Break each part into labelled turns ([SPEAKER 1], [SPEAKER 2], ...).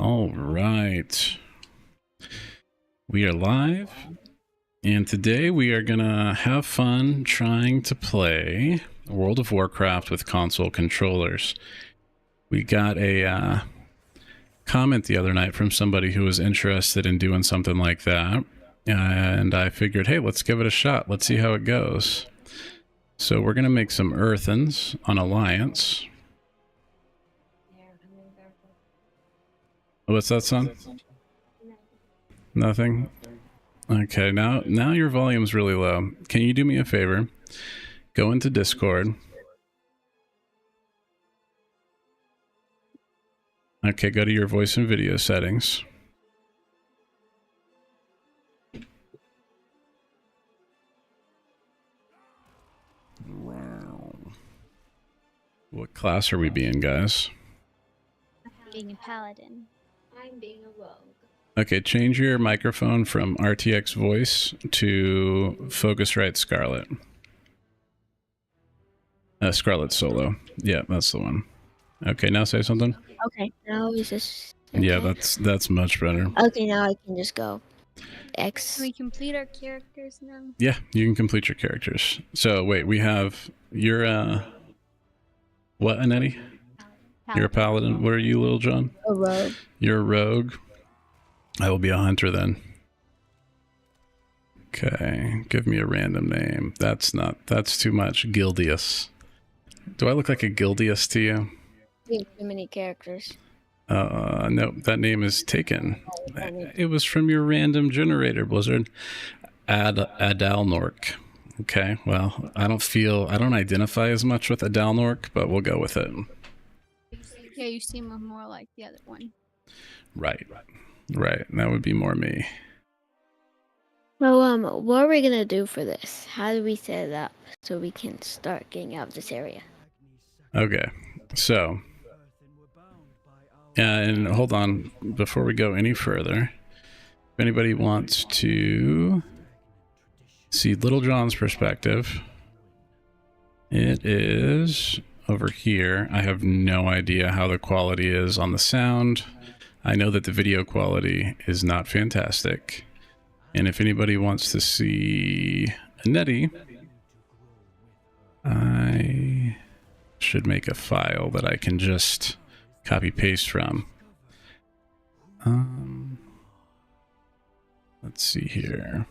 [SPEAKER 1] All right. We are live, and today we are gonna have fun trying to play World of Warcraft with console controllers. We got a comment the other night from somebody who was interested in doing something like that, and I figured, hey, let's give it a shot. Let's see how it goes. So we're gonna make some earthens on Alliance. What's that, son? Nothing? Okay, now your volume's really low. Can you do me a favor? Go into Discord. Okay, go to your voice and video settings. What class are we being, guys?
[SPEAKER 2] Being a paladin. I'm being a rogue.
[SPEAKER 1] Okay, change your microphone from RTX voice to Focusrite Scarlet. Scarlet Solo. Yeah, that's the one. Okay, now say something.
[SPEAKER 3] Okay, now is this... Okay.
[SPEAKER 1] Yeah, that's much better.
[SPEAKER 3] Okay, now I can just go. X.
[SPEAKER 2] Can we complete our characters now?
[SPEAKER 1] Yeah, you can complete your characters. So, wait, we have... You're, what, Annette? You're a paladin. What are you, Little John?
[SPEAKER 3] A rogue.
[SPEAKER 1] You're a rogue. I will be a hunter then. Okay, give me a random name. That's too much. Gildius. Do I look like a Gildius to you?
[SPEAKER 3] We have too many characters.
[SPEAKER 1] No, that name is taken. It was from your random generator, Blizzard. Adalnork. Okay, well, I don't identify as much with Adalnork, but we'll go with it.
[SPEAKER 2] Yeah, you seem more like the other one.
[SPEAKER 1] Right. That would be more me.
[SPEAKER 3] So, what are we gonna do for this? How do we set it up so we can start getting out of this area?
[SPEAKER 1] Okay, so, and hold on, before we go any further, if anybody wants to see Little John's perspective, it is over here. I have no idea how the quality is on the sound. I know that the video quality is not fantastic. And if anybody wants to see Annette, I should make a file that I can just copy paste from. Let's see here.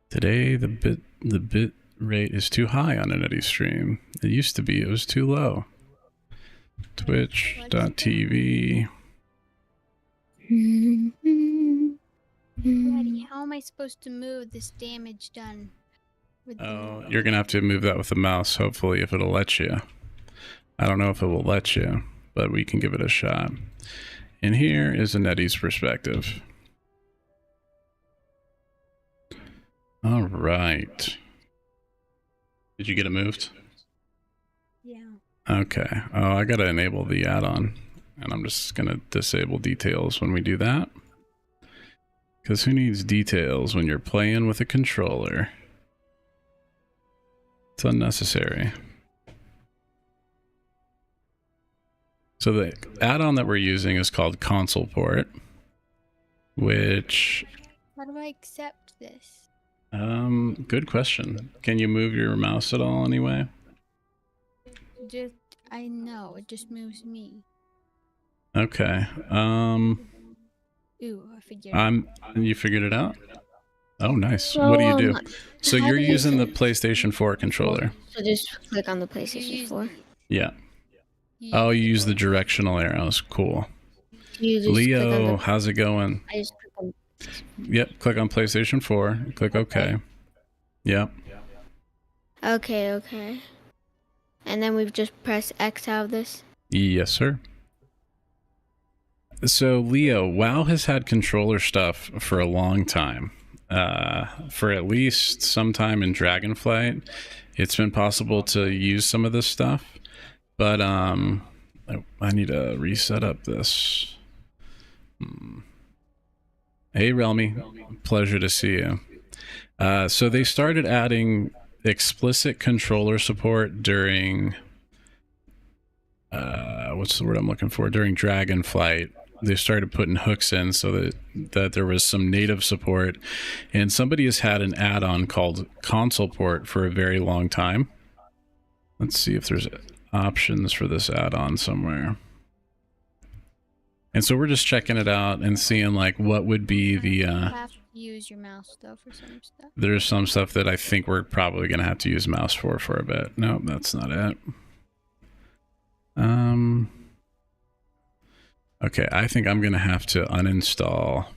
[SPEAKER 1] Today the bit rate is too high on Annette's stream. It used to be, it was too low. Twitch.tv.
[SPEAKER 2] Daddy, how am I supposed to move this damage done?
[SPEAKER 1] Oh, you're gonna have to move that with the mouse, hopefully, if it'll let you. I don't know if it will let you, but we can give it a shot. And here is Annette's perspective. All right. Did you get it moved?
[SPEAKER 2] Yeah.
[SPEAKER 1] Okay. Oh, I gotta enable the add-on, and I'm just gonna disable details when we do that. Because who needs details when you're playing with a controller? It's unnecessary. So the add-on that we're using is called ConsolePort, which...
[SPEAKER 2] How do I accept this?
[SPEAKER 1] Good question. Can you move your mouse at all anyway?
[SPEAKER 2] I know, it just moves me.
[SPEAKER 1] Okay.
[SPEAKER 2] Ooh, I figured it out.
[SPEAKER 1] You figured it out? Oh, nice.
[SPEAKER 3] Well,
[SPEAKER 1] what do you do? So
[SPEAKER 3] how
[SPEAKER 1] you're
[SPEAKER 3] do you
[SPEAKER 1] using the
[SPEAKER 3] set-
[SPEAKER 1] PlayStation 4 controller.
[SPEAKER 3] So just click on the PlayStation 4.
[SPEAKER 1] Yeah. Oh, you use the directional arrows. Cool.
[SPEAKER 3] You just click on
[SPEAKER 1] Leo,
[SPEAKER 3] the,
[SPEAKER 1] how's it going?
[SPEAKER 3] I just click on...
[SPEAKER 1] Yep, click on PlayStation 4. Click OK. Yep.
[SPEAKER 3] Okay. And then we've just pressed X out of this.
[SPEAKER 1] Yes, sir. So, Leo, WoW has had controller stuff for a long time. For at least some time in Dragonflight, it's been possible to use some of this stuff. But I need to reset up this. Hey, Relmy. Pleasure to see you. So they started adding explicit controller support during what's the word I'm looking for? During Dragonflight, they started putting hooks in so that there was some native support, and somebody has had an add-on called ConsolePort for a very long time. Let's see if there's options for this add-on somewhere. And so we're just checking it out and seeing like what would be the
[SPEAKER 2] You have to use your mouse though for some stuff.
[SPEAKER 1] there's some stuff that I think we're probably gonna have to use mouse for a bit. No, that's not it. Okay, I think I'm gonna have to uninstall.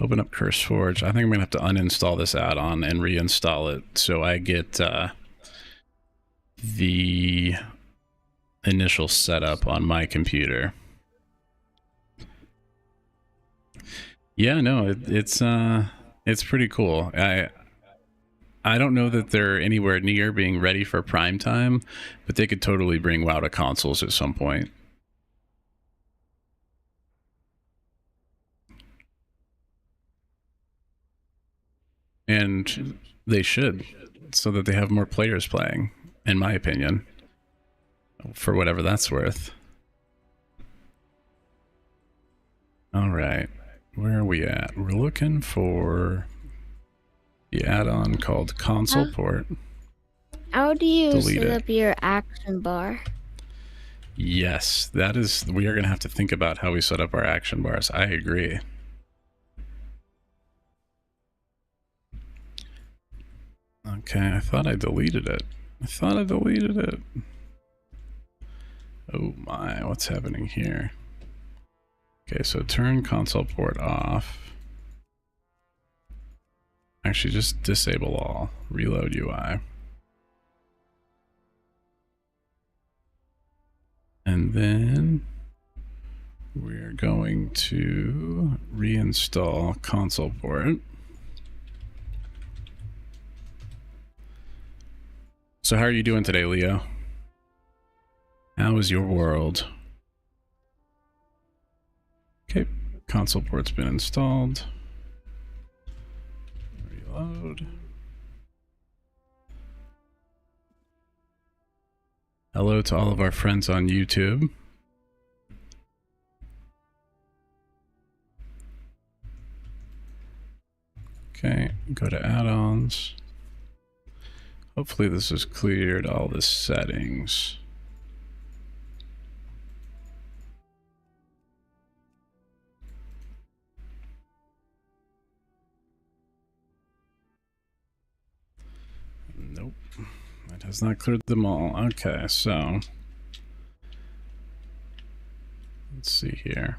[SPEAKER 1] Open up CurseForge. I think I'm gonna have to uninstall this add-on and reinstall it so I get the initial setup on my computer. Yeah, no, it's pretty cool. I don't know that they're anywhere near being ready for prime time, but they could totally bring WoW to consoles at some point. And they should, so that they have more players playing, in my opinion, for whatever that's worth. All right, where are we at? We're looking for the add-on called ConsolePort.
[SPEAKER 3] How do you
[SPEAKER 1] Delete
[SPEAKER 3] set
[SPEAKER 1] it.
[SPEAKER 3] up your action bar?
[SPEAKER 1] Yes, that is, we are going to have to think about how we set up our action bars. I agree. Okay, I thought I deleted it. Oh my, what's happening here? Okay, so turn ConsolePort off. Actually, just disable all. Reload UI. And then we're going to reinstall ConsolePort. So how are you doing today, Leo? How is your world? Okay, ConsolePort's been installed. Reload. Hello to all of our friends on YouTube. Okay, go to add-ons. Hopefully this has cleared all the settings. Nope, it has not cleared them all. Okay, so let's see here.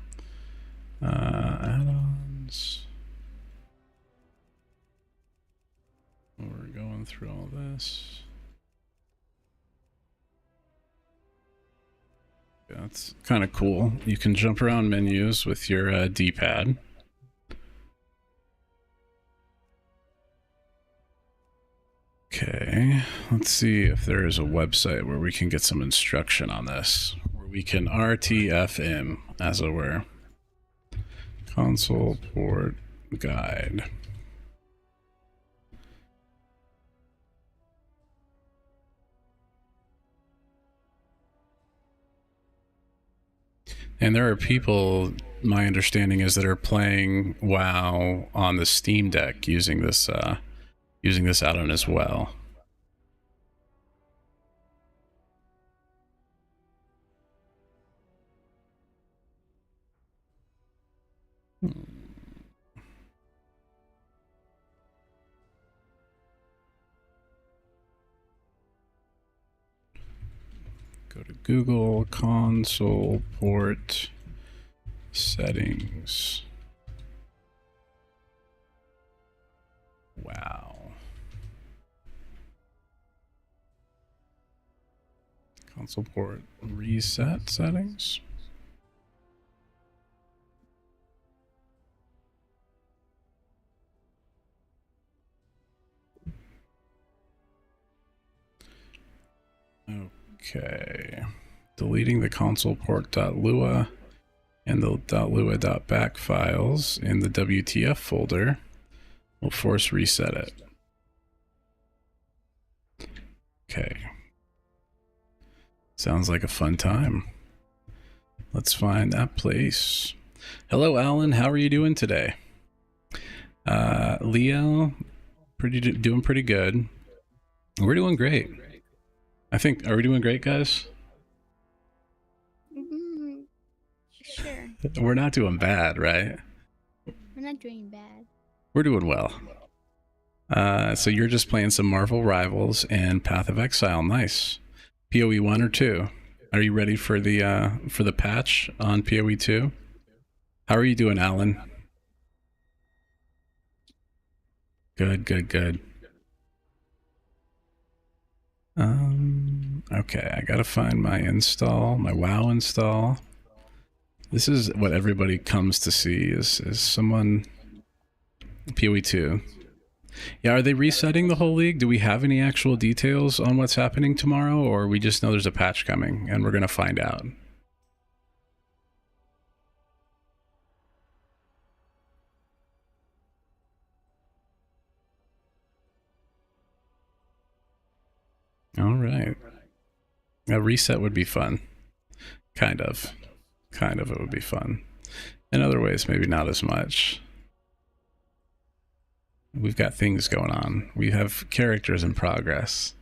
[SPEAKER 1] Add-ons. We're going through all this. Yeah, that's kind of cool. You can jump around menus with your D-pad. Okay, let's see if there is a website where we can get some instruction on this, where we can RTFM, as it were. ConsolePort guide. And there are people, my understanding is, that are playing WoW on the Steam Deck using this add-on as well. Go to Google ConsolePort settings. Wow. ConsolePort reset settings. Okay. Deleting the ConsolePort.lua and the .lua.back files in the WTF folder will force reset it. Sounds like a fun time. Let's find that place. Hello, Alan. How are you doing today? Leo, doing pretty good. We're doing great. I think, are we doing great, guys?
[SPEAKER 2] Sure.
[SPEAKER 1] We're not doing bad, right?
[SPEAKER 2] We're not doing bad.
[SPEAKER 1] We're doing well. So you're just playing some Marvel Rivals and Path of Exile. Nice. PoE 1 or 2? Are you ready for the patch on PoE 2? How are you doing, Alan? Good, good, good. Okay, I gotta find my install, my WoW install. This is what everybody comes to see is someone PoE 2. Yeah, are they resetting the whole league? Do we have any actual details on what's happening tomorrow, or we just know there's a patch coming and we're gonna find out? All right. A reset would be fun. Kind of. Kind of it would be fun. In other ways, maybe not as much. We've got things going on. We have characters in progress.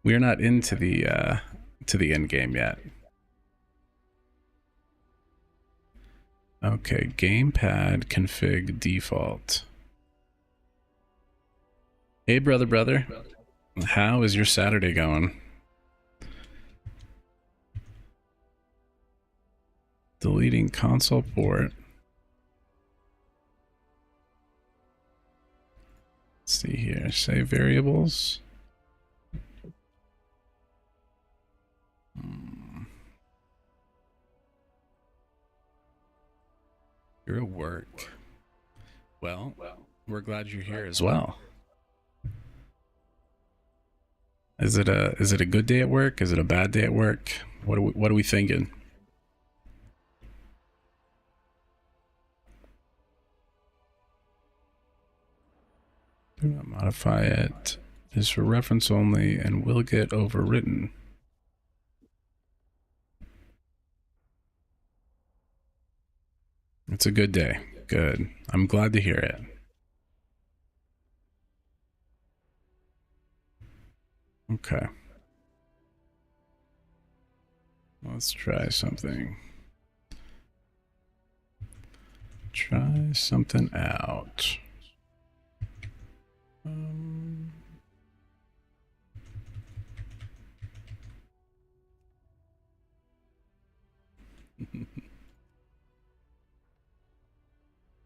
[SPEAKER 1] We are not into the end game yet. Okay, gamepad config default. Hey, brother. How is your Saturday going? Deleting console port. Let's see here. Save variables. You're at work. Well, we're glad you're here as well. Is it a good day at work? Is it a bad day at work? What are we thinking? Do not modify it. Is for reference only and will get overwritten. It's a good day. Good. I'm glad to hear it. Okay. Let's try something. Try something out.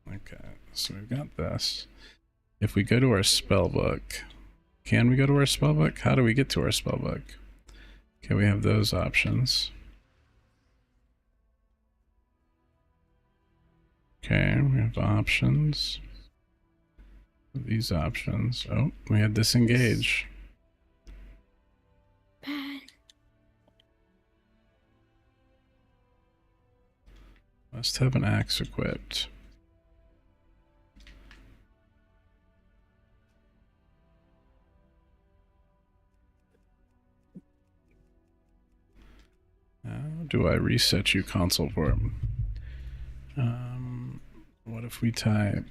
[SPEAKER 1] Okay, so we've got this. If we go to our spell book, can we go to our spell book? How do we get to our spell book? Okay, we have those options. Okay, we have options. These options. Oh, we had disengage.
[SPEAKER 3] Bad.
[SPEAKER 1] Must have an axe equipped. How do I reset you, ConsolePort? What if we type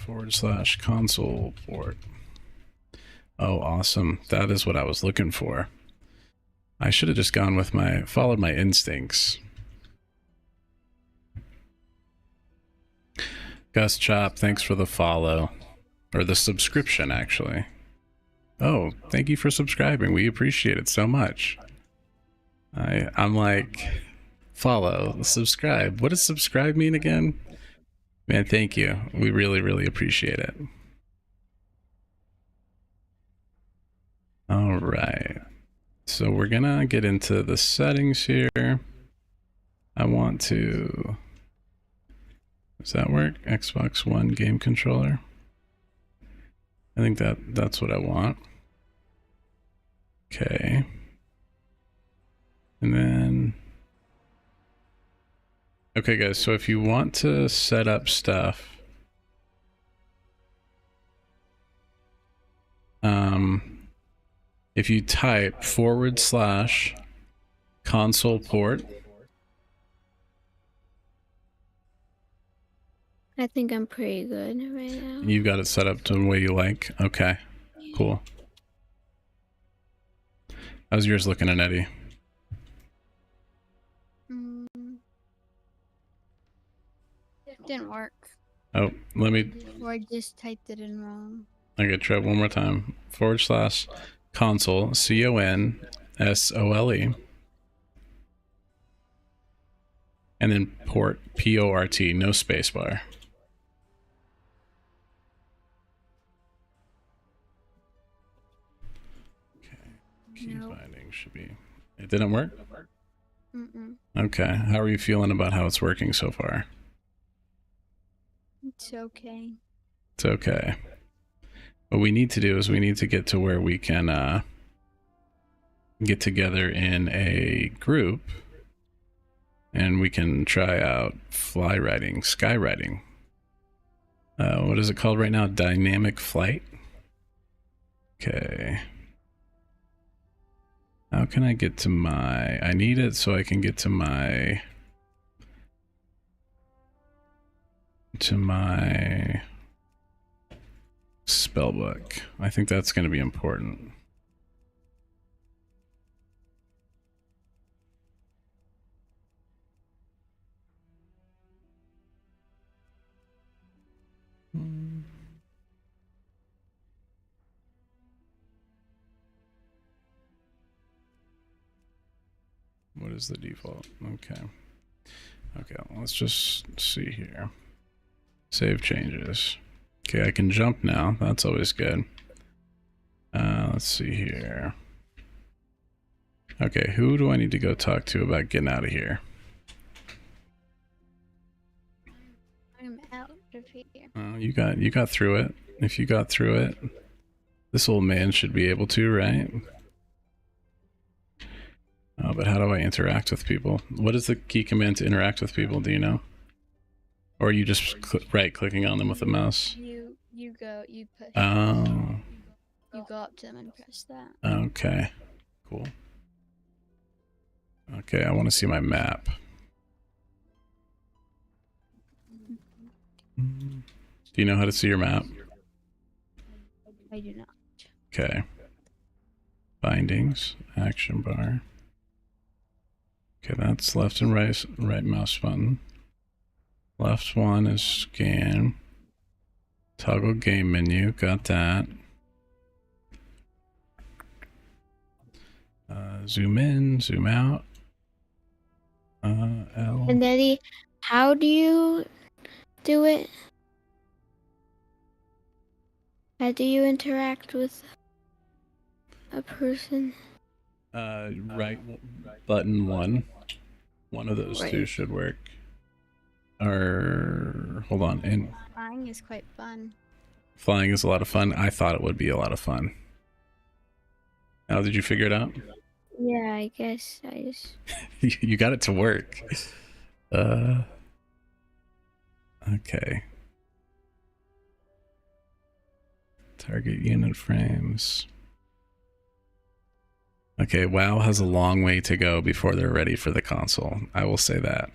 [SPEAKER 1] /ConsolePort? Oh, awesome. That is what I was looking for. I should have just gone with followed my instincts. Gus Chop, thanks for the follow. Or the subscription, actually. Oh, thank you for subscribing. We appreciate it so much. I'm like, follow, subscribe. What does subscribe mean again? Man, thank you. We really, really appreciate it. All right. So we're gonna get into the settings here. I want to... Does that work? Xbox One game controller. I think that's what I want. Okay. And then, okay guys, so if you want to set up stuff, If you type /ConsolePort,
[SPEAKER 3] I think I'm pretty good right now.
[SPEAKER 1] you've got it set up to the way you like. Okay, cool. How's yours looking, Eddie?
[SPEAKER 2] Didn't work.
[SPEAKER 1] Oh, let me.
[SPEAKER 2] Or I just typed it in wrong.
[SPEAKER 1] I gotta try it one more time. /console, CONSOLE, and then port, PORT, no spacebar. Okay, key binding should be. It didn't work? Okay, how are you feeling about how it's working so far?
[SPEAKER 2] It's okay.
[SPEAKER 1] It's okay. What we need to do is we need to get to where we can get together in a group and we can try out fly riding, sky riding. What is it called right now? Dynamic flight? Okay. How can I get to my... I need it so I can get to my... spellbook. I think that's going to be important. What is the default? Okay. Okay, let's just see here. Save changes. Okay, I can jump now. That's always good. Let's see here. Okay, who do I need to go talk to about getting out of here?
[SPEAKER 2] I'm out of here.
[SPEAKER 1] You got through it. If you got through it, this old man should be able to, right? Oh, but how do I interact with people? What is the key command to interact with people? Do you know? Or are you just right-clicking on them with a mouse?
[SPEAKER 2] You push.
[SPEAKER 1] Oh.
[SPEAKER 2] You go up to them and press that.
[SPEAKER 1] Okay. Cool. Okay, I want to see my map. Do you know how to see your map?
[SPEAKER 2] I do not.
[SPEAKER 1] Okay. Bindings, action bar. Okay, that's left and right mouse button. Left one is scan. Toggle game menu, got that. Zoom in, zoom out. L.
[SPEAKER 3] And Daddy, how do you do it? How do you interact with a person?
[SPEAKER 1] Right button one. One of those two should work. Or hold on, and
[SPEAKER 2] Flying is quite fun.
[SPEAKER 1] flying is a lot of fun. I thought it would be a lot of fun. How did you figure it out?
[SPEAKER 3] Yeah, I guess I just...
[SPEAKER 1] You got it to work. Okay. Target unit frames. Okay, WoW has a long way to go before they're ready for the console. I will say that.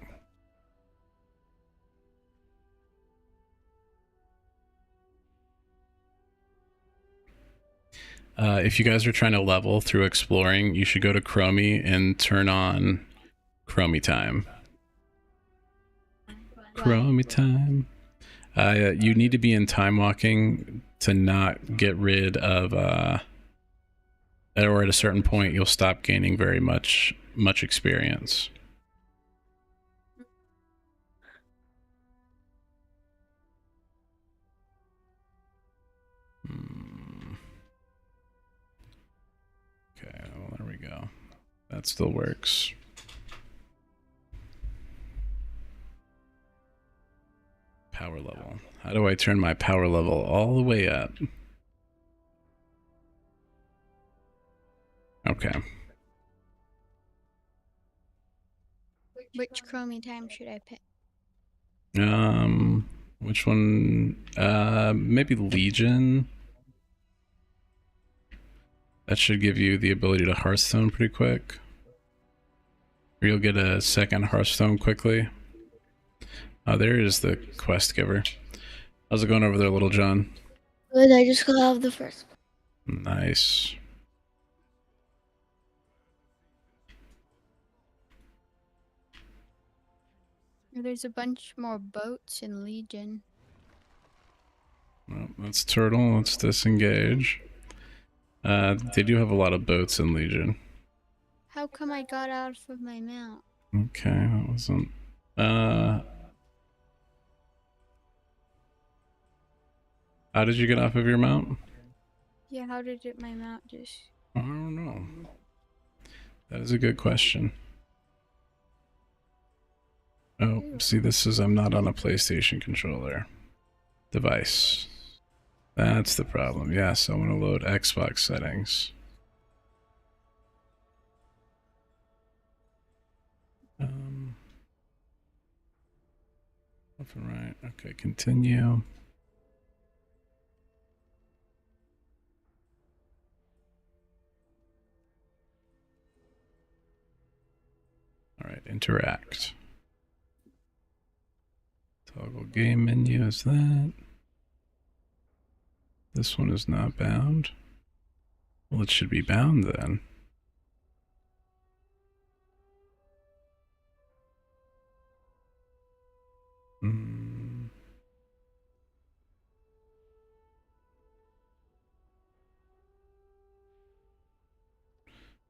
[SPEAKER 1] If you guys are trying to level through exploring, you should go to Chromie and turn on Chromie time. Chromie time. You need to be in time walking to not get rid of, or at a certain point you'll stop gaining very much experience. Okay, well, there we go. That still works. Power level. How do I turn my power level all the way up? Okay.
[SPEAKER 2] Which Chromie time should I pick?
[SPEAKER 1] Which one? Maybe Legion. That should give you the ability to Hearthstone pretty quick. Or you'll get a second Hearthstone quickly. Oh, there is the quest giver. How's it going over there, Little John?
[SPEAKER 3] Good, I just got out of the first one.
[SPEAKER 1] Nice.
[SPEAKER 2] There's a bunch more boats in Legion.
[SPEAKER 1] Well, that's Turtle. Let's disengage. They do have a lot of boats in Legion.
[SPEAKER 2] How come I got out of my mount?
[SPEAKER 1] Okay, that wasn't... How did you get off of your mount?
[SPEAKER 2] Yeah, how did my mount just...
[SPEAKER 1] I don't know. That is a good question. Oh, see, this is... I'm not on a PlayStation controller. Device. That's the problem. Yes, I want to load Xbox settings. Left and right. Okay, continue. All right, interact. Toggle game menu is that. This one is not bound. Well, it should be bound then.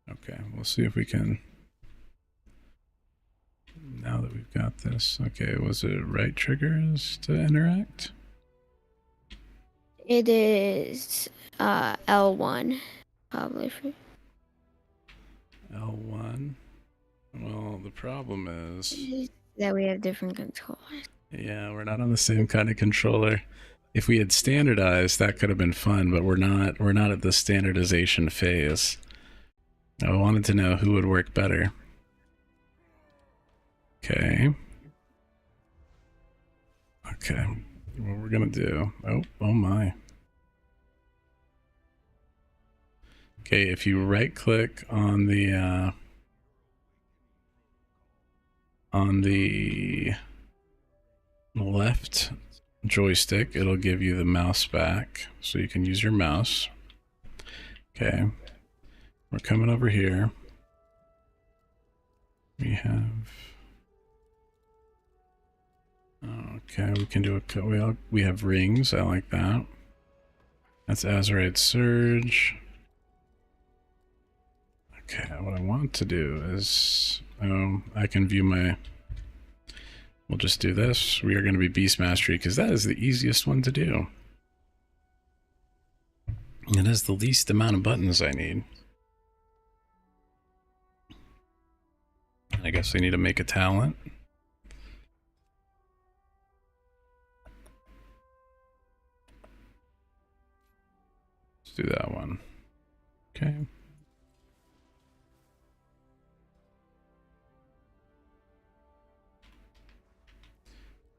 [SPEAKER 1] Okay, we'll see if we can. Now that we've got this. Okay, was it right triggers to interact?
[SPEAKER 3] It is L1, probably.
[SPEAKER 1] L1. Well, the problem is
[SPEAKER 3] that we have different controllers.
[SPEAKER 1] Yeah, we're not on the same kind of controller. If we had standardized, that could have been fun, but we're not at the standardization phase. I wanted to know who would work better. Okay. Okay. What we're gonna do... Oh my. Okay, if you right-click on the left joystick, it'll give you the mouse back, so you can use your mouse. Okay. We're coming over here. We have... Okay, we can do a... We have rings, I like that. That's Azeroth Surge. Okay, what I want to do is... I can view my... We'll just do this. We are going to be Beast Mastery, because that is the easiest one to do. It has the least amount of buttons I need. I guess I need to make a talent. Let's do that one. Okay.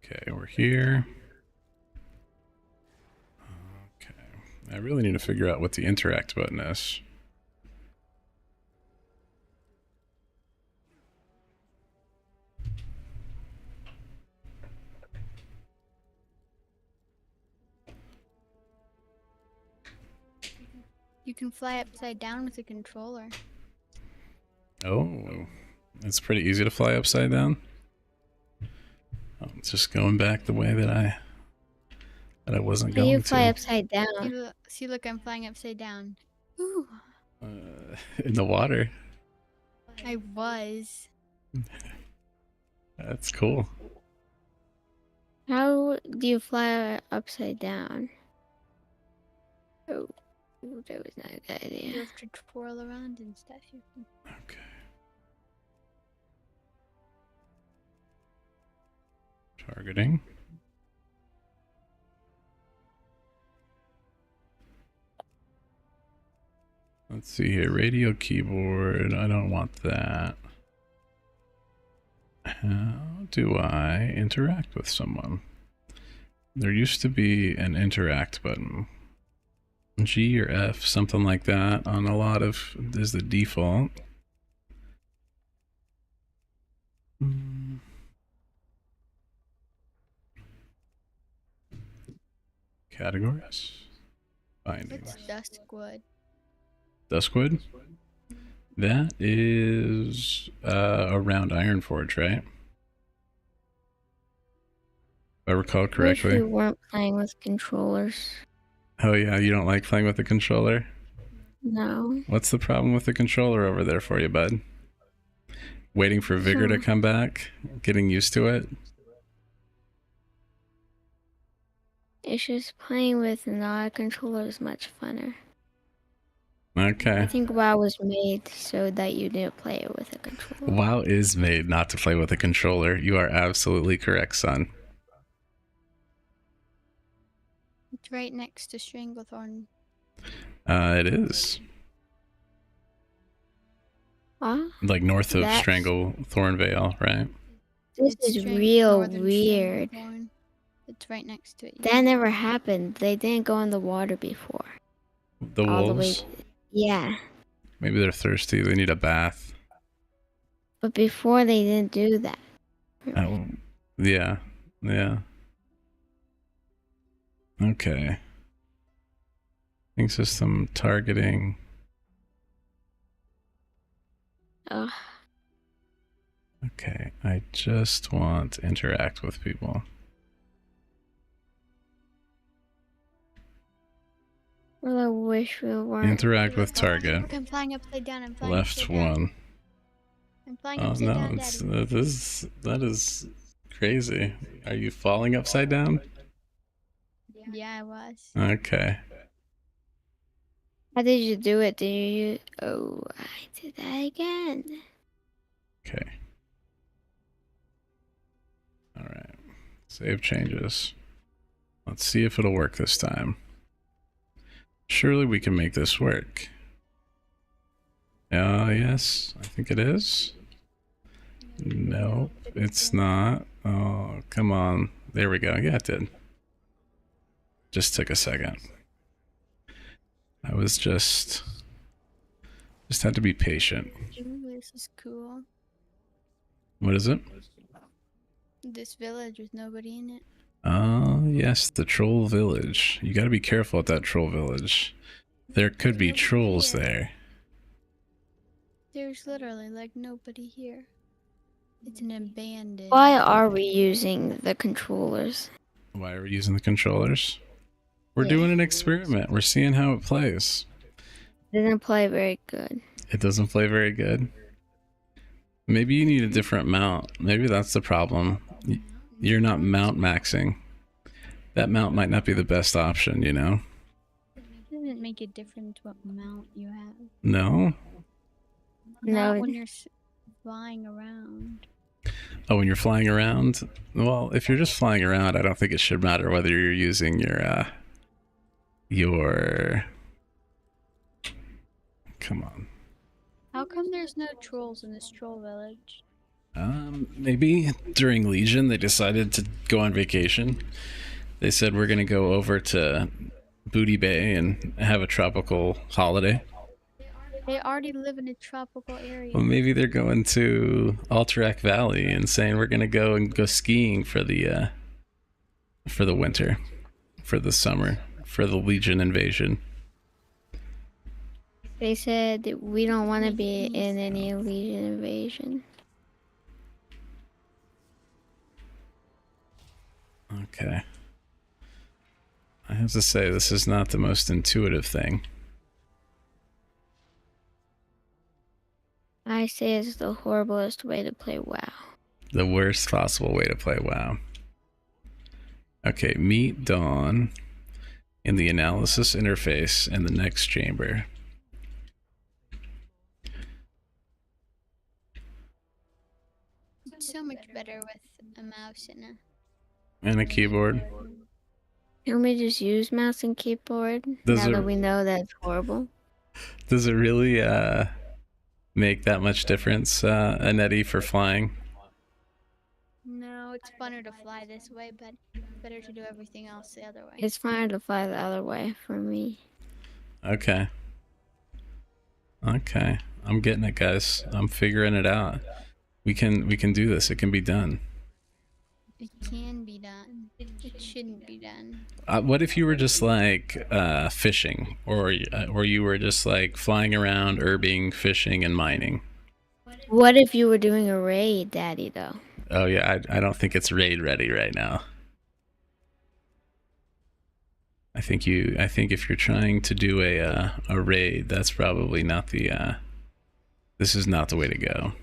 [SPEAKER 1] Okay, we're here. Okay. I really need to figure out what the interact button is.
[SPEAKER 2] You can fly upside down with a controller.
[SPEAKER 1] Oh, it's pretty easy to fly upside down. Oh, it's just going back the way that I wasn't going to.
[SPEAKER 3] You fly upside down.
[SPEAKER 2] See, look, I'm flying upside down. Ooh.
[SPEAKER 1] In the water.
[SPEAKER 2] I was.
[SPEAKER 1] That's cool.
[SPEAKER 3] How do you fly upside down? Oh, that was not a good idea.
[SPEAKER 2] You have to twirl around and stuff.
[SPEAKER 1] Okay. Targeting. Let's see here. Radio keyboard. I don't want that. How do I interact with someone? There used to be an interact button. G or F, something like that on a lot of is the default. Categories. Findings.
[SPEAKER 2] What's Duskwood?
[SPEAKER 1] Duskwood? That is around Ironforge, right? If I recall
[SPEAKER 3] Wish
[SPEAKER 1] correctly.
[SPEAKER 3] we weren't playing with controllers.
[SPEAKER 1] Oh yeah, you don't like playing with the controller?
[SPEAKER 3] No.
[SPEAKER 1] What's the problem with the controller over there for you, bud? Waiting for Vigor to come back? Getting used to it?
[SPEAKER 3] It's just playing with not a controller is much funner.
[SPEAKER 1] Okay.
[SPEAKER 3] I think WoW was made so that you didn't play it with a controller.
[SPEAKER 1] WoW is made not to play with a controller. You are absolutely correct, son.
[SPEAKER 2] It's right next to Stranglethorn.
[SPEAKER 1] It is.
[SPEAKER 3] Huh?
[SPEAKER 1] Like north of
[SPEAKER 3] That's-
[SPEAKER 1] Strangle Thornvale, right?
[SPEAKER 3] This
[SPEAKER 2] It's
[SPEAKER 3] is
[SPEAKER 2] Strang-
[SPEAKER 3] real
[SPEAKER 2] Northern
[SPEAKER 3] weird.
[SPEAKER 2] Stranglethorn. It's right next to it.
[SPEAKER 3] That never happened. They didn't go in the water before.
[SPEAKER 1] The
[SPEAKER 3] All the way.
[SPEAKER 1] wolves?
[SPEAKER 3] Yeah.
[SPEAKER 1] Maybe they're thirsty. They need a bath.
[SPEAKER 3] But before they didn't do that.
[SPEAKER 1] Oh, yeah. Yeah. Okay. Ping system targeting.
[SPEAKER 3] Ugh.
[SPEAKER 1] Okay. I just want to interact with people.
[SPEAKER 3] Well, I wish we weren't.
[SPEAKER 1] Interact with target.
[SPEAKER 2] Look, I'm flying upside down. I'm flying
[SPEAKER 1] Left
[SPEAKER 2] upside down.
[SPEAKER 1] one.
[SPEAKER 2] I'm flying
[SPEAKER 1] Oh
[SPEAKER 2] upside
[SPEAKER 1] no,
[SPEAKER 2] down,
[SPEAKER 1] it's,
[SPEAKER 2] Daddy.
[SPEAKER 1] that is crazy. Are you falling upside down?
[SPEAKER 2] Yeah, I was.
[SPEAKER 1] Okay.
[SPEAKER 3] How did you do it? Did you? Oh, I did that again.
[SPEAKER 1] Okay. All right. Save changes. Let's see if it'll work this time. Surely we can make this work. Yes, I think it is. Nope, it's not. Oh, come on. There we go. Yeah, it did. Just took a second. I was just had to be patient.
[SPEAKER 2] Ooh, this is cool.
[SPEAKER 1] What is it?
[SPEAKER 2] This village with nobody in it.
[SPEAKER 1] Oh, yes, the troll village. You gotta be careful at that troll village. There could be trolls there.
[SPEAKER 2] There's literally like nobody here. It's an abandoned.
[SPEAKER 3] Why are we using the controllers?
[SPEAKER 1] Why are we using the controllers? We're
[SPEAKER 3] Yeah.
[SPEAKER 1] doing an experiment. We're seeing how it plays.
[SPEAKER 3] It didn't play very good.
[SPEAKER 1] It doesn't play very good. Maybe you need a different mount. Maybe that's the problem. You're not mount maxing. That mount might not be the best option, you know?
[SPEAKER 2] It doesn't make a difference what mount you have.
[SPEAKER 1] No?
[SPEAKER 3] No.
[SPEAKER 2] Not when you're flying around.
[SPEAKER 1] Oh, when you're flying around? Well, if you're just flying around, I don't think it should matter whether you're using your come on.
[SPEAKER 2] How come there's no trolls in this troll village?
[SPEAKER 1] Maybe during Legion they decided to go on vacation. They said we're gonna go over to Booty Bay and have a tropical holiday.
[SPEAKER 2] They already live in a tropical area.
[SPEAKER 1] Well, maybe they're going to Alterac Valley and saying we're gonna go skiing for the winter, for the summer, for the Legion invasion.
[SPEAKER 3] They said that we don't want to be in any Legion invasion.
[SPEAKER 1] Okay. I have to say, this is not the most intuitive thing.
[SPEAKER 3] I say it's the horriblest way to play WoW.
[SPEAKER 1] The worst possible way to play WoW. Okay, meet Dawn in the analysis interface in the next chamber.
[SPEAKER 2] It's so much better with a mouse
[SPEAKER 1] And a keyboard.
[SPEAKER 3] Can we just use mouse and keyboard
[SPEAKER 1] Does
[SPEAKER 3] now
[SPEAKER 1] it-
[SPEAKER 3] that we know that it's horrible?
[SPEAKER 1] Does it really make that much difference, Annette, for flying?
[SPEAKER 2] No, it's funner to fly this way, but better to do everything else the other way.
[SPEAKER 3] It's fine to fly the other way for me.
[SPEAKER 1] Okay. Okay. I'm getting it, guys. I'm figuring it out. We can do this. It can be done.
[SPEAKER 2] It can be done. It shouldn't be done.
[SPEAKER 1] What if you were just like fishing, or you were just like flying around, herbing, fishing, and mining?
[SPEAKER 3] What if you were doing a raid, Daddy, though?
[SPEAKER 1] Oh yeah, I don't think it's raid ready right now. I think if you're trying to do a raid, that's probably not the this is not the way to go.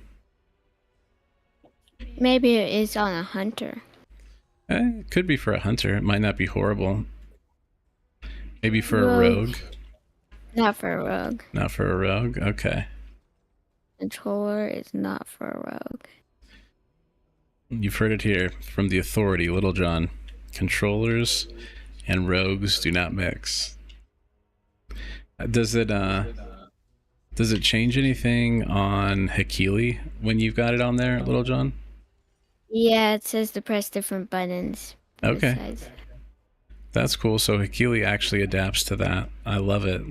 [SPEAKER 3] Maybe it is on a hunter.
[SPEAKER 1] It could be for a hunter. It might not be horrible. Maybe for a rogue.
[SPEAKER 3] Not for a rogue.
[SPEAKER 1] Not for a rogue. Okay.
[SPEAKER 3] Controller is not for a rogue.
[SPEAKER 1] You've heard it here from the authority, Little John. Controllers and rogues do not mix. Does it change anything on Hakili when you've got it on there, Little John?
[SPEAKER 3] Yeah, it says to press different buttons.
[SPEAKER 1] Okay.
[SPEAKER 3] Besides.
[SPEAKER 1] That's cool. So Hakili actually adapts to that. I love it.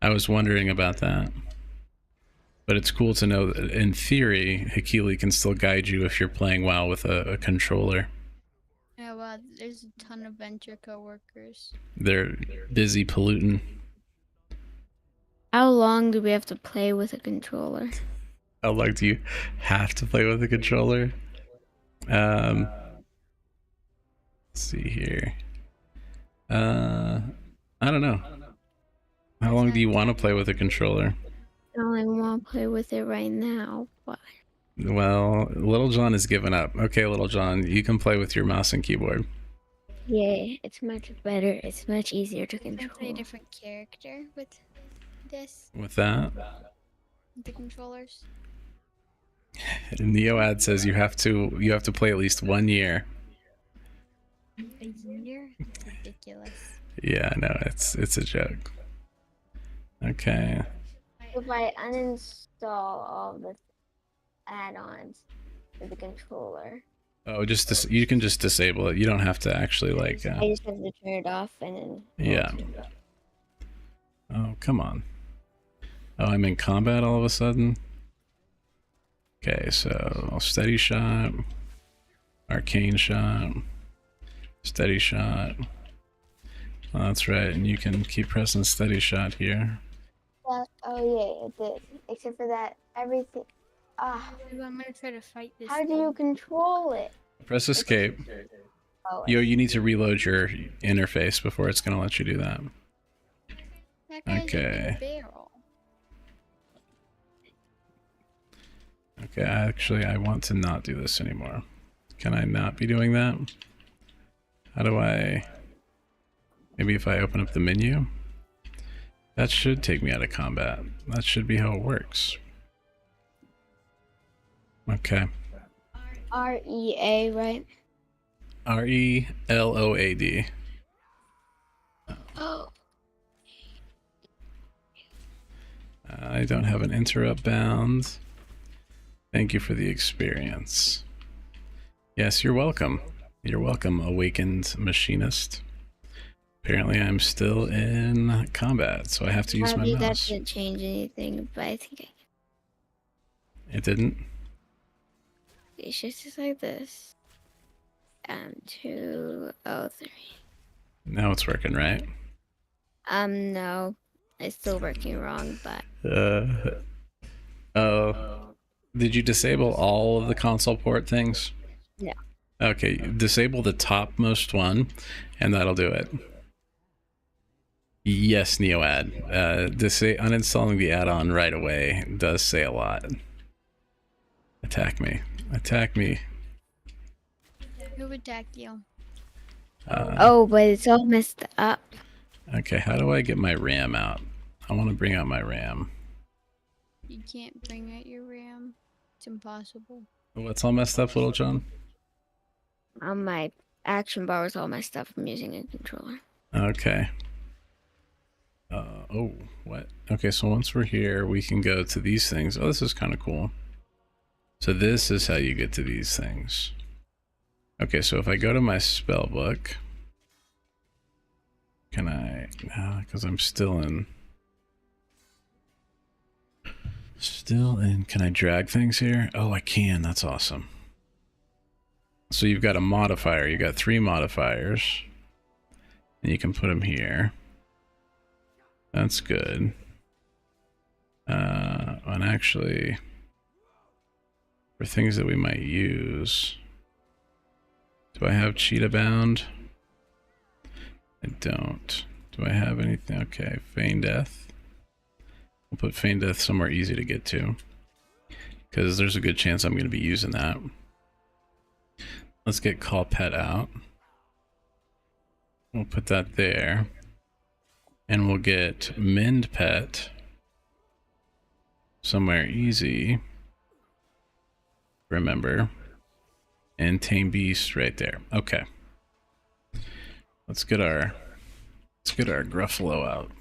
[SPEAKER 1] I was wondering about that. But it's cool to know that in theory, Hakili can still guide you if you're playing WoW with a controller.
[SPEAKER 2] Yeah, well, there's a ton of venture coworkers.
[SPEAKER 1] They're busy polluting.
[SPEAKER 3] How long do we have to play with a controller?
[SPEAKER 1] How long do you have to play with a controller? Let's see here. I don't know. How long do you want to play with a controller?
[SPEAKER 3] I only want to play with it right now, but...
[SPEAKER 1] Well, Little John has given up. Okay, Little John, you can play with your mouse and keyboard.
[SPEAKER 3] Yeah, it's much better. It's much easier to control.
[SPEAKER 2] Can I play a different character with this?
[SPEAKER 1] With that?
[SPEAKER 2] The controllers?
[SPEAKER 1] Neoad says you have to play at least 1 year.
[SPEAKER 2] A year? That's ridiculous.
[SPEAKER 1] Yeah, I know, it's a joke. Okay.
[SPEAKER 3] If I uninstall all the add-ons for the controller,
[SPEAKER 1] Oh, you can just disable it. You don't have to actually like.
[SPEAKER 3] I just have to turn it off and then.
[SPEAKER 1] Yeah. Oh, come on. Oh, I'm in combat all of a sudden. Okay, so steady shot, arcane shot, steady shot. Oh, that's right, and you can keep pressing steady shot here.
[SPEAKER 3] Oh yeah, it did. Except for that, everything.
[SPEAKER 2] I'm gonna try to fight this.
[SPEAKER 3] How do you control it?
[SPEAKER 1] Press escape.
[SPEAKER 3] Oh,
[SPEAKER 1] You need to reload your interface before it's gonna let you do that.
[SPEAKER 2] That guy's
[SPEAKER 1] Okay.
[SPEAKER 2] a barrel.
[SPEAKER 1] Okay, actually, I want to not do this anymore. Can I not be doing that? How do I... Maybe if I open up the menu? That should take me out of combat. That should be how it works. Okay.
[SPEAKER 3] REA, right?
[SPEAKER 1] RELOAD.
[SPEAKER 3] Oh.
[SPEAKER 1] I don't have an interrupt bound. Thank you for the experience. Yes, you're welcome. You're welcome, awakened machinist. Apparently I'm still in combat, so I have to use my
[SPEAKER 3] That
[SPEAKER 1] mouse.
[SPEAKER 3] didn't change anything, but I think
[SPEAKER 1] It didn't?
[SPEAKER 3] it's just like this. 203.
[SPEAKER 1] Now it's working, right?
[SPEAKER 3] No. It's still working wrong, but...
[SPEAKER 1] Oh. Did you disable all of the console port things?
[SPEAKER 3] Yeah.
[SPEAKER 1] Okay, disable the topmost one, and that'll do it. Yes, NeoAd. Uninstalling the add-on right away does say a lot. Attack me. Attack me.
[SPEAKER 2] Who would attack you?
[SPEAKER 3] Oh, but it's all messed up.
[SPEAKER 1] Okay, how do I get my RAM out? I want to bring out my RAM.
[SPEAKER 2] You can't bring out your RAM. It's impossible.
[SPEAKER 1] What's all messed up, Little John?
[SPEAKER 3] My action bar was all messed up from using a controller.
[SPEAKER 1] Okay. Oh, what? Okay, so once we're here, we can go to these things. Oh, this is kind of cool. So this is how you get to these things. Okay, so if I go to my spell book, Can I? No, because I'm still in. Still in. Can I drag things here? Oh, I can. That's awesome. So you've got a modifier. You got 3 modifiers. And you can put them here. That's good. And actually, for things that we might use, do I have cheetah bound? I don't. Do I have anything? Okay, feign death. We'll put feign death somewhere easy to get to, because there's a good chance I'm going to be using that. Let's get call pet out. We'll put that there. And we'll get mend pet somewhere easy. Remember. And tame beast right there. Okay. Let's get our Gruffalo out.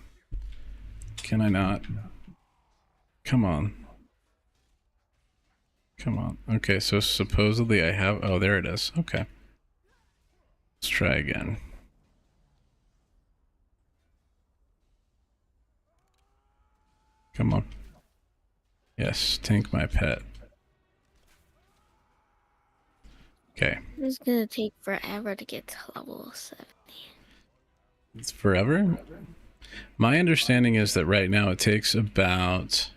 [SPEAKER 1] Can I not? Come on. Come on. Okay, so supposedly I have... Oh, there it is. Okay. Let's try again. Come on. Yes, tank my pet. Okay.
[SPEAKER 3] It's gonna take forever to get to level 70.
[SPEAKER 1] It's forever? My understanding is that right now it takes about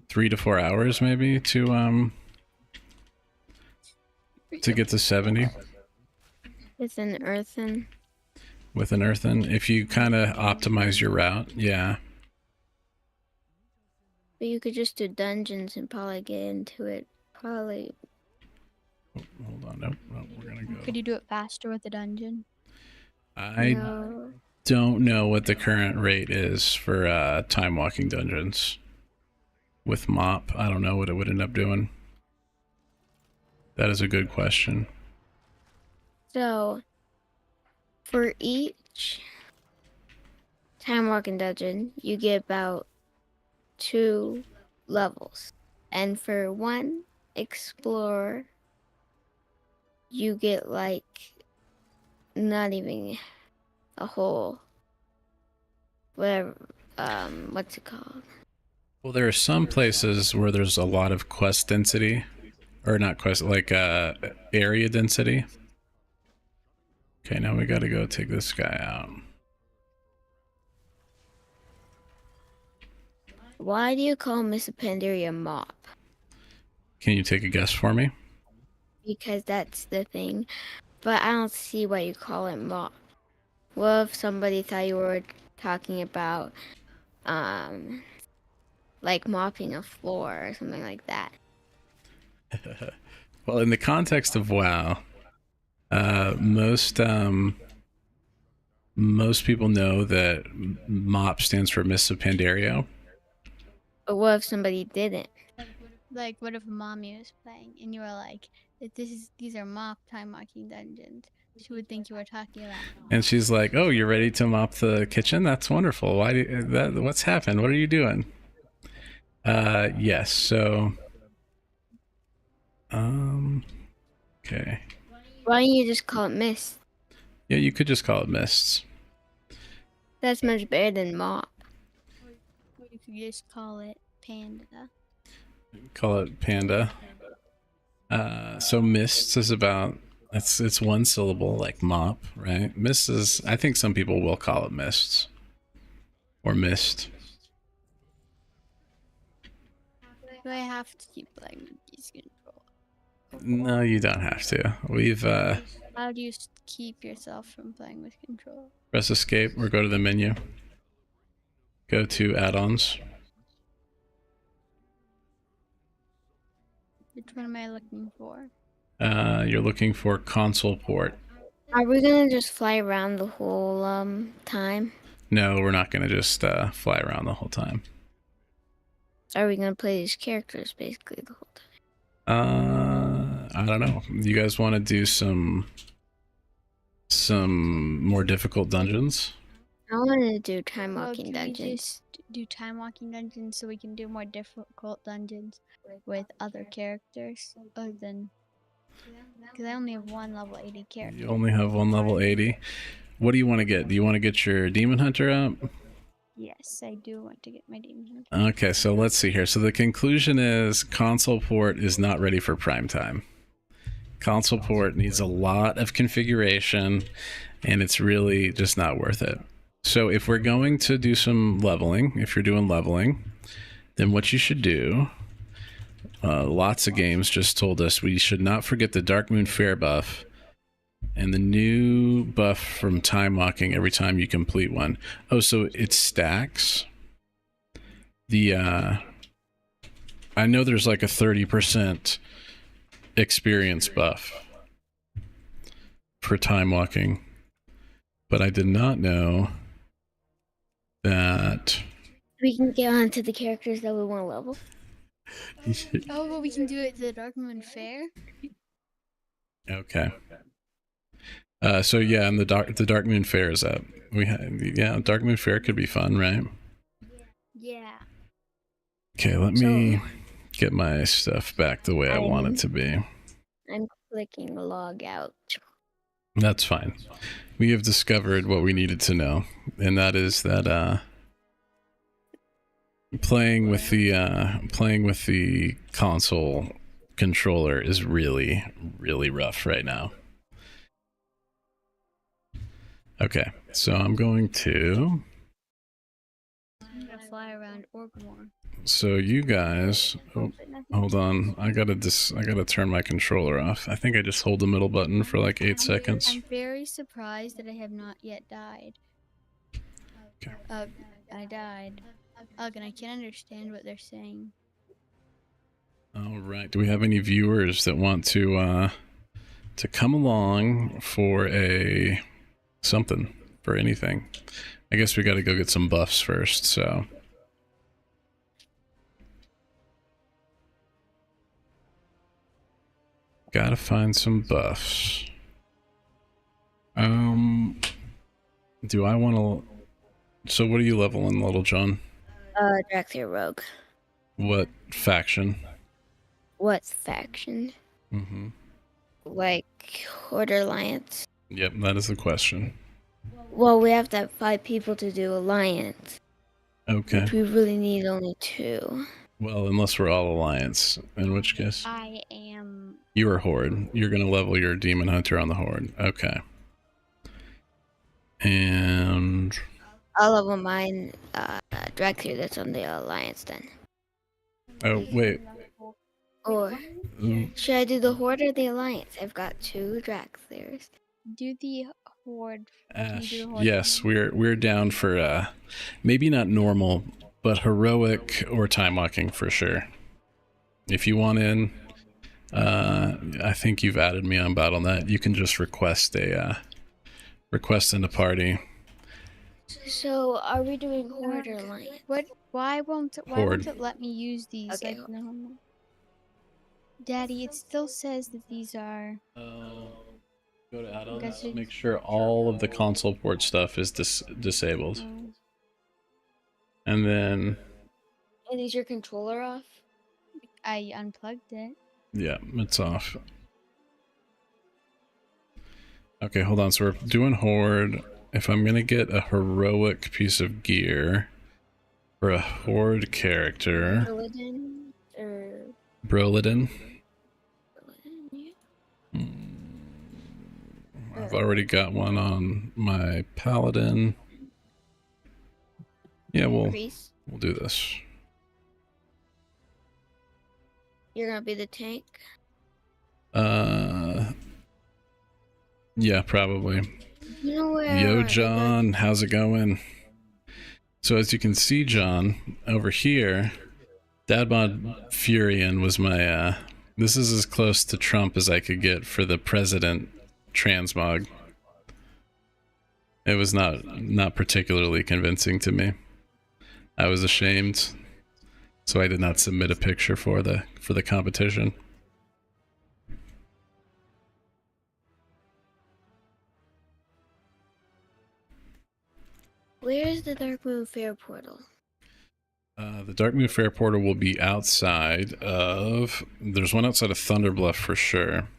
[SPEAKER 1] 3 to 4 hours maybe to get to 70.
[SPEAKER 3] With an earthen.
[SPEAKER 1] With an earthen. If you kind of optimize your route, yeah.
[SPEAKER 3] But you could just do dungeons and probably get into it. Probably.
[SPEAKER 1] Oh, hold on, nope, we're gonna go.
[SPEAKER 2] Could you do it faster with a dungeon?
[SPEAKER 1] I
[SPEAKER 3] No.
[SPEAKER 1] don't know what the current rate is for time walking dungeons. With mop, I don't know what it would end up doing. That is a good question.
[SPEAKER 3] So, for each time walking dungeon, you get about 2 levels. And for one explorer, you get like not even a whole whatever what's it called?
[SPEAKER 1] Well, there are some places where there's a lot of quest density, or not quest, like area density. Okay, now we gotta go take this guy out.
[SPEAKER 3] Why do you call Miss Pandaria mop?
[SPEAKER 1] Can you take a guess for me?
[SPEAKER 3] Because that's the thing. But I don't see why you call it mop. What if somebody thought you were talking about like mopping a floor or something like that?
[SPEAKER 1] Well, in the context of WoW, most people know that MOP stands for Mists of Pandaria.
[SPEAKER 3] But what if somebody didn't?
[SPEAKER 2] Like, what if mommy was playing and you were like, these are mop time walking dungeons? She would think you were talking about.
[SPEAKER 1] And she's like, "Oh, you're ready to mop the kitchen? That's wonderful. Why do that? What's happened? What are you doing?" Yes. So, okay.
[SPEAKER 3] Why don't you just call it mist?
[SPEAKER 1] Yeah, you could just call it mists.
[SPEAKER 3] That's much better than mop.
[SPEAKER 2] Or you could just call it panda.
[SPEAKER 1] Call it panda. So mists is about it's one syllable, like mop, right? Mist is, I think some people will call it mists or mist.
[SPEAKER 2] Do I have to keep playing with these control?
[SPEAKER 1] No, you don't have to. We've
[SPEAKER 2] How do you keep yourself from playing with control?
[SPEAKER 1] press escape or go to the menu. Go to add-ons.
[SPEAKER 2] Which one am I looking for?
[SPEAKER 1] You're looking for ConsolePort.
[SPEAKER 3] Are we gonna just fly around the whole time?
[SPEAKER 1] No, we're not going to just fly around the whole time.
[SPEAKER 3] Are we gonna play these characters basically the whole time?
[SPEAKER 1] I don't know. You guys want to do some more difficult dungeons?
[SPEAKER 3] I want to do time
[SPEAKER 2] Well,
[SPEAKER 3] walking
[SPEAKER 2] can we
[SPEAKER 3] dungeons.
[SPEAKER 2] just do time walking dungeons so we can do more difficult dungeons with other characters other than, because I only have one level 80 character.
[SPEAKER 1] You only have one level 80. What do you want to get? Do you want to get your Demon Hunter up?
[SPEAKER 2] Yes, I do want to get my demon hunter.
[SPEAKER 1] Okay, so let's see here. So the conclusion is ConsolePort is not ready for prime time. ConsolePort needs a lot of configuration, and it's really just not worth it. So if we're going to do some leveling, if you're doing leveling, then what you should do, lots of games just told us we should not forget the Dark Moon Fair buff and the new buff from time walking every time you complete one. Oh, so it stacks. I know there's like a 30% experience buff for time walking, but I did not know that
[SPEAKER 3] We can get on to the characters that we want to level.
[SPEAKER 2] Oh, but we can do it to the Dark Moon Fair.
[SPEAKER 1] Okay. So yeah, and the Dark Moon Fair is up. Yeah, Dark Moon Fair could be fun, right?
[SPEAKER 2] Yeah.
[SPEAKER 1] Okay, let me get my stuff back the way I want it to be.
[SPEAKER 3] I'm clicking log out.
[SPEAKER 1] That's fine. We have discovered what we needed to know, and that is that playing with the console controller is really, really rough right now. Okay, so I'm going to
[SPEAKER 2] fly around Orgmore.
[SPEAKER 1] So you guys, oh, hold on. I gotta turn my controller off. I think I just hold the middle button for like 8 seconds.
[SPEAKER 2] I'm very surprised that I have not yet died.
[SPEAKER 1] Okay.
[SPEAKER 2] I died. Ugh, and I can't understand what they're saying.
[SPEAKER 1] All right. Do we have any viewers that want to come along for something, for anything? I guess we got to go get some buffs first. So. Gotta find some buffs. Do I want to... So what are you leveling, Little John?
[SPEAKER 3] Dracthyr Rogue.
[SPEAKER 1] What faction?
[SPEAKER 3] What faction?
[SPEAKER 1] Mm-hmm.
[SPEAKER 3] Like, Horde Alliance.
[SPEAKER 1] Yep, that is the question.
[SPEAKER 3] Well, we have to have 5 people to do Alliance.
[SPEAKER 1] Okay.
[SPEAKER 3] Which we really need only 2.
[SPEAKER 1] Well, unless we're all Alliance, in which case...
[SPEAKER 2] I am...
[SPEAKER 1] You are Horde. You're going to level your Demon Hunter on the Horde. Okay. And...
[SPEAKER 3] I'll level mine, Dracthyr that's on the Alliance then.
[SPEAKER 1] Oh, wait.
[SPEAKER 3] Or, should I do the Horde or the Alliance? I've got 2 Dracthyrs.
[SPEAKER 2] Do the Horde.
[SPEAKER 1] Ash, yes, we're down for, maybe not normal, but heroic or time walking for sure. If you want in, I think you've added me on BattleNet. You can just request request in a party.
[SPEAKER 3] So, are we doing Horde or Alliance?
[SPEAKER 2] Why won't it let me use these?
[SPEAKER 3] Okay.
[SPEAKER 2] Like, no. Daddy, it still says that these are...
[SPEAKER 1] Go to add-ons, make sure all of the ConsolePort stuff is disabled. And then...
[SPEAKER 3] And is your controller off?
[SPEAKER 2] I unplugged it.
[SPEAKER 1] Yeah, it's off. Okay, hold on. So we're doing Horde. If I'm going to get a heroic piece of gear for a Horde character...
[SPEAKER 3] Broladin? Or...
[SPEAKER 1] Broladin?
[SPEAKER 3] Yeah.
[SPEAKER 1] I've already got one on my Paladin. Yeah, we'll do this.
[SPEAKER 3] You're gonna be the tank?
[SPEAKER 1] Yeah, probably.
[SPEAKER 3] You know where...
[SPEAKER 1] Yo, John, how's it going? So as you can see, John, over here, Dadbod Furian was my, this is as close to Trump as I could get for the president transmog. It was not particularly convincing to me. I was ashamed, so I did not submit a picture for the competition.
[SPEAKER 3] Where is the Dark Moon Fair portal?
[SPEAKER 1] The Dark Moon Fair portal will be outside of... There's one outside of Thunderbluff for sure.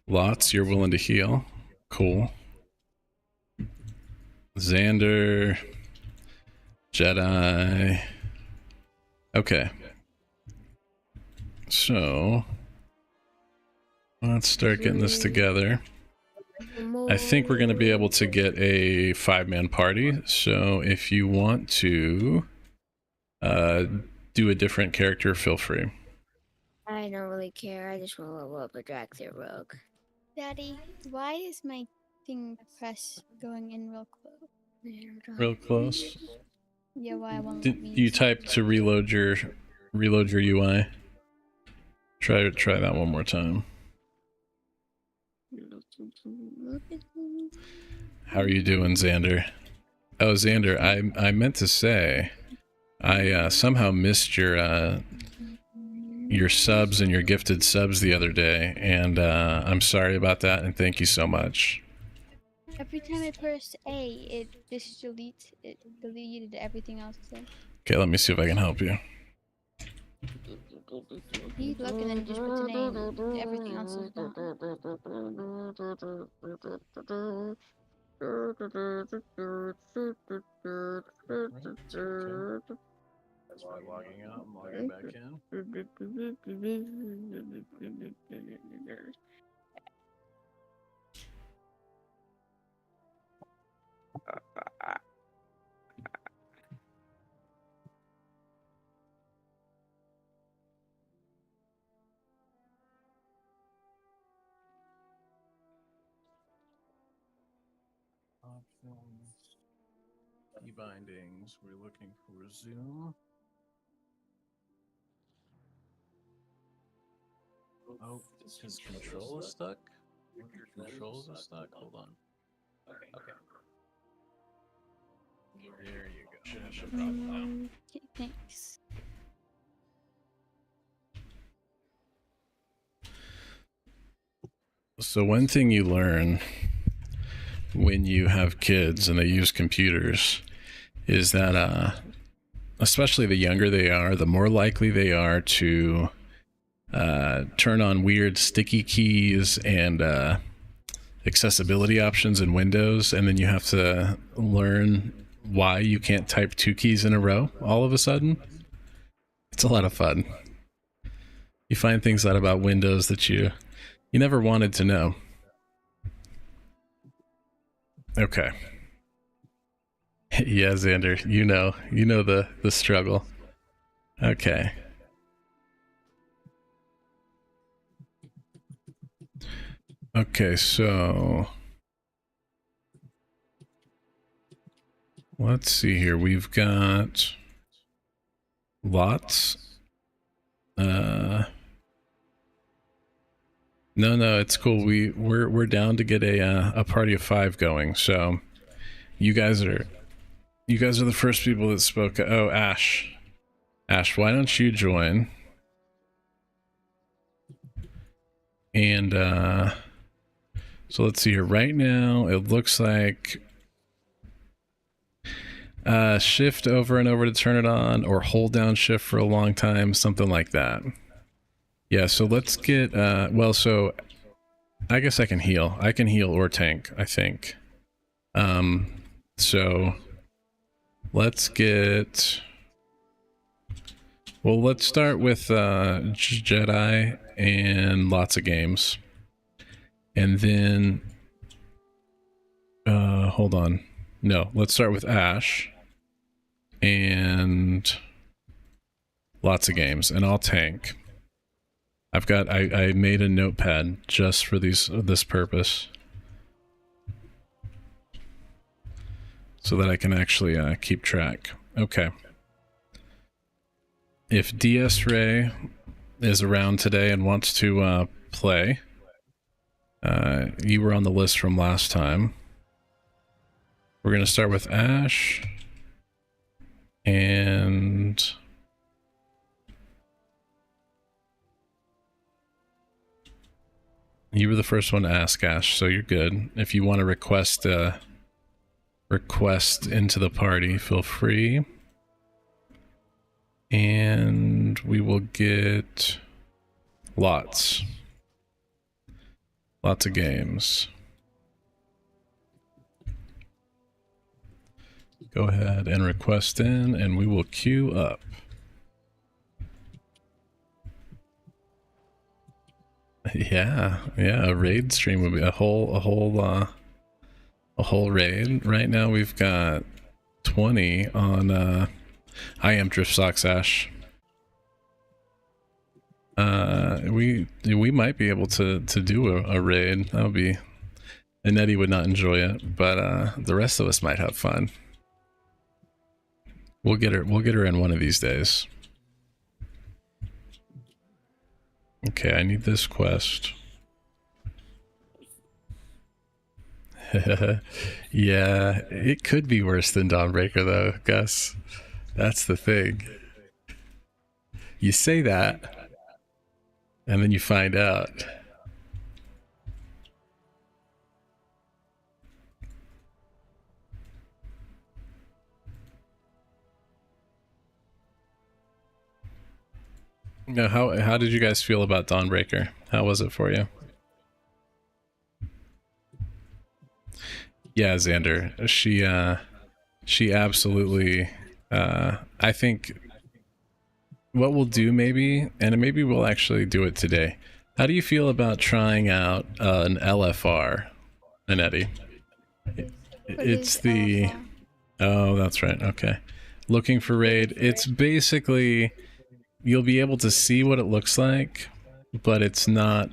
[SPEAKER 1] Lots, you're willing to heal. Cool. Xander, Jedi. Okay. So let's start getting this together. I think we're going to be able to get a 5-man party. So if you want to do a different character, feel free.
[SPEAKER 3] I don't really care. I just want to level up a Draxia rogue.
[SPEAKER 2] Daddy, why is my thing press going in real close?
[SPEAKER 1] Real close.
[SPEAKER 2] Yeah, why won't
[SPEAKER 1] Did
[SPEAKER 2] let me
[SPEAKER 1] you
[SPEAKER 2] use it?
[SPEAKER 1] type to reload your UI? Try that one more time. How are you doing, Xander? Oh, Xander, I meant to say, I somehow missed your subs and your gifted subs the other day, and I'm sorry about that, and thank you so much.
[SPEAKER 2] Every time I press A, it deleted everything else then.
[SPEAKER 1] Okay, let me see if I can help you.
[SPEAKER 2] You look and then just put the name, everything else is gone.
[SPEAKER 1] That's why logging out and logging back in. Options, key bindings. We're looking for Zoom. Oh, his control is stuck. Your controls are stuck. Hold on. Okay. There you go. Should have no problem now.
[SPEAKER 2] Okay, thanks.
[SPEAKER 1] So one thing you learn when you have kids and they use computers is that especially the younger they are, the more likely they are to turn on weird sticky keys and accessibility options in Windows, and then you have to learn why you can't type 2 keys in a row all of a sudden. It's a lot of fun. You find things out about Windows that you never wanted to know. Okay. Yeah, Xander, you know the struggle. Okay. Okay, so let's see here. We've got lots. No, it's cool. We're down to get a party of 5 going. So you guys are the first people that spoke. Oh, Ash, why don't you join? And so let's see here. Right now, it looks like shift over and over to turn it on, or hold down shift for a long time, something like that. Yeah, so let's get, well, so I guess I can heal. I can heal or tank, I think. So let's get, well, let's start with Jedi and lots of games. And then, hold on. No, let's start with Ash and lots of games, and I'll tank. I made a notepad just for this purpose, so that I can actually keep track. Okay. If DS Ray is around today and wants to play, you were on the list from last time. We're going to start with Ash, and you were the first one to ask, Ash, so you're good. If you want to request into the party, feel free. And we will get lots of games. Go ahead and request in, and we will queue up. Yeah, a raid stream would be a whole raid. Right now we've got 20 on. I am Drift Socks Ash. We might be able to do a raid. That'll be. And Eddie would not enjoy it, but the rest of us might have fun. We'll get her in one of these days. Okay, I need this quest. Yeah, it could be worse than Dawnbreaker though, Gus. That's the thing. You say that, and then you find out. No, how did you guys feel about Dawnbreaker? How was it for you? Yeah, Xander. She absolutely. I think what we'll do maybe, and maybe we'll actually do it today. How do you feel about trying out an LFR, Eddie? It's the.
[SPEAKER 2] LFR?
[SPEAKER 1] Oh, that's right. Okay. Looking for raid. It's basically. You'll be able to see what it looks like, but it's not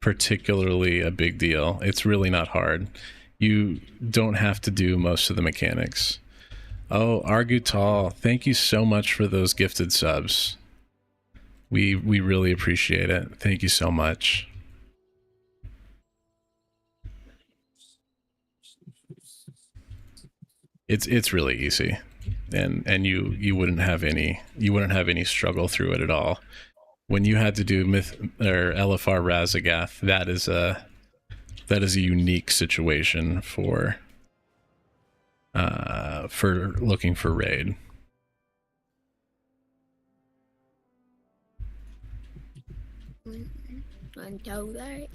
[SPEAKER 1] particularly a big deal. It's really not hard. You don't have to do most of the mechanics. Oh, Argutal, thank you so much for those gifted subs. We really appreciate it. Thank you so much. It's really easy. And you wouldn't have any struggle through it at all. When you had to do LFR Razagath, that is a unique situation for looking for raid.
[SPEAKER 3] Until that.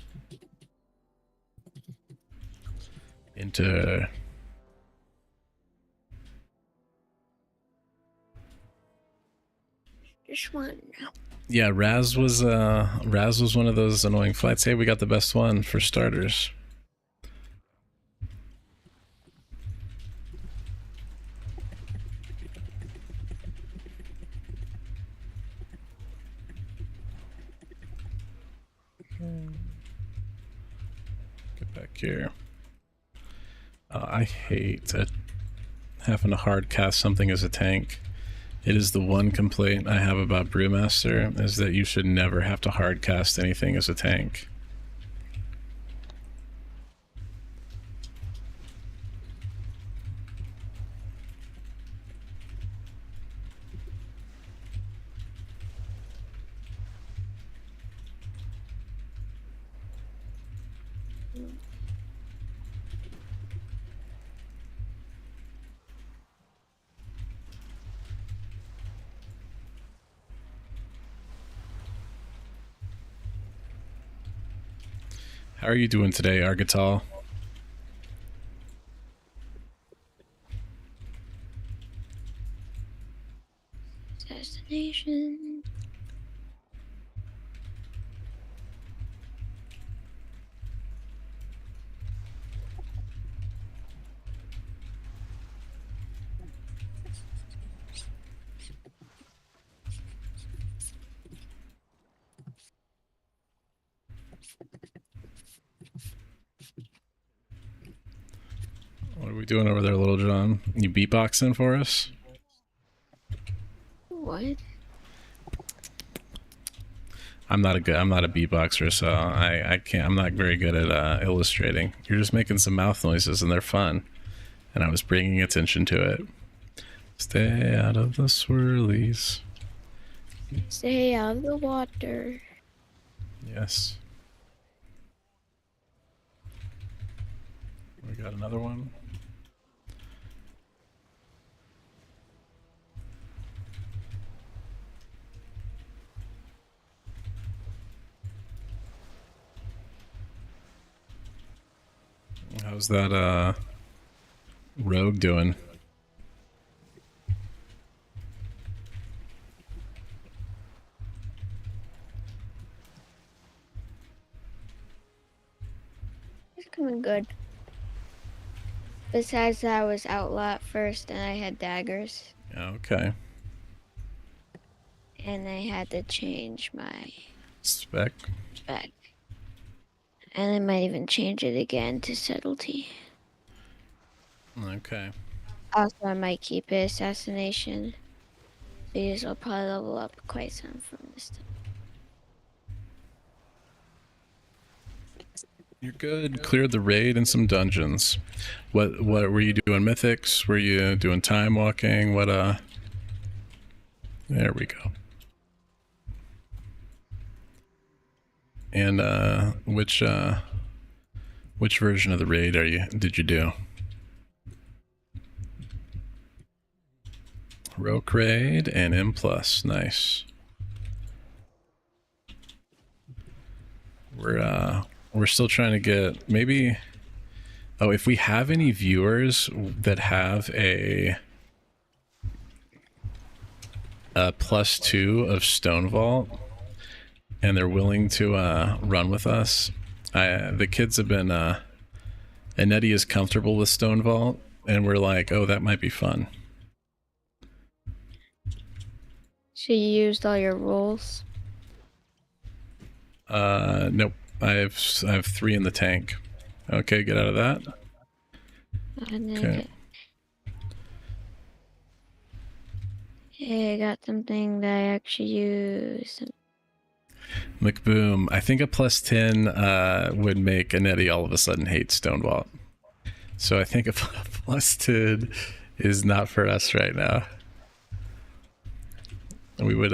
[SPEAKER 1] Into
[SPEAKER 3] Just one now.
[SPEAKER 1] yeah, Raz was one of those annoying flights. Hey, we got the best one for starters. Get back here. I hate having to hard cast something as a tank. It is the one complaint I have about Brewmaster, is that you should never have to hard cast anything as a tank. How are you doing today, Argatal?
[SPEAKER 3] Assassination.
[SPEAKER 1] What are we doing over there, Little John? You beatboxing for us?
[SPEAKER 3] What?
[SPEAKER 1] I'm not a beatboxer, so I can't. I'm not very good at illustrating. You're just making some mouth noises, and they're fun. And I was bringing attention to it. Stay out of the swirlies.
[SPEAKER 3] Stay out of the water.
[SPEAKER 1] Yes. We got another one. How's that rogue doing?
[SPEAKER 3] coming good. Besides that, I was outlaw at first, and I had daggers.
[SPEAKER 1] Okay.
[SPEAKER 3] And I had to change my
[SPEAKER 1] Spec.
[SPEAKER 3] spec. And I might even change it again to subtlety.
[SPEAKER 1] Okay.
[SPEAKER 3] Also, I might keep it assassination. Because I'll probably level up quite some from this time.
[SPEAKER 1] You're good. Cleared the raid and some dungeons. What were you doing? Mythics? Were you doing time walking? What There we go. And which version of the raid did you do? Rogue raid and M+. Nice. We're still trying to get maybe. Oh, if we have any viewers that have a +2 of Stone Vault and they're willing to run with us, the kids have been Annette is comfortable with Stone Vault, and we're like, oh, that might be fun.
[SPEAKER 3] So you used all your rolls?
[SPEAKER 1] Nope. I have 3 in the tank. Okay, get out of that. Okay.
[SPEAKER 3] Hey, I got something that I actually use.
[SPEAKER 1] McBoom, I think a +10 would make Annette all of a sudden hate Stone Vault. So I think a +10 is not for us right now. We would,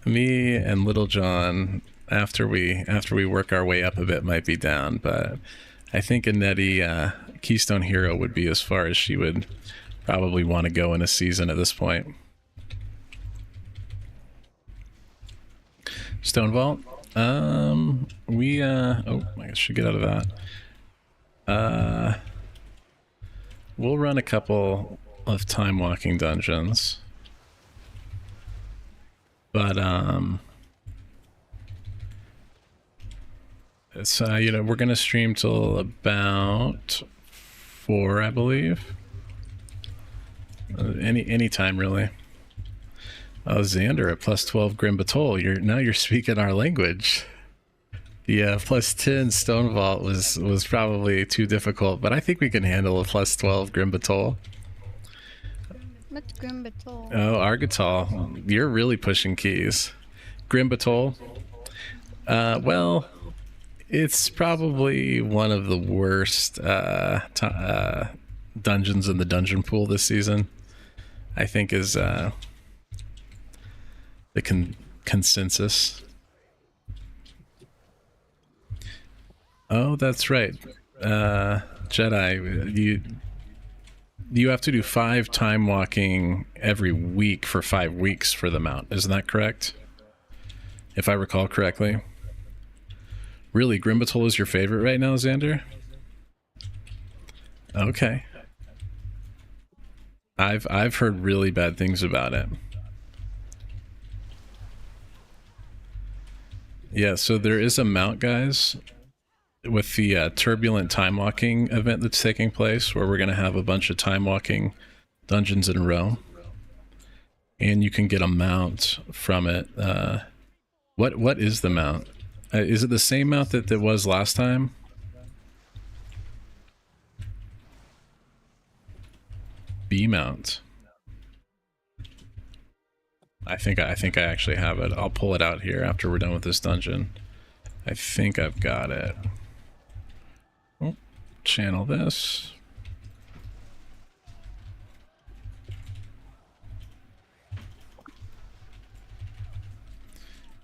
[SPEAKER 1] me and Little John, after we work our way up a bit, might be down, but I think Annette, Keystone Hero would be as far as she would probably want to go in a season at this point. Stone Vault? Oh, I should get out of that. We'll run a couple of time walking dungeons. But it's we're gonna stream till about 4, I believe. Any time really. Oh, Xander at +12 Grim Batol. Now you're speaking our language. Yeah, +10 Stone Vault was probably too difficult, but I think we can handle a +12 Grim Batol.
[SPEAKER 2] What's Grim Batol?
[SPEAKER 1] Oh, Argotol, you're really pushing keys. Grim Batol. Well, it's probably one of the worst dungeons in the dungeon pool this season. I think is the consensus. Oh, that's right. Jedi, you have to do 5 time walking every week for 5 weeks for the mount. Isn't that correct? If I recall correctly. Really, Grim Batol is your favorite right now, Xander? Okay. I've heard really bad things about it. Yeah, so there is a mount, guys, with the turbulent time walking event that's taking place, where we're going to have a bunch of time walking dungeons in a row, and you can get a mount from it. What is the mount? Is it the same mount that was last time? B mount. I think I actually have it. I'll pull it out here after we're done with this dungeon. I think I've got it. Oh, channel this.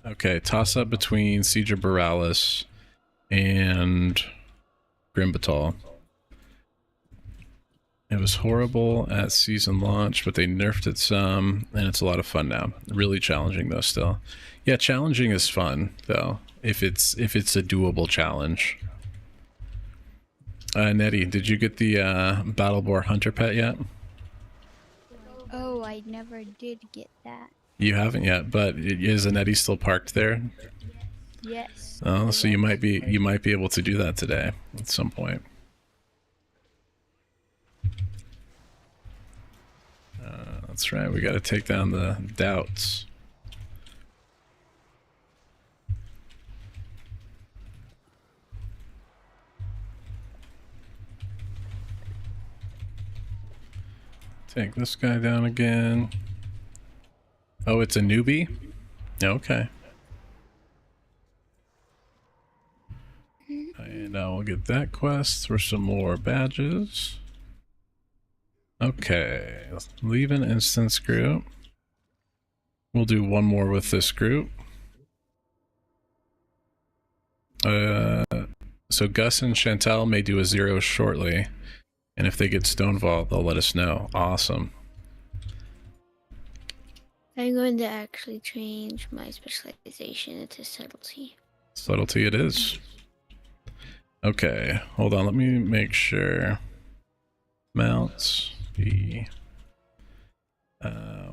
[SPEAKER 1] Okay, toss up between Siege of Borealis and Grim Batol. It was horrible at season launch, but they nerfed it some, and it's a lot of fun now. Really challenging though still. Yeah, challenging is fun though, if it's a doable challenge. Nettie, did you get the Battleboar Hunter pet yet?
[SPEAKER 2] Oh, I never did get that.
[SPEAKER 1] You haven't yet, but is Nettie still parked there?
[SPEAKER 2] Yes.
[SPEAKER 1] Oh, so you might be able to do that today at some point. That's right. We got to take down the doubts. Take this guy down again. Oh, it's a newbie? Okay. And now we'll get that quest for some more badges. Okay, leave an instance group. We'll do one more with this group. So Gus and Chantal may do a 0 shortly. And if they get Stonewall, they'll let us know. Awesome.
[SPEAKER 3] I'm going to actually change my specialization into subtlety.
[SPEAKER 1] Subtlety it is. Okay, hold on. Let me make sure. Mounts. B.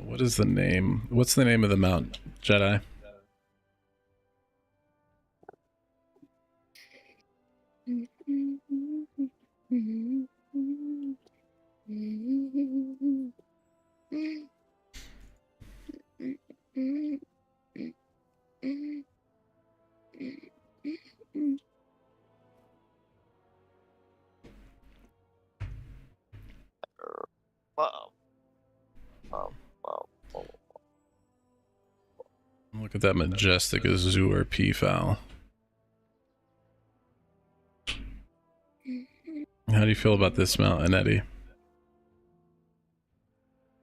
[SPEAKER 1] What is the name? What's the name of the mount, Jedi? Look at that majestic Azure P-foul. How do you feel about this mount, Anetti?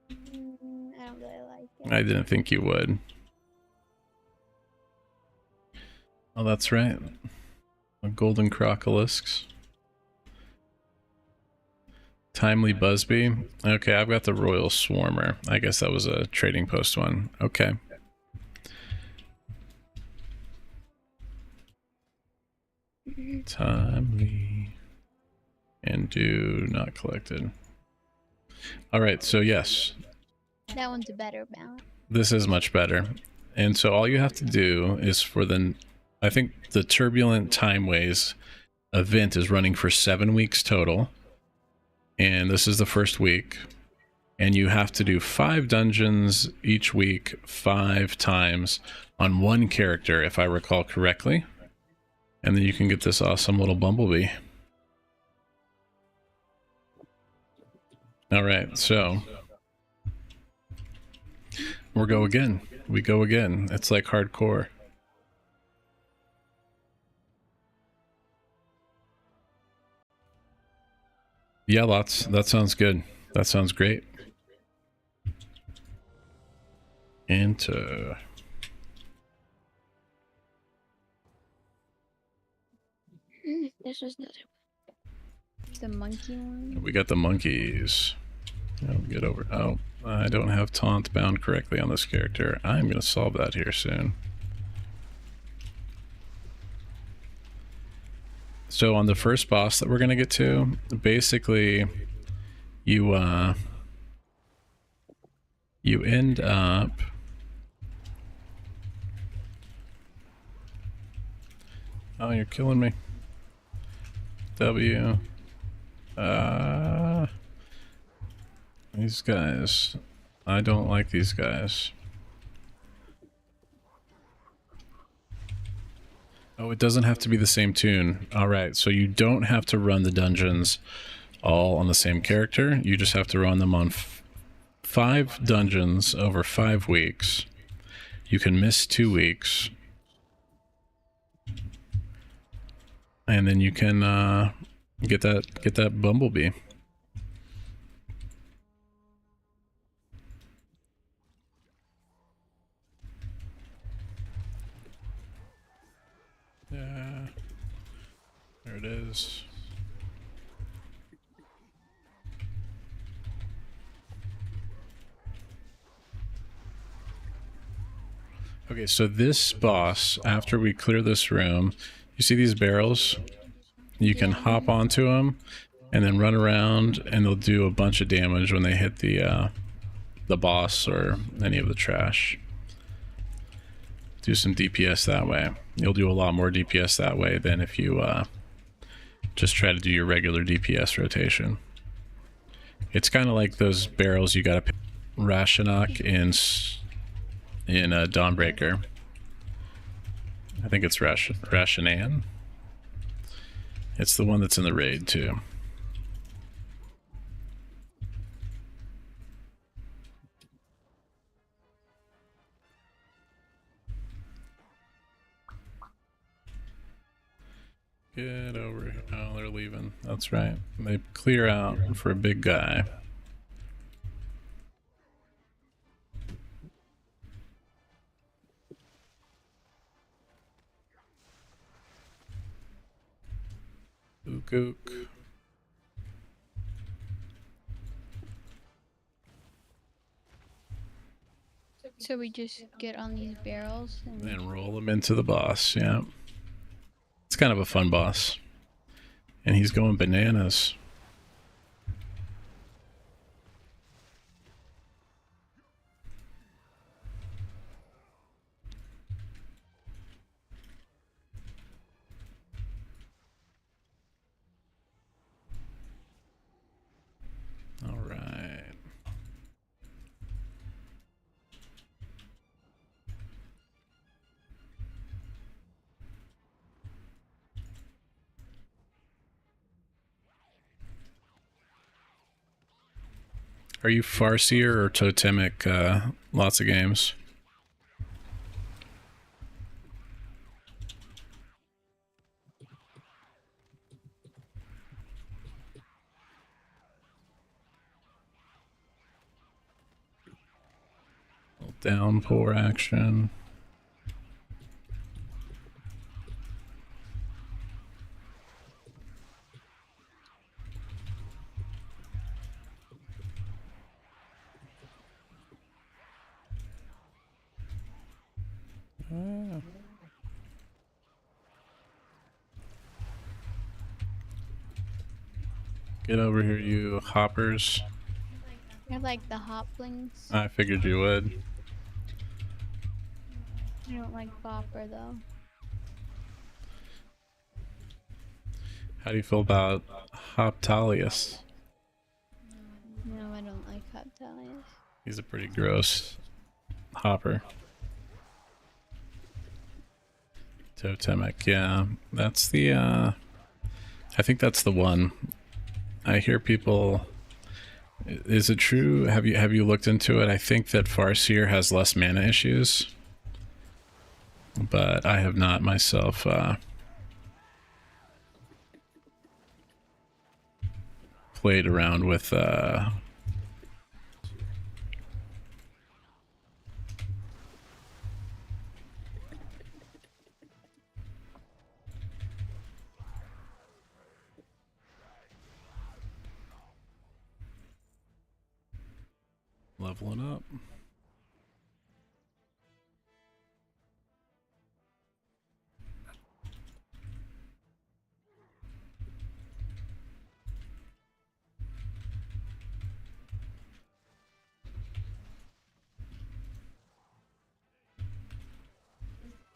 [SPEAKER 2] I don't really like it.
[SPEAKER 1] I didn't think you would. Oh, that's right. A golden crocolisks. Timely Busby. Okay, I've got the Royal Swarmer. I guess that was a trading post one. Okay. Timely. And do not collected. Alright, so yes.
[SPEAKER 2] That one's a better mount.
[SPEAKER 1] This is much better. And so all you have to do is for the... I think the Turbulent Timeways event is running for 7 weeks total. And this is the first week. And you have to do 5 dungeons each week, 5 times on one character, if I recall correctly. And then you can get this awesome little bumblebee. All right, so we go again. We go again. It's like hardcore. Yeah, lots. That sounds good. That sounds great. Enter.
[SPEAKER 3] This was another
[SPEAKER 2] The monkey one.
[SPEAKER 1] We got the monkeys. I'll get over. Oh, I don't have taunt bound correctly on this character. I'm going to solve that here soon. So on the first boss that we're going to get to, basically you end up oh, you're killing me. W. These guys. I don't like these guys. Oh, it doesn't have to be the same tune. Alright, so you don't have to run the dungeons all on the same character. You just have to run them on 5 dungeons over 5 weeks. You can miss 2 weeks. And then you can get that bumblebee. Yeah, there it is. Okay, so this boss, after we clear this room, you see these barrels? You can hop onto them and then run around, and they'll do a bunch of damage when they hit the boss or any of the trash. Do some DPS that way. You'll do a lot more DPS that way than if you just try to do your regular DPS rotation. It's kind of like those barrels you gotta pick. Rashinak in Dawnbreaker. I think it's Rashinan. It's the one that's in the raid too. Get over here. Oh, they're leaving. That's right. They clear out for a big guy. Ook ook.
[SPEAKER 2] So we just get on these barrels
[SPEAKER 1] And roll them into the boss, yeah. It's kind of a fun boss. And he's going bananas. All right. Are you Farseer or Totemic? Lots of games. Downpour action. Get over here, you hoppers.
[SPEAKER 2] I like the hoplings.
[SPEAKER 1] I figured you would.
[SPEAKER 2] I don't like Bopper though.
[SPEAKER 1] How do you feel about Hoptalius?
[SPEAKER 2] No, I don't like Hoptalius.
[SPEAKER 1] He's a pretty gross hopper. Totemic, yeah. That's the I think that's the one. I hear people. Is it true? Have you looked into it? I think that Farseer has less mana issues, but I have not myself played around with leveling up.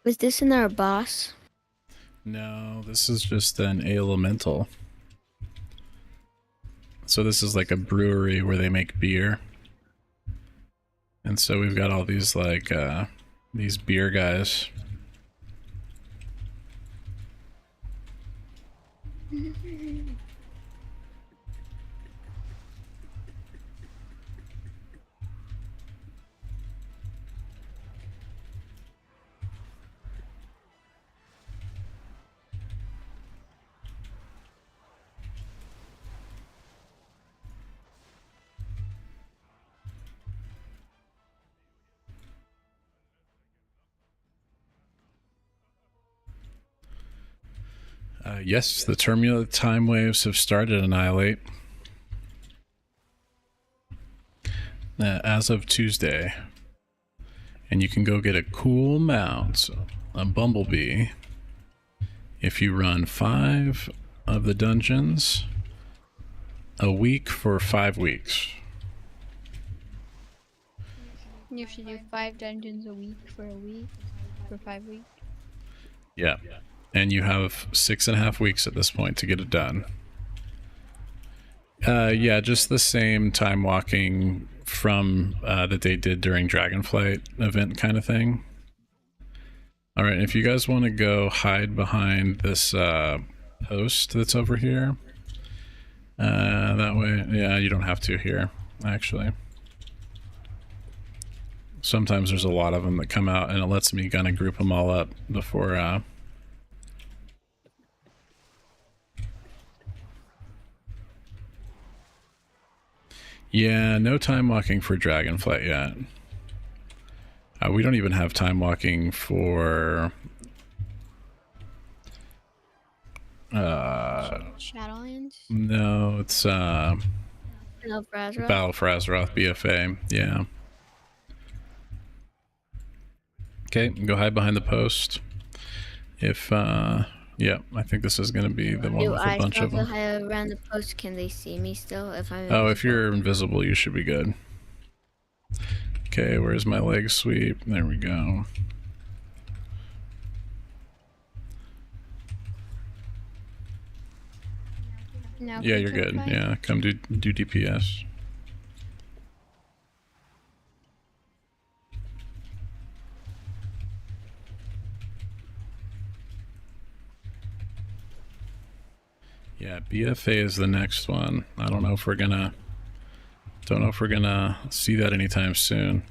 [SPEAKER 3] Was this in our boss?
[SPEAKER 1] No, this is just an elemental. So this is like a brewery where they make beer. And so we've got all these like these beer guys. Yes, the turbulent time waves have started, Annihilate. As of Tuesday. And you can go get a cool mount, a bumblebee, if you run 5 of the dungeons a week for 5 weeks.
[SPEAKER 2] You have to do 5 dungeons a week for 5 weeks.
[SPEAKER 1] Yeah. And you have 6.5 weeks at this point to get it done. Yeah, just the same time walking from that they did during Dragonflight event kind of thing. All right, if you guys want to go hide behind this post that's over here, that way, yeah, you don't have to here, actually. Sometimes there's a lot of them that come out, and it lets me kind of group them all up before... Yeah, no time walking for Dragonflight yet. We don't even have time walking for...
[SPEAKER 2] Shadowlands?
[SPEAKER 1] No, it's
[SPEAKER 3] Battle for Azeroth.
[SPEAKER 1] Battle for Azeroth, BFA, yeah. Okay, go hide behind the post. If, yeah, I think this is going to be the one with a bunch of them.
[SPEAKER 3] Do I hide around the post? Can they see me still if I'm
[SPEAKER 1] invisible? Oh, if you're invisible, you should be good. Okay, where's my leg sweep? There we go.
[SPEAKER 2] No,
[SPEAKER 1] Yeah, you're good. Yeah, come do DPS. Yeah, BFA is the next one. I don't know if we're gonna see that anytime soon.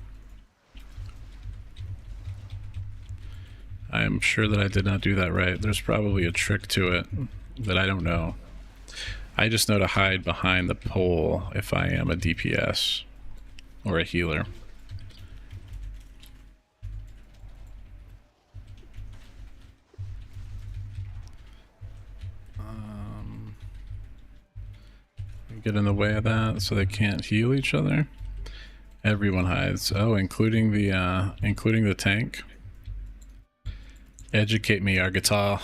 [SPEAKER 1] I am sure that I did not do that right. There's probably a trick to it that I don't know. I just know to hide behind the pole if I am a DPS or a healer. Get in the way of that so they can't heal each other. Everyone hides. Oh, including the tank. Educate me, Argata.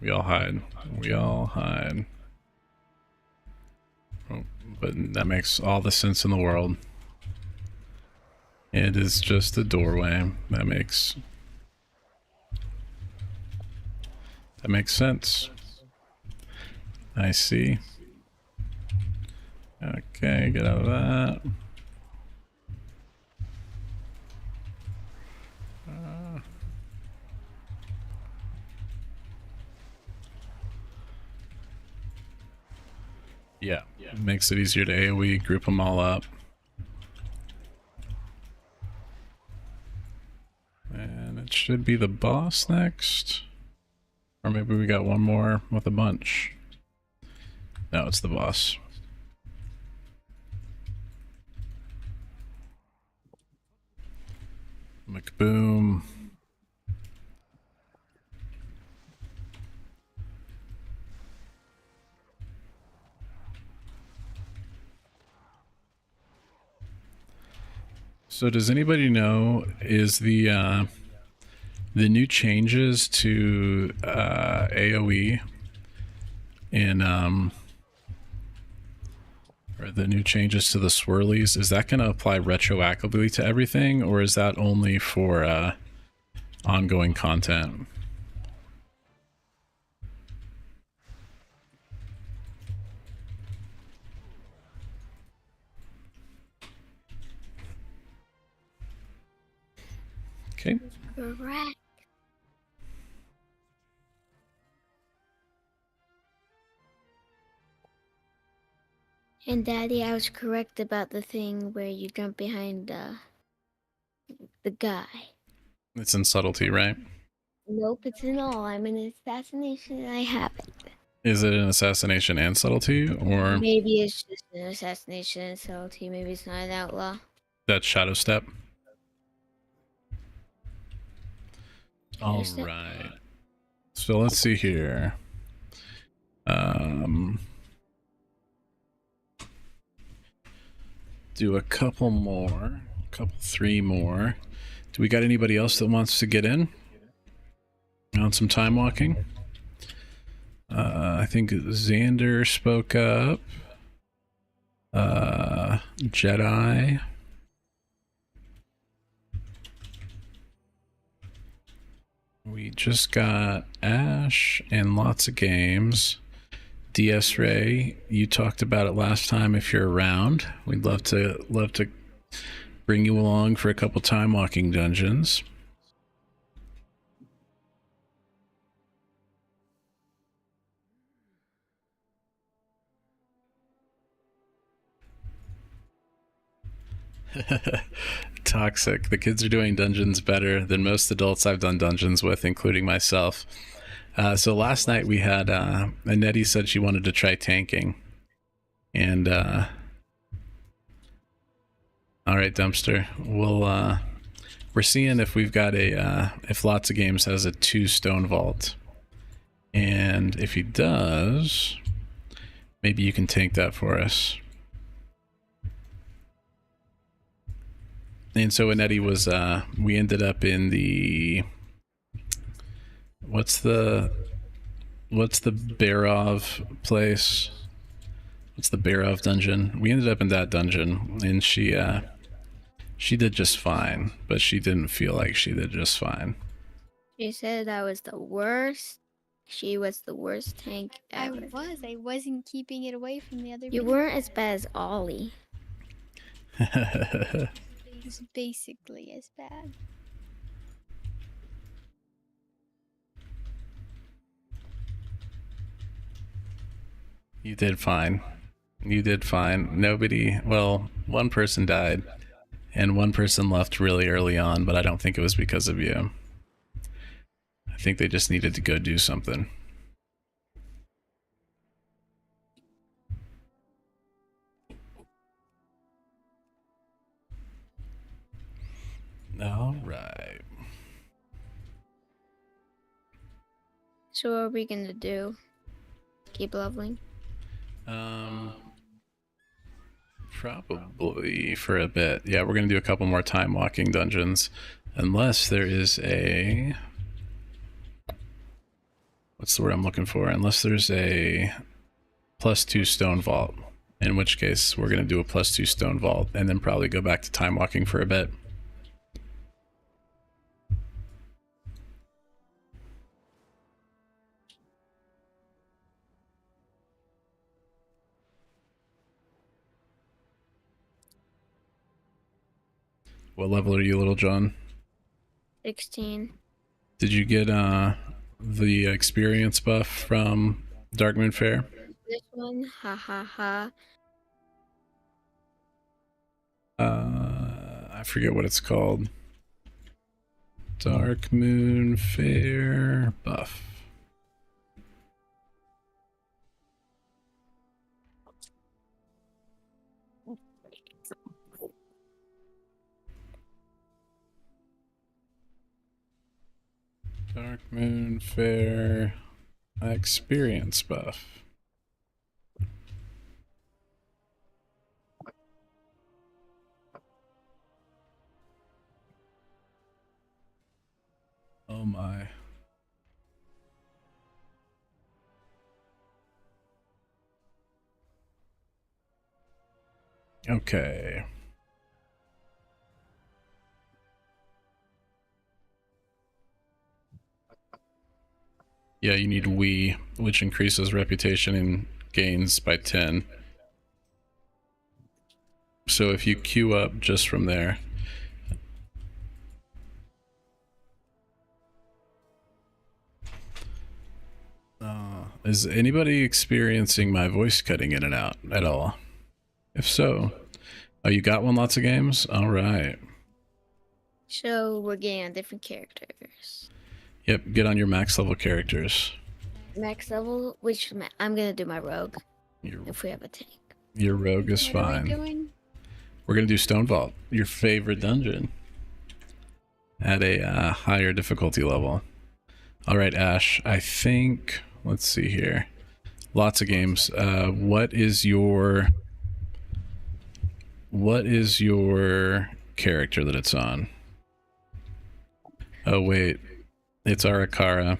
[SPEAKER 1] We all hide. We all hide. Oh, but that makes all the sense in the world. It is just a doorway. That makes sense. I see. Okay, get out of that. Yeah, it makes it easier to AoE, group them all up. And it should be the boss next. Or maybe we got one more with a bunch. No, it's the boss. McBoom. So does anybody know, is the new changes to AoE in or the new changes to the swirlies, is that going to apply retroactively to everything, or is that only for ongoing content? Okay.
[SPEAKER 3] Correct. And Daddy, I was correct about the thing where you jump behind the guy.
[SPEAKER 1] It's in subtlety, right?
[SPEAKER 3] Nope, it's in all. I'm an assassination and I have it.
[SPEAKER 1] Is it an assassination and subtlety, or
[SPEAKER 3] maybe it's just an assassination and subtlety? Maybe it's not an outlaw.
[SPEAKER 1] that's Shadow Step? All
[SPEAKER 3] Step.
[SPEAKER 1] right. So let's see here. Do a couple more, three more. Do we got anybody else that wants to get in on some time walking? I think Xander spoke up. Jedi. We just got Ash and lots of games. DS Ray, you talked about it last time. If you're around, we'd love to bring you along for a couple time walking dungeons. Toxic. The kids are doing dungeons better than most adults I've done dungeons with, including myself. So last night we had Nettie said she wanted to try tanking, and all right, Dumpster, we're seeing if we've got if Lots of Games has a 2 stone vault, and if he does, maybe you can tank that for us. And so Nettie was we ended up in the what's the Barov place? What's the Barov dungeon? We ended up in that dungeon, and she did just fine, but she didn't feel like she did just fine.
[SPEAKER 3] She said I was the worst. She was the worst tank ever.
[SPEAKER 2] I wasn't keeping it away from the other
[SPEAKER 3] You
[SPEAKER 2] people.
[SPEAKER 3] weren't as bad as Ollie.
[SPEAKER 2] It's basically as bad.
[SPEAKER 1] You did fine. You did fine. Nobody, well, one person died, and one person left really early on, but I don't think it was because of you. I think they just needed to go do something. All right.
[SPEAKER 3] So what are we gonna do? Keep leveling?
[SPEAKER 1] Probably for a bit. Yeah, we're gonna do a couple more time walking dungeons, unless there is a, what's the word I'm looking for? Unless there's a +2 stone vault, in which case we're gonna do a +2 stone vault and then probably go back to time walking for a bit. What level are you, Little John?
[SPEAKER 3] 16.
[SPEAKER 1] Did you get the experience buff from Darkmoon Fair?
[SPEAKER 3] This one, ha ha ha.
[SPEAKER 1] I forget what it's called. Darkmoon Fair buff. Darkmoon Fair experience buff. Oh my. Okay. Yeah, you need we, which increases reputation and gains by 10. So if you queue up just from there. Is anybody experiencing my voice cutting in and out at all? If so, oh, you got one, Lots of Games? All right.
[SPEAKER 3] So we're getting on different characters.
[SPEAKER 1] Yep, get on your max level characters.
[SPEAKER 3] Max level, I'm gonna do my rogue. If we have a tank.
[SPEAKER 1] Your rogue is
[SPEAKER 2] What are we
[SPEAKER 1] fine.
[SPEAKER 2] doing?
[SPEAKER 1] We're gonna do Stone Vault, your favorite dungeon, at a higher difficulty level. All right, Ash. I think. Let's see here. Lots of Games. What is your character that it's on? Oh wait, it's Arakara.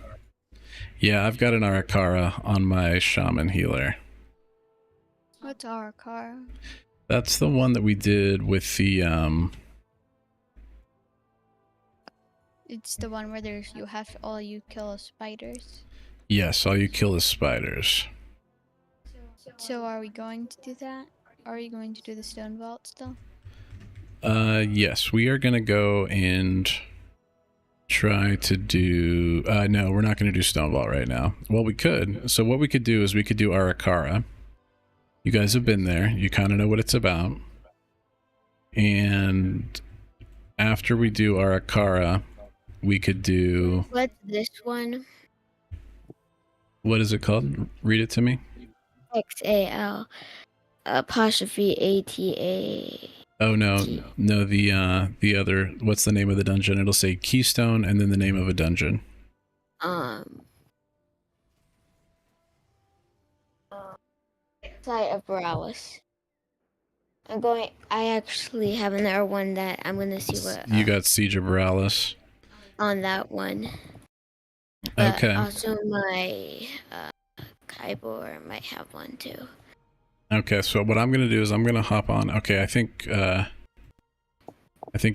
[SPEAKER 1] Yeah, I've got an Arakara on my Shaman healer.
[SPEAKER 2] What's our car?
[SPEAKER 1] That's the one that we did with the
[SPEAKER 2] It's the one where you have to all you kill spiders.
[SPEAKER 1] Yes, all you kill is spiders.
[SPEAKER 2] So are we going to do that? Are you going to do the stone vault still?
[SPEAKER 1] Yes, we are gonna go and try to do... no, we're not gonna do stone vault right now. Well, we could. So what we could do is we could do Arakara. You guys have been there. You kind of know what it's about. And after we do Arakara, we could do...
[SPEAKER 3] What's this one?
[SPEAKER 1] What is it called? Read it to me.
[SPEAKER 3] XAL apostrophe ATA.
[SPEAKER 1] Oh no, no, the other, what's the name of the dungeon? It'll say Keystone and then the name of a dungeon.
[SPEAKER 3] Site of Borealis. I actually have another one that I'm gonna see what
[SPEAKER 1] You got Siege of Borealis
[SPEAKER 3] on that one. But
[SPEAKER 1] okay.
[SPEAKER 3] also my Kybor might have one too.
[SPEAKER 1] Okay, so what I'm gonna do is I'm gonna hop on. Okay, I think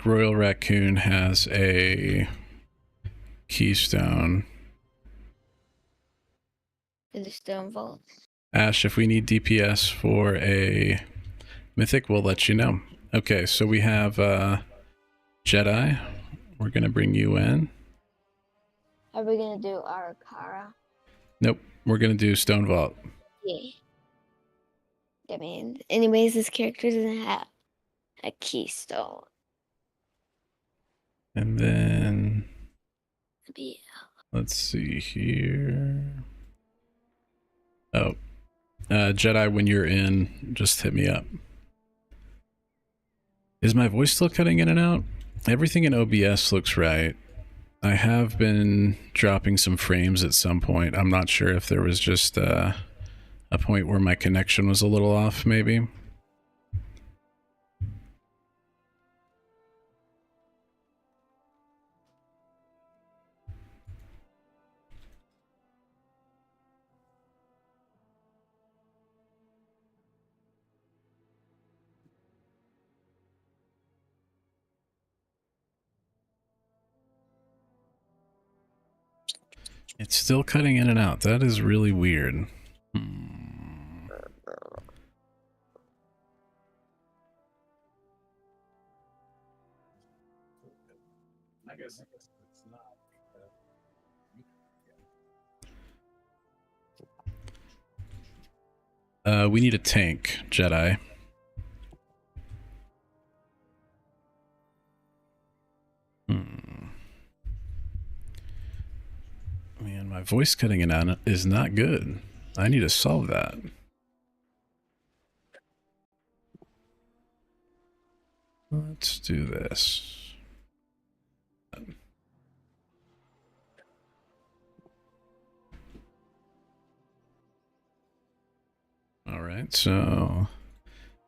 [SPEAKER 1] Royal Raccoon has a Keystone.
[SPEAKER 3] In the Stone Vault.
[SPEAKER 1] Ash, if we need DPS for a Mythic, we'll let you know. Okay, so we have Jedi. We're gonna bring you in.
[SPEAKER 3] Are we gonna do Arakara?
[SPEAKER 1] Nope, we're gonna do Stone Vault.
[SPEAKER 3] Yeah. I mean, anyways, this character doesn't have a keystone.
[SPEAKER 1] And then
[SPEAKER 3] Yeah.
[SPEAKER 1] let's see here. Oh, Jedi, when you're in, just hit me up. Is my voice still cutting in and out? Everything in OBS looks right. I have been dropping some frames at some point. I'm not sure if there was just a point where my connection was a little off, maybe. It's still cutting in and out. That is really weird. I guess it's not. We need a tank, Jedi. Man, my voice cutting in out is not good. I need to solve that. Let's do this. All right, so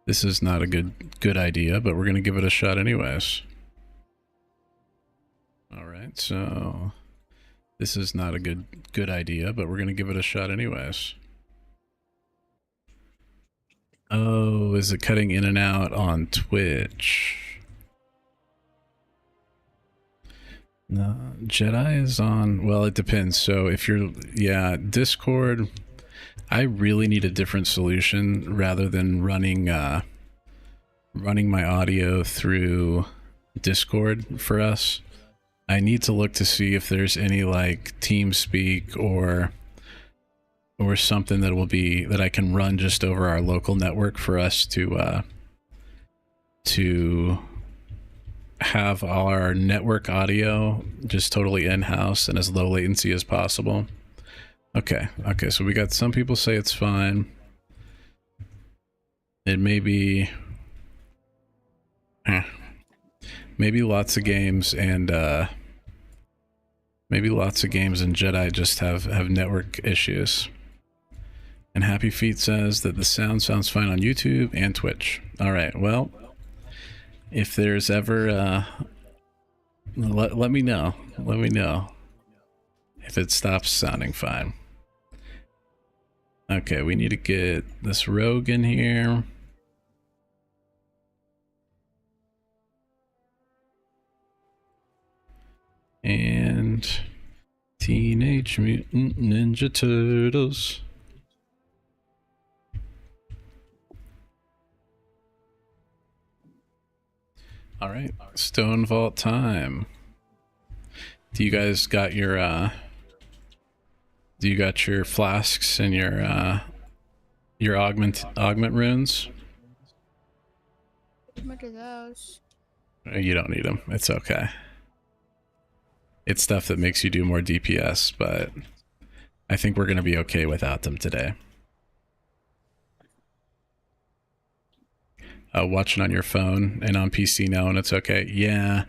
[SPEAKER 1] this is not a good idea, but we're going to give it a shot anyways. All right, so this is not a good idea, but we're going to give it a shot anyways. Oh, is it cutting in and out on Twitch? No, Jedi is on, well, it depends. So if you're, yeah, Discord, I really need a different solution rather than running my audio through Discord for us. I need to look to see if there's any like TeamSpeak or something that I can run just over our local network for us to have our network audio just totally in-house and as low latency as possible. Okay, so we got some people say it's fine. It may be maybe lots of games and Jedi just have network issues. And Happy Feet says that the sound sounds fine on YouTube and Twitch. All right, well, if there's ever let me know. Let me know if it stops sounding fine. Okay, we need to get this rogue in here. and Teenage Mutant Ninja Turtles. All right, Stone Vault time. Do you guys got your do you got your flasks and your augment runes?
[SPEAKER 2] What are those?
[SPEAKER 1] You don't need them. It's okay. It's stuff that makes you do more DPS, but I think we're going to be okay without them today. Watching on your phone and on PC now, and it's okay. Yeah,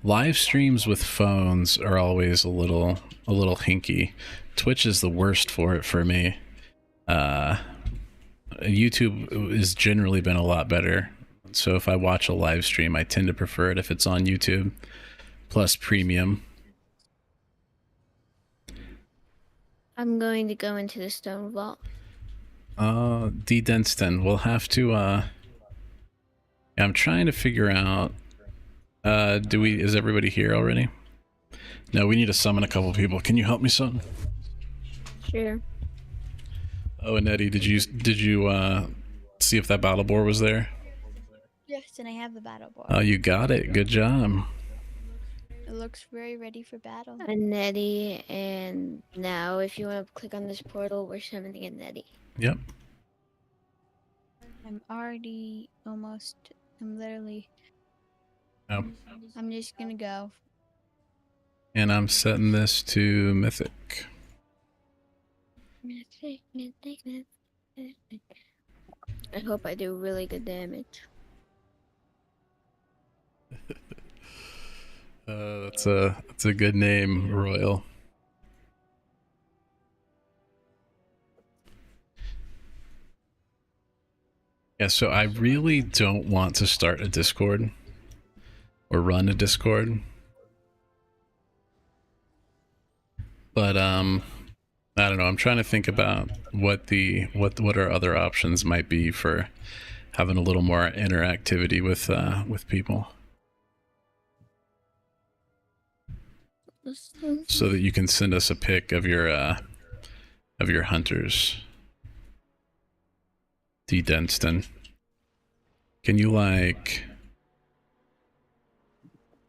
[SPEAKER 1] live streams with phones are always a little hinky. Twitch is the worst for it for me. YouTube has generally been a lot better. So if I watch a live stream, I tend to prefer it if it's on YouTube, plus premium.
[SPEAKER 3] I'm going to go into the stone vault.
[SPEAKER 1] D. Denston, we'll have to, I'm trying to figure out, is everybody here already? No, we need to summon a couple people. Can you help me, son?
[SPEAKER 3] Sure.
[SPEAKER 1] Oh, and Eddie, did you see if that battle boar was there?
[SPEAKER 2] Yes, and I have the battle board.
[SPEAKER 1] Oh, you got it. Good job.
[SPEAKER 2] It looks very ready for battle.
[SPEAKER 3] A Nettie, and now if you want to click on this portal, we're summoning a Nettie.
[SPEAKER 1] Yep.
[SPEAKER 2] I'm already almost. I'm literally.
[SPEAKER 1] Oh.
[SPEAKER 2] I'm just gonna go.
[SPEAKER 1] And I'm setting this to Mythic.
[SPEAKER 3] I hope I do really good damage.
[SPEAKER 1] That's a good name, Royal. Yeah, so I really don't want to start a Discord or run a Discord. But I don't know, I'm trying to think about what our other options might be for having a little more interactivity with people. So that you can send us a pic of your hunters. D. Denston. Can you like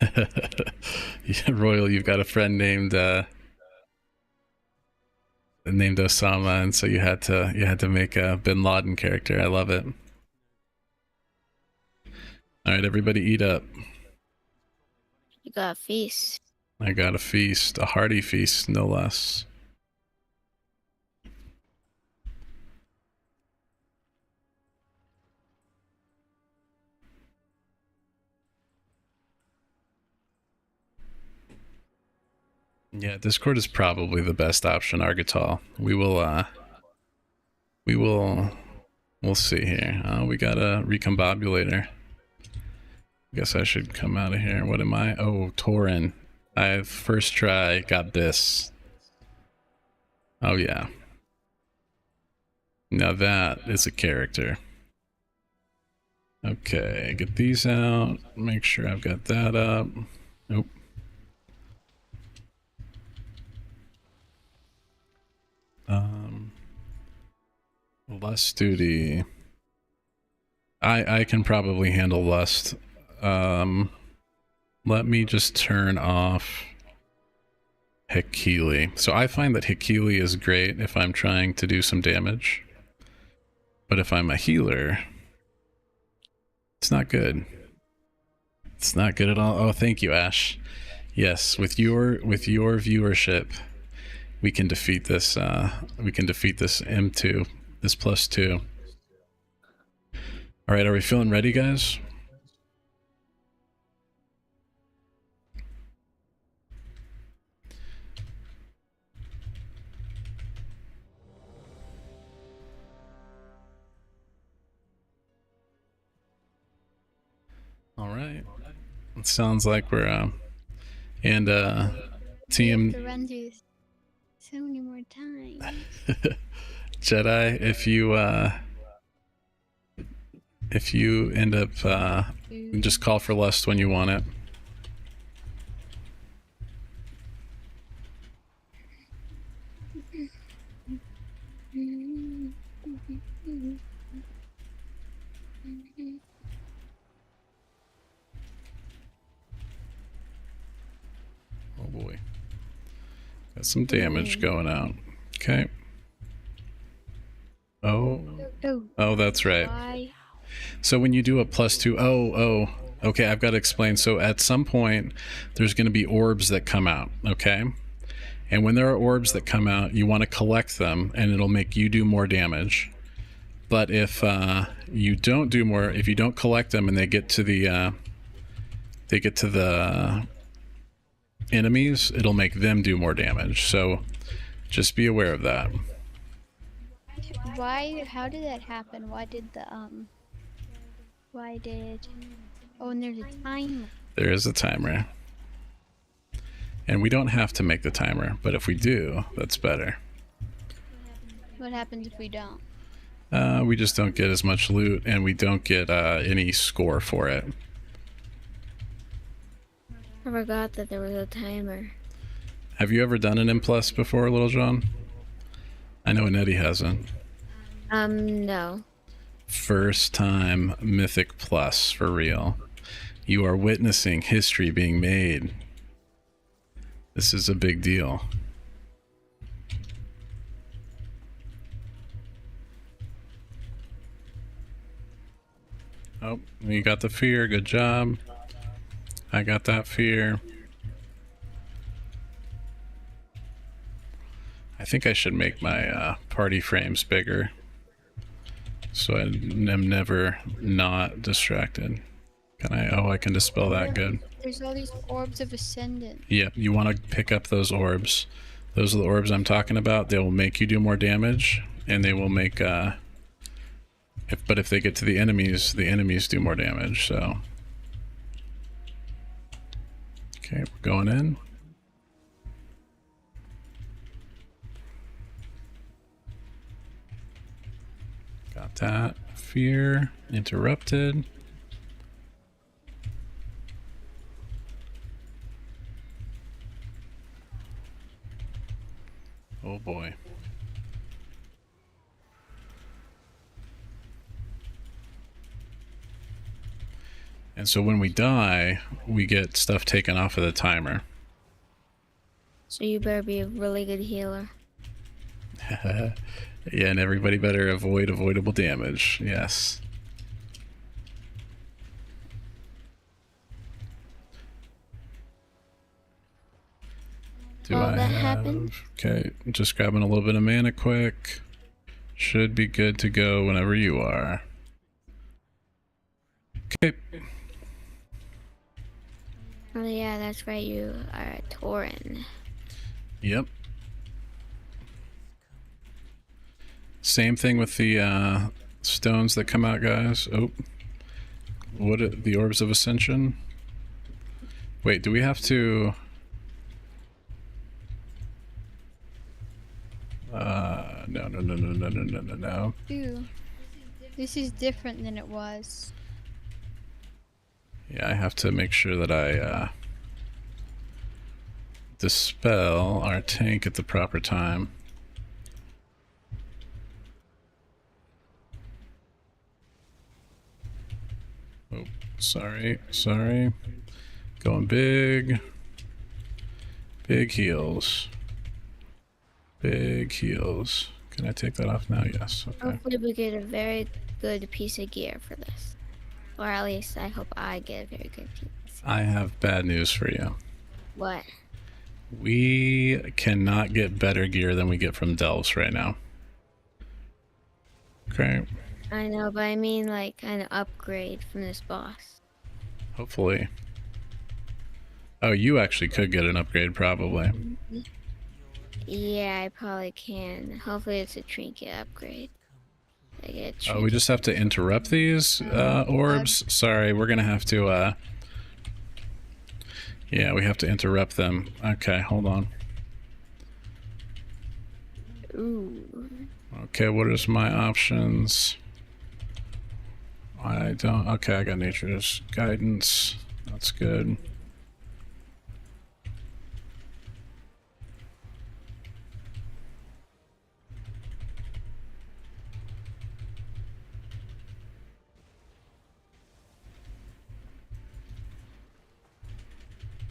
[SPEAKER 1] yeah, Royal, you've got a friend named Osama, and so you had to make a Bin Laden character. I love it. Alright, everybody eat up.
[SPEAKER 3] You got a feast.
[SPEAKER 1] I got a feast, a hearty feast, no less. Yeah, Discord is probably the best option, Argatal. We'll see here. Oh, we got a recombobulator. Guess I should come out of here. What am I? Oh, Tauren. I first try got this. Oh yeah. Now that is a character. Okay, get these out. Make sure I've got that up. Nope. Lust duty. I can probably handle lust. Let me just turn off Hikili. So I find that Hikili is great if I'm trying to do some damage. But if I'm a healer, it's not good. It's not good at all. Oh, thank you, Ash. Yes, with your viewership, we can defeat this M2, this +2. All right, are we feeling ready, guys? All right. It sounds like we're and team
[SPEAKER 2] We have to run through this so many more times.
[SPEAKER 1] Jedi, if you end up just call for lust when you want it. Got some damage going out. Okay. Oh. Oh, that's right.
[SPEAKER 3] Why?
[SPEAKER 1] So when you do a +2, okay, I've got to explain. So at some point, there's going to be orbs that come out, okay? And when there are orbs that come out, you want to collect them, and it'll make you do more damage. But if you don't do more, if you don't collect them and they get to the enemies, it'll make them do more damage. So just be aware of that.
[SPEAKER 2] Why? How did that happen? Why did the Why did? Oh, and there's a timer.
[SPEAKER 1] There is a timer. And we don't have to make the timer, but if we do, that's better.
[SPEAKER 2] What happens if we don't?
[SPEAKER 1] We just don't get as much loot, and we don't get any score for it.
[SPEAKER 3] I forgot that there was a timer.
[SPEAKER 1] Have you ever done an M+ before, Little John? I know Nettie hasn't.
[SPEAKER 3] No.
[SPEAKER 1] First time Mythic Plus, for real. You are witnessing history being made. This is a big deal. Oh, you got the fear. Good job. I got that fear. I think I should make my party frames bigger, so I am never not distracted. Can I? Oh, I can dispel that. Good.
[SPEAKER 2] There's all these orbs of ascendant.
[SPEAKER 1] Yep, you want to pick up those orbs. Those are the orbs I'm talking about. They will make you do more damage, and they will make but if they get to the enemies do more damage. So okay, we're going in. Got that. Fear interrupted. Oh boy. And so when we die, we get stuff taken off of the timer.
[SPEAKER 3] So you better be a really good healer.
[SPEAKER 1] Yeah, and everybody better avoid avoidable damage. Yes. Do
[SPEAKER 3] Well,
[SPEAKER 1] I
[SPEAKER 3] that
[SPEAKER 1] have...
[SPEAKER 3] happened.
[SPEAKER 1] Okay, just grabbing a little bit of mana quick. Should be good to go whenever you are. Okay.
[SPEAKER 3] Oh yeah, that's right, you are a Tauren.
[SPEAKER 1] Yep. Same thing with the stones that come out, guys. Oh. What are the orbs of ascension? Wait, do we have to... No.
[SPEAKER 2] Ew. This is different than it was.
[SPEAKER 1] Yeah, I have to make sure that I dispel our tank at the proper time. Oh, sorry. Going big. Big heals. Big heals. Can I take that off now? Yes. Okay.
[SPEAKER 3] Hopefully we get a very good piece of gear for this. Or at least I hope I get a very good piece.
[SPEAKER 1] I have bad news for you.
[SPEAKER 3] What?
[SPEAKER 1] We cannot get better gear than we get from Delves right now. Okay.
[SPEAKER 3] I know, but I mean like an upgrade from this boss.
[SPEAKER 1] Hopefully. Oh, you actually could get an upgrade, probably.
[SPEAKER 3] Yeah, I probably can. Hopefully it's a trinket upgrade. I get a trinket.
[SPEAKER 1] Oh, we just have to interrupt these orbs? Sorry, we're gonna have to, yeah, we have to interrupt them. Okay, hold on.
[SPEAKER 3] Ooh.
[SPEAKER 1] Okay, what is my options? I don't... Okay, I got Nature's Guidance. That's good.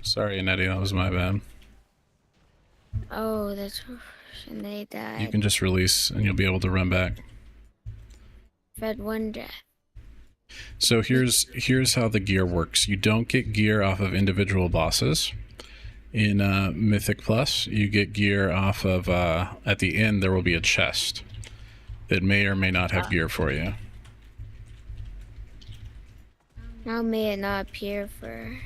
[SPEAKER 1] Sorry, Nettie, that was my bad.
[SPEAKER 3] Oh, that's and they
[SPEAKER 1] You
[SPEAKER 3] died.
[SPEAKER 1] can just release and you'll be able to run back.
[SPEAKER 3] Fed one death.
[SPEAKER 1] So here's how the gear works. You don't get gear off of individual bosses. In Mythic Plus, you get gear off of, at the end there will be a chest that may or may not have gear for you.
[SPEAKER 3] How may it not appear for?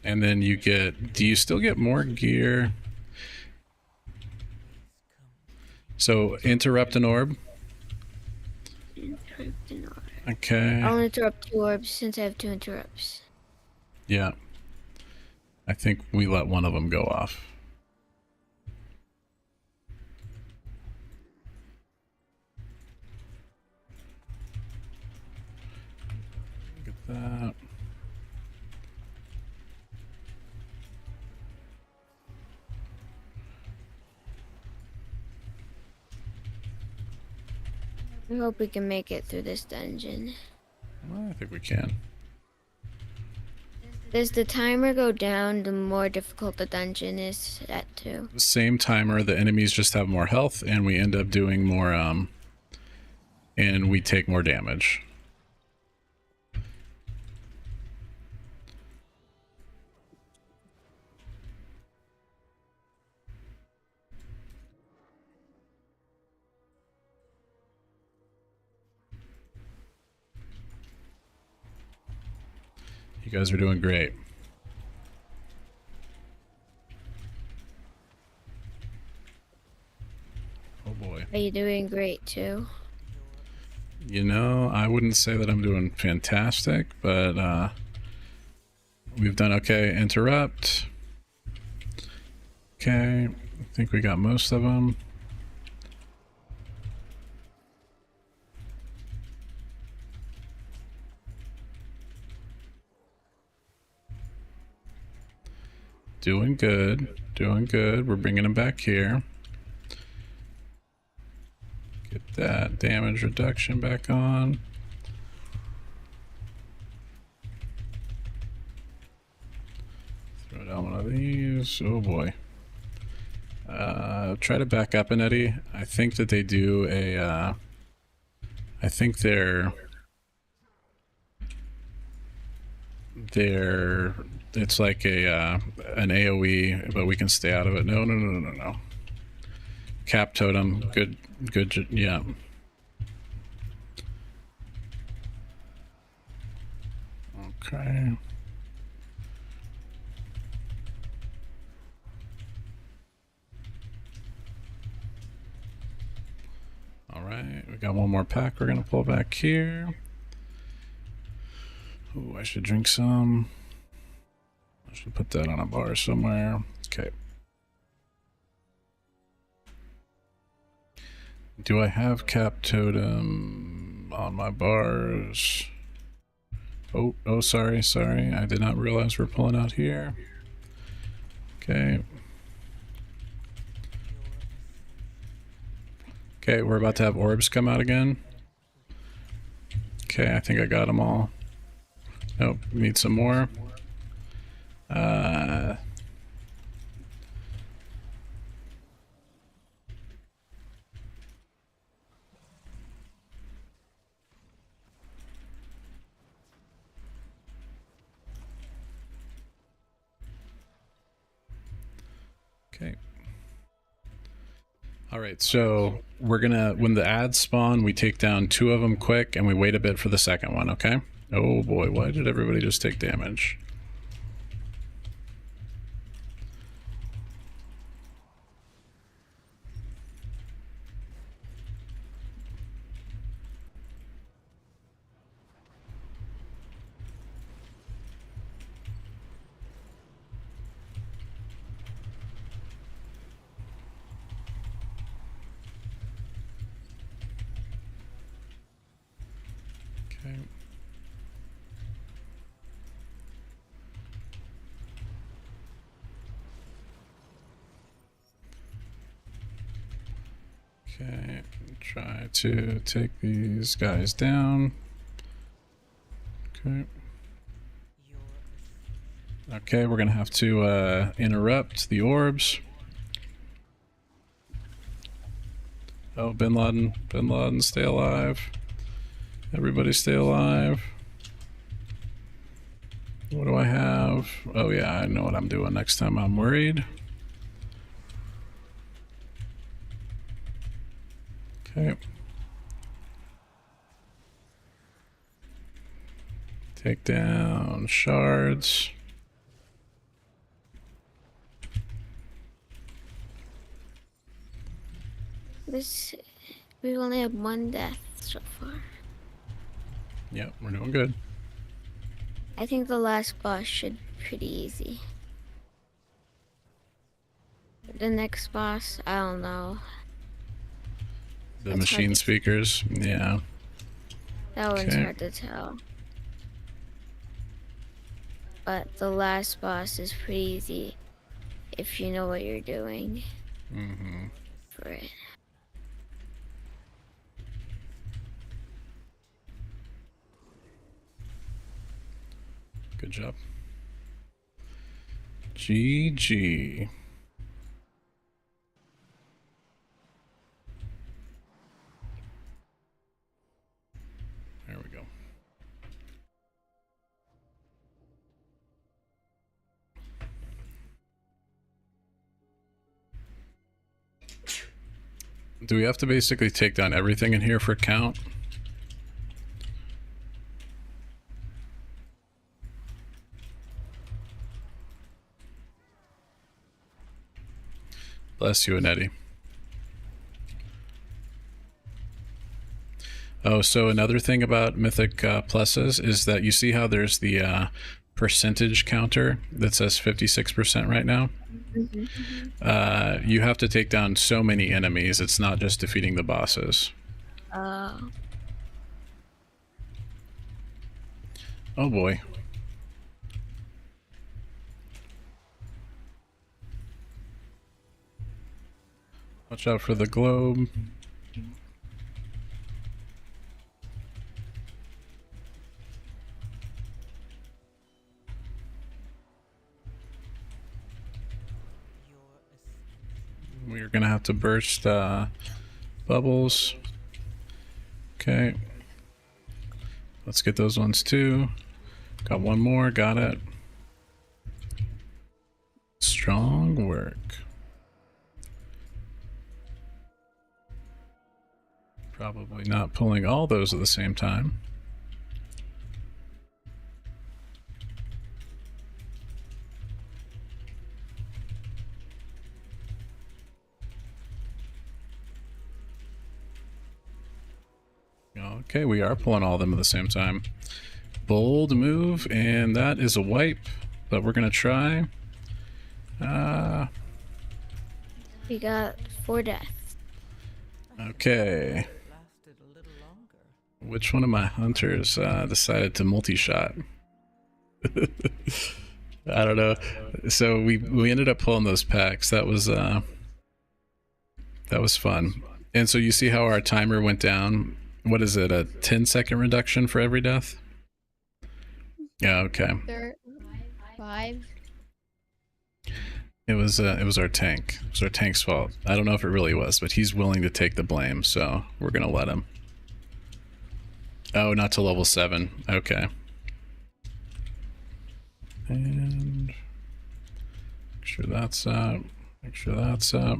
[SPEAKER 1] And then you get, do you still get more gear? So interrupt an orb.
[SPEAKER 3] Interrupt an orb.
[SPEAKER 1] Okay.
[SPEAKER 3] I'll interrupt 2 orbs since I have 2 interrupts.
[SPEAKER 1] Yeah. I think we let one of them go off. Get that.
[SPEAKER 3] I hope we can make it through this dungeon.
[SPEAKER 1] Well, I think we can.
[SPEAKER 3] Does the timer go down the more difficult the dungeon is at too?
[SPEAKER 1] Same timer, the enemies just have more health and we end up doing more, and we take more damage. You guys are doing great. Oh boy.
[SPEAKER 3] Are you doing great too?
[SPEAKER 1] You know, I wouldn't say that I'm doing fantastic, but we've done okay. Interrupt. Okay, I think we got most of them. Doing good, doing good. We're bringing them back here. Get that damage reduction back on. Throw down one of these. Oh boy. Try to back up an Eddie. I think that they do a, I think they're, it's like a, an AoE, but we can stay out of it. No, no, no, no, no, no. Cap totem, good, good, yeah. Okay. All right, we got one more pack we're gonna pull back here. Oh, I should drink some. I should put that on a bar somewhere. Okay. Do I have cap totem on my bars? Oh, sorry. I did not realize we're pulling out here. Okay. Okay, we're about to have orbs come out again. Okay, I think I got them all. Nope, need some more. Okay. All right, so we're gonna, when the ads spawn, we take down 2 of them quick and we wait a bit for the second one, okay? Oh boy, why did everybody just take damage? Okay. Okay, try to take these guys down. Okay. Okay, we're gonna have to interrupt the orbs. Oh, Bin Laden. Bin Laden, stay alive. Everybody stay alive. What do I have? Oh yeah, I know what I'm doing next time I'm worried. Okay. Take down shards.
[SPEAKER 3] We only have one death so far.
[SPEAKER 1] Yep, we're doing good.
[SPEAKER 3] I think the last boss should be pretty easy. The next boss, I don't know.
[SPEAKER 1] The
[SPEAKER 3] It's
[SPEAKER 1] machine
[SPEAKER 3] hard to-
[SPEAKER 1] speakers, yeah.
[SPEAKER 3] That one's
[SPEAKER 1] Okay.
[SPEAKER 3] hard to tell. But the last boss is pretty easy if you know what you're doing
[SPEAKER 1] Mm-hmm.
[SPEAKER 3] for it.
[SPEAKER 1] Good job. GG. There we go. Do we have to basically take down everything in here for count? Bless you, Annette. Oh, so another thing about Mythic pluses is that you see how there's the percentage counter that says 56% right now? You have to take down so many enemies. It's not just defeating the bosses.
[SPEAKER 3] Oh
[SPEAKER 1] boy. Watch out for the globe. We're gonna have to burst bubbles. Okay. Let's get those ones too. Got one more, got it. Strong work. Probably not pulling all those at the same time. Okay, we are pulling all of them at the same time. Bold move, and that is a wipe, but we're gonna try.
[SPEAKER 3] we got 4 deaths.
[SPEAKER 1] Okay. Which one of my hunters decided to multi-shot? I don't know. So we ended up pulling those packs. That was fun. And so you see how our timer went down. What is it? A 10-second reduction for every death? Yeah. Okay.
[SPEAKER 2] 5.
[SPEAKER 1] It was our tank. It was our tank's fault. I don't know if it really was, but he's willing to take the blame, so we're gonna let him. Oh, not to level 7. Okay. And make sure that's up. Make sure that's up.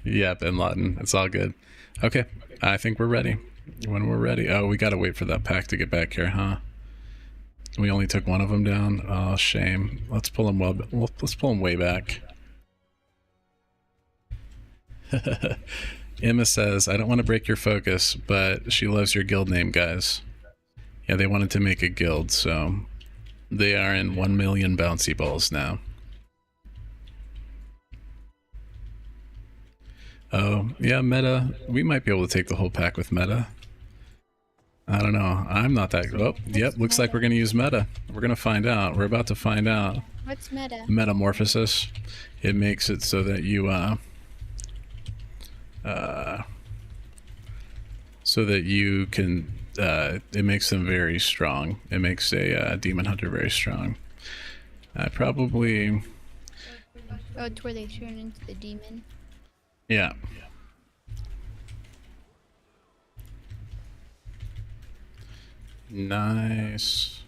[SPEAKER 1] Yeah, Bin Laden. It's all good. Okay, I think we're ready. When we're ready. Oh, we gotta wait for that pack to get back here, huh? We only took one of them down. Oh, shame. Let's pull him let's pull him way back. Emma says, I don't want to break your focus, but she loves your guild name, guys. Yeah, they wanted to make a guild, so they are in 1 million bouncy balls now. Oh, yeah, Meta. We might be able to take the whole pack with Meta. I don't know. I'm not that... Oh, yep, looks like we're going to use Meta. We're going to find out. We're about to find out.
[SPEAKER 2] What's meta?
[SPEAKER 1] Metamorphosis. It makes it so that you, it makes them very strong. It makes a demon hunter very strong. I probably...
[SPEAKER 2] Oh, it's where they turn into the demon.
[SPEAKER 1] Yeah. Nice.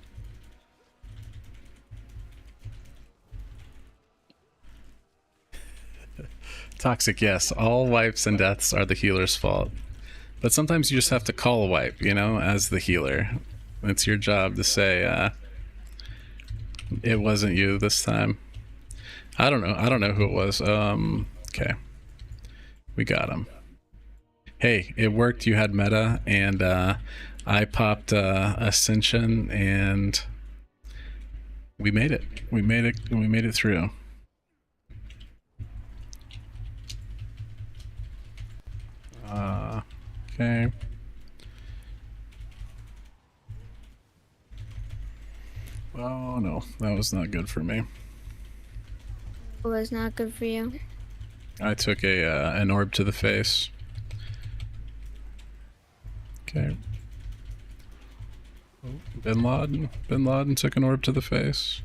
[SPEAKER 1] Toxic, yes. All wipes and deaths are the healer's fault. But sometimes you just have to call a wipe, you know, as the healer. It's your job to say, it wasn't you this time. I don't know who it was. Okay. We got him. Hey, it worked. You had meta, and I popped Ascension, and we made it. We made it through. Okay. Oh no, that was not good for me.
[SPEAKER 3] It was not good for you.
[SPEAKER 1] I took an orb to the face. Okay. Oh, Bin Laden. Bin Laden took an orb to the face.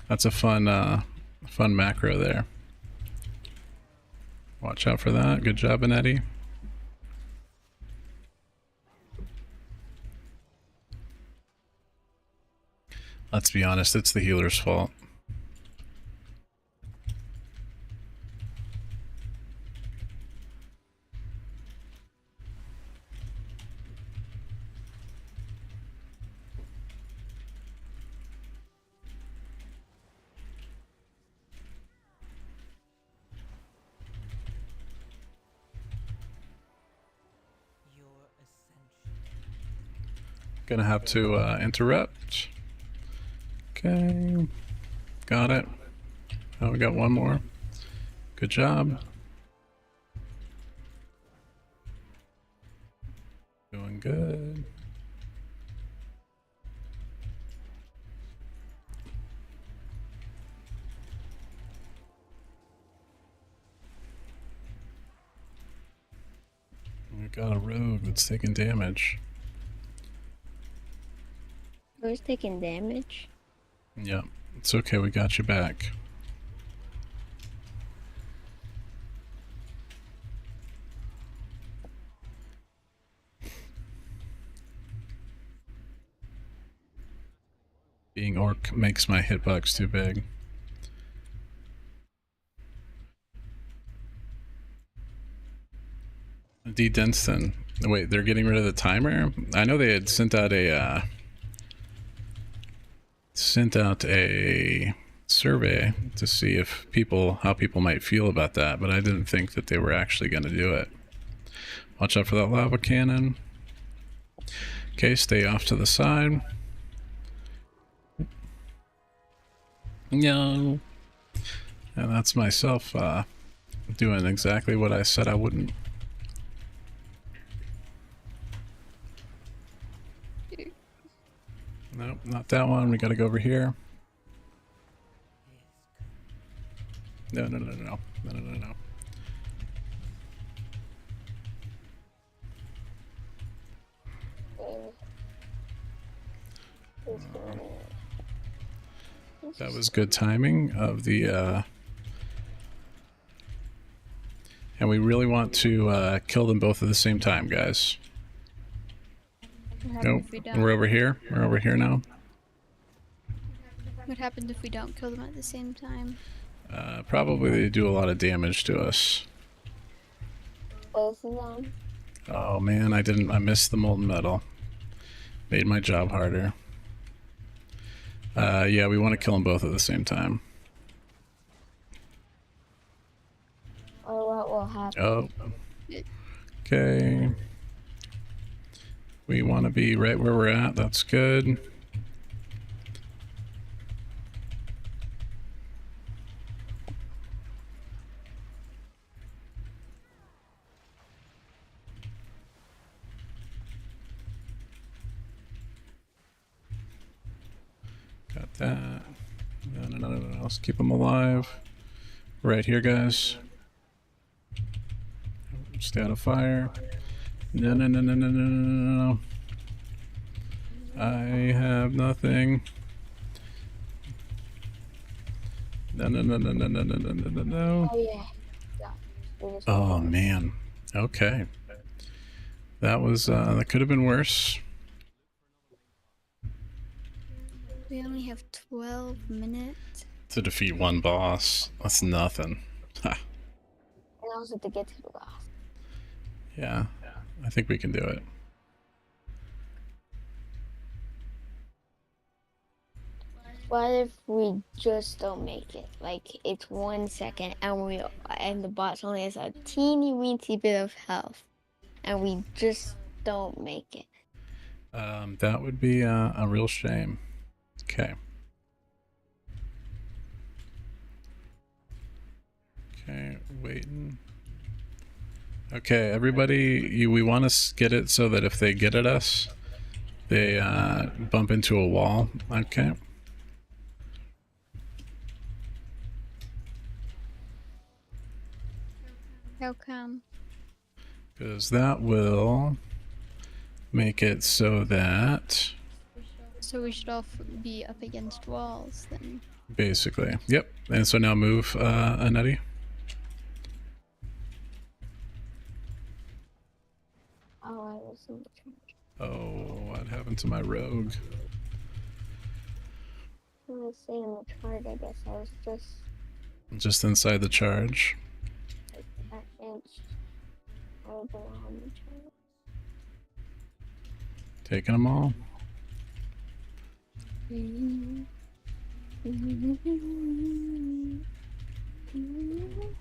[SPEAKER 1] That's a fun macro there. Watch out for that. Good job, Anetti. Let's be honest, it's the healer's fault. Gonna have to interrupt. Okay. Got it. Oh, we got one more. Good job. Doing good. We got a rogue that's taking damage.
[SPEAKER 3] Who's taking damage?
[SPEAKER 1] Yeah, it's okay, we got you back. Being orc makes my hitbox too big. D. Denston. Wait, they're getting rid of the timer? I know they had sent out a survey to see if how people might feel about that, but I didn't think that they were actually going to do it. Watch out for that lava cannon. Okay, stay off to the side. No. And that's myself doing exactly what I said I wouldn't. Nope, not that one. We gotta go over here. No. That was good timing of the and we really want to kill them both at the same time, guys. Nope, we're over here. We're over here now.
[SPEAKER 2] What happens if we don't kill them at the same time?
[SPEAKER 1] Probably they do a lot of damage to us.
[SPEAKER 3] Both of them?
[SPEAKER 1] Oh man, I missed the molten metal. Made my job harder. Yeah, we want to kill them both at the same time.
[SPEAKER 3] Or what will happen?
[SPEAKER 1] Oh. Okay. We want to be right where we're at. That's good. Got that. No. Let's keep them alive. Right here, guys. Stay out of fire. No, no, no, no, no, no, no, no, no. I have nothing. No, no, no, no, no, no, no, no, no, no.
[SPEAKER 3] Oh yeah. Yeah.
[SPEAKER 1] Oh, man. Okay. That was, that could have been worse.
[SPEAKER 2] We only have 12 minutes.
[SPEAKER 1] To defeat one boss. That's nothing. Ha.
[SPEAKER 3] And also to get to the boss.
[SPEAKER 1] Yeah. I think we can do it.
[SPEAKER 3] What if we just don't make it? Like it's 1 second and the boss only has a teeny weeny bit of health, and we just don't make it.
[SPEAKER 1] That would be a real shame. Okay. Okay, waiting. Okay, everybody, we want to get it so that if they get at us, they bump into a wall. Okay.
[SPEAKER 2] How come?
[SPEAKER 1] Because that will make it so that...
[SPEAKER 2] So we should all be up against walls then.
[SPEAKER 1] Basically. Yep. And so now move, Annette.
[SPEAKER 3] Oh, I was in the charge.
[SPEAKER 1] Oh, what happened to my rogue?
[SPEAKER 3] I was saying in the charge, I guess I was
[SPEAKER 1] Just inside the charge.
[SPEAKER 3] like that inch over on the charge.
[SPEAKER 1] Taking them all.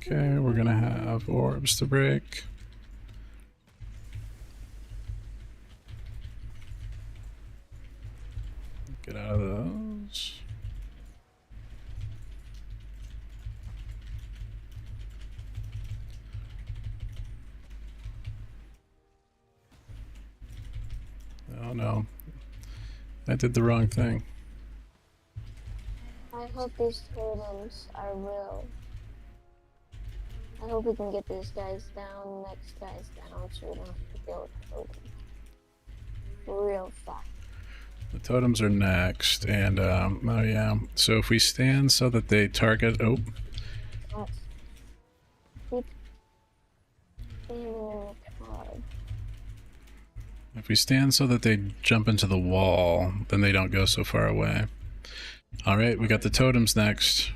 [SPEAKER 1] Okay, we're gonna have orbs to break. Get out of those. Oh no. I did the wrong thing.
[SPEAKER 3] I hope these totems are real. I hope we can get these guys down, next guys down, so we don't have to deal with totems. Real fast.
[SPEAKER 1] The totems are next, and oh yeah. So if we stand so that they target, oh,
[SPEAKER 3] Let's keep standing in the charge.
[SPEAKER 1] if we stand so that they jump into the wall, then they don't go so far away. All right, we got the totems next.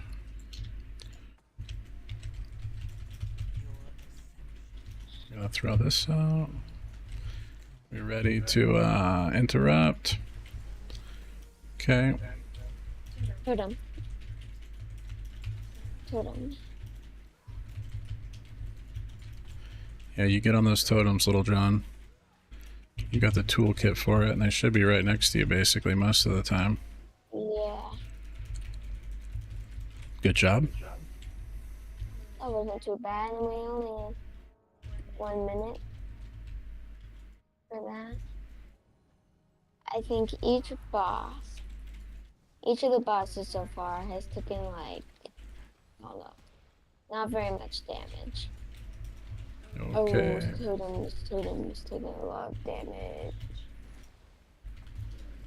[SPEAKER 1] Gonna throw this out. We're ready to interrupt. Okay.
[SPEAKER 3] Totem. Totem.
[SPEAKER 1] Yeah, you get on those totems, Little John. You got the toolkit for it, and they should be right next to you basically most of the time.
[SPEAKER 3] Yeah.
[SPEAKER 1] Good job.
[SPEAKER 3] That wasn't too bad, and we only have 1 minute for that. I think each of the bosses so far has taken like, I don't know, not very much damage.
[SPEAKER 1] Okay.
[SPEAKER 3] Oh, totem's taking a lot of damage.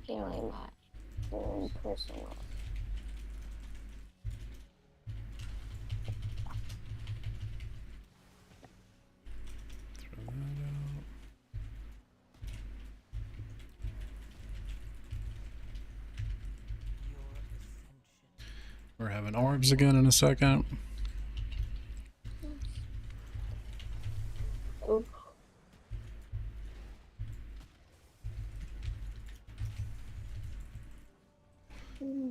[SPEAKER 3] Healing my own personal.
[SPEAKER 1] Throw that out. We're having orbs again in a second.
[SPEAKER 3] Oh.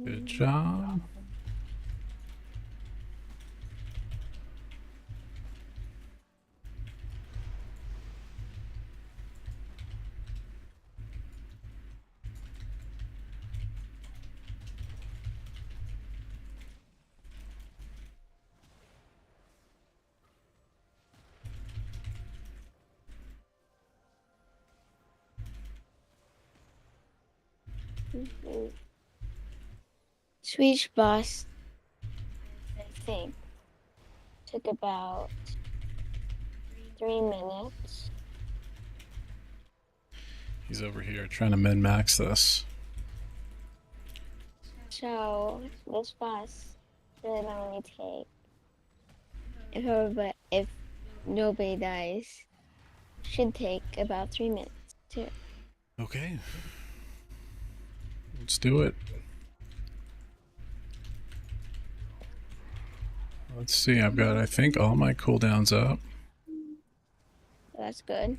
[SPEAKER 1] Good job.
[SPEAKER 3] Swedish boss, I think, took about 3 minutes.
[SPEAKER 1] He's over here trying to min-max this.
[SPEAKER 3] So this boss should only take, if nobody dies, should take about 3 minutes too.
[SPEAKER 1] Okay. Let's do it. Let's see, I've got, I think, all my cooldowns up.
[SPEAKER 3] That's good.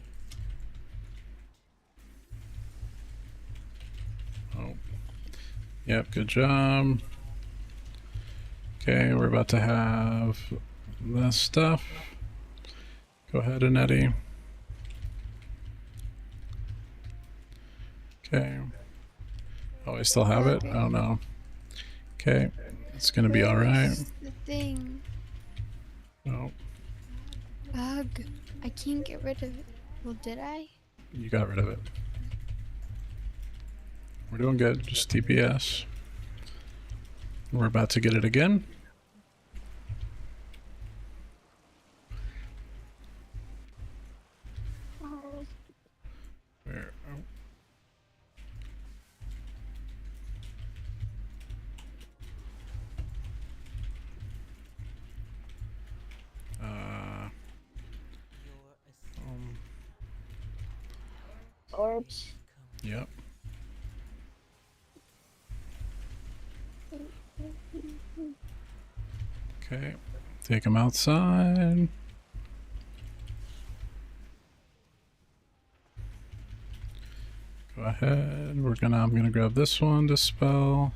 [SPEAKER 1] Oh. Yep, good job. Okay, we're about to have this stuff. Go ahead, Annette. Okay. Oh, I still have it? I don't know. Okay, it's gonna be alright.
[SPEAKER 2] The thing.
[SPEAKER 1] Oh,
[SPEAKER 2] Ugh. I can't get rid of it. Well, did I?
[SPEAKER 1] you got rid of it. We're doing good, just TPS. We're about to get it again. Where? Oh.
[SPEAKER 3] Orbs.
[SPEAKER 1] Yep. Okay, take him outside. Go ahead. I'm gonna grab this one, dispel.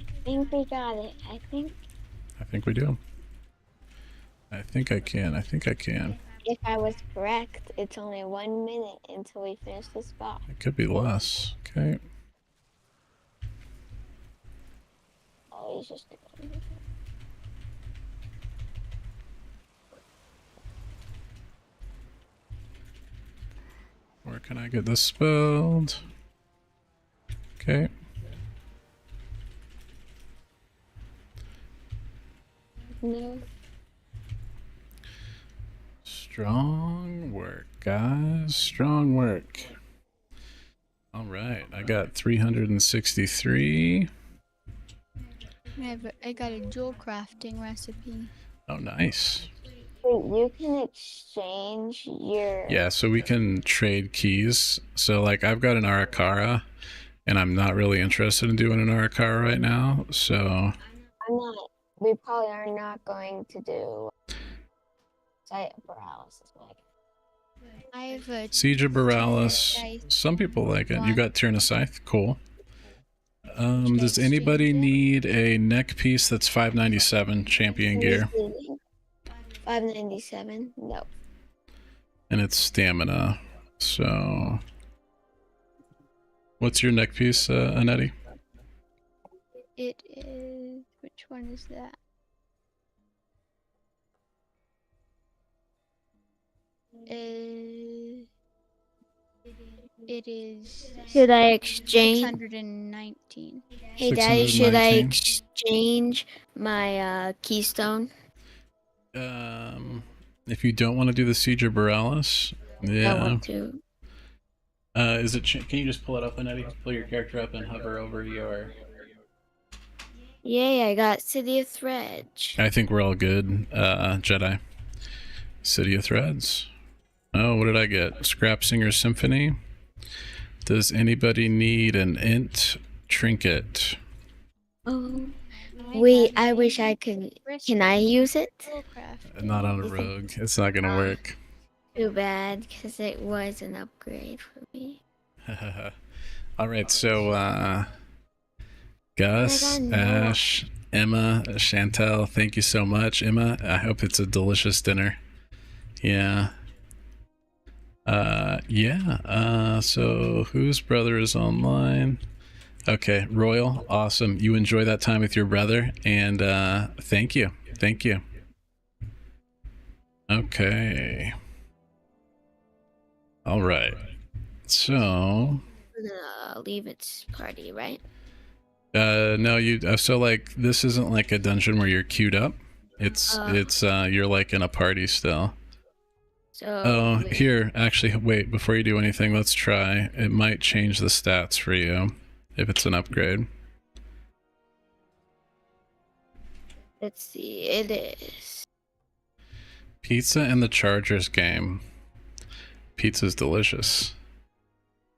[SPEAKER 3] I think we got it. I think
[SPEAKER 1] we do. I think I can.
[SPEAKER 3] if I was correct, it's only 1 minute until we finish this boss.
[SPEAKER 1] It could be less. Okay.
[SPEAKER 3] Oh, he's just.
[SPEAKER 1] Where can I get this spelled? Okay.
[SPEAKER 3] No.
[SPEAKER 1] Strong work, guys. Strong work. All right, I got 363.
[SPEAKER 2] I got a jewel crafting recipe.
[SPEAKER 1] Oh, nice.
[SPEAKER 3] Wait, you can exchange your.
[SPEAKER 1] Yeah, so we can trade keys. So, like, I've got an Arakara, and I'm not really interested in doing an Arakara right now. So,
[SPEAKER 3] I'm not. We probably are not going to do sight paralysis.
[SPEAKER 2] I have a
[SPEAKER 1] Siege of Borealis. Some people like it. You got Tyrna Scythe. Cool. Does anybody need a neck piece that's 597 champion gear?
[SPEAKER 3] 597? No.
[SPEAKER 1] And it's stamina. So, what's your neck piece, Annette?
[SPEAKER 2] It is. Which one is that? It is.
[SPEAKER 3] Should I exchange?
[SPEAKER 2] 619.
[SPEAKER 3] Hey, Daddy, should I exchange my keystone?
[SPEAKER 1] If you don't want to do the Siege of Borealis, yeah.
[SPEAKER 3] I want to.
[SPEAKER 1] Is it? Can you just pull it up, Annette? Pull your character up and hover over your.
[SPEAKER 3] Yay! I got City of Threads.
[SPEAKER 1] I think we're all good. Jedi. City of Threads. Oh, what did I get? Scrap Singer Symphony. Does anybody need an int trinket?
[SPEAKER 3] Oh, wait! I wish I could. Can I use it?
[SPEAKER 1] Not on a rogue. It's not gonna work.
[SPEAKER 3] Too bad, because it was an upgrade for me.
[SPEAKER 1] All right, so Gus, Ash, Emma, Chantel, thank you so much, Emma. I hope it's a delicious dinner. Yeah. So whose brother is online? Okay, Royal, awesome. You enjoy that time with your brother, and thank you. Okay. All right. So
[SPEAKER 3] We're gonna leave its party, right?
[SPEAKER 1] no, so like this isn't like a dungeon where you're queued up. It's you're like in a party still.
[SPEAKER 3] So
[SPEAKER 1] Oh,
[SPEAKER 3] wait,
[SPEAKER 1] here, actually, wait, before you do anything, let's try. It might change the stats for you if it's an upgrade.
[SPEAKER 3] let's see. It is.
[SPEAKER 1] Pizza in the Chargers game. Pizza's delicious.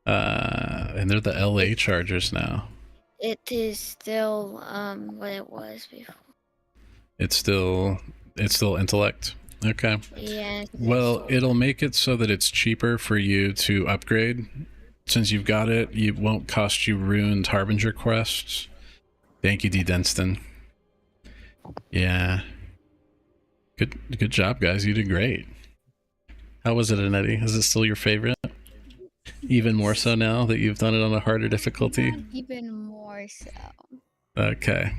[SPEAKER 1] And they're the LA Chargers now.
[SPEAKER 3] It is still what it was before.
[SPEAKER 1] It's still intellect. Okay.
[SPEAKER 3] Yeah.
[SPEAKER 1] Well, it'll make it so that it's cheaper for you to upgrade. Since you've got it, it won't cost you ruined Harbinger quests. Thank you, D. Denston. Yeah. Good job, guys. You did great. How was it, Anetti? Is it still your favorite? Even more so now that you've done it on a harder difficulty?
[SPEAKER 2] Not even more so.
[SPEAKER 1] Okay.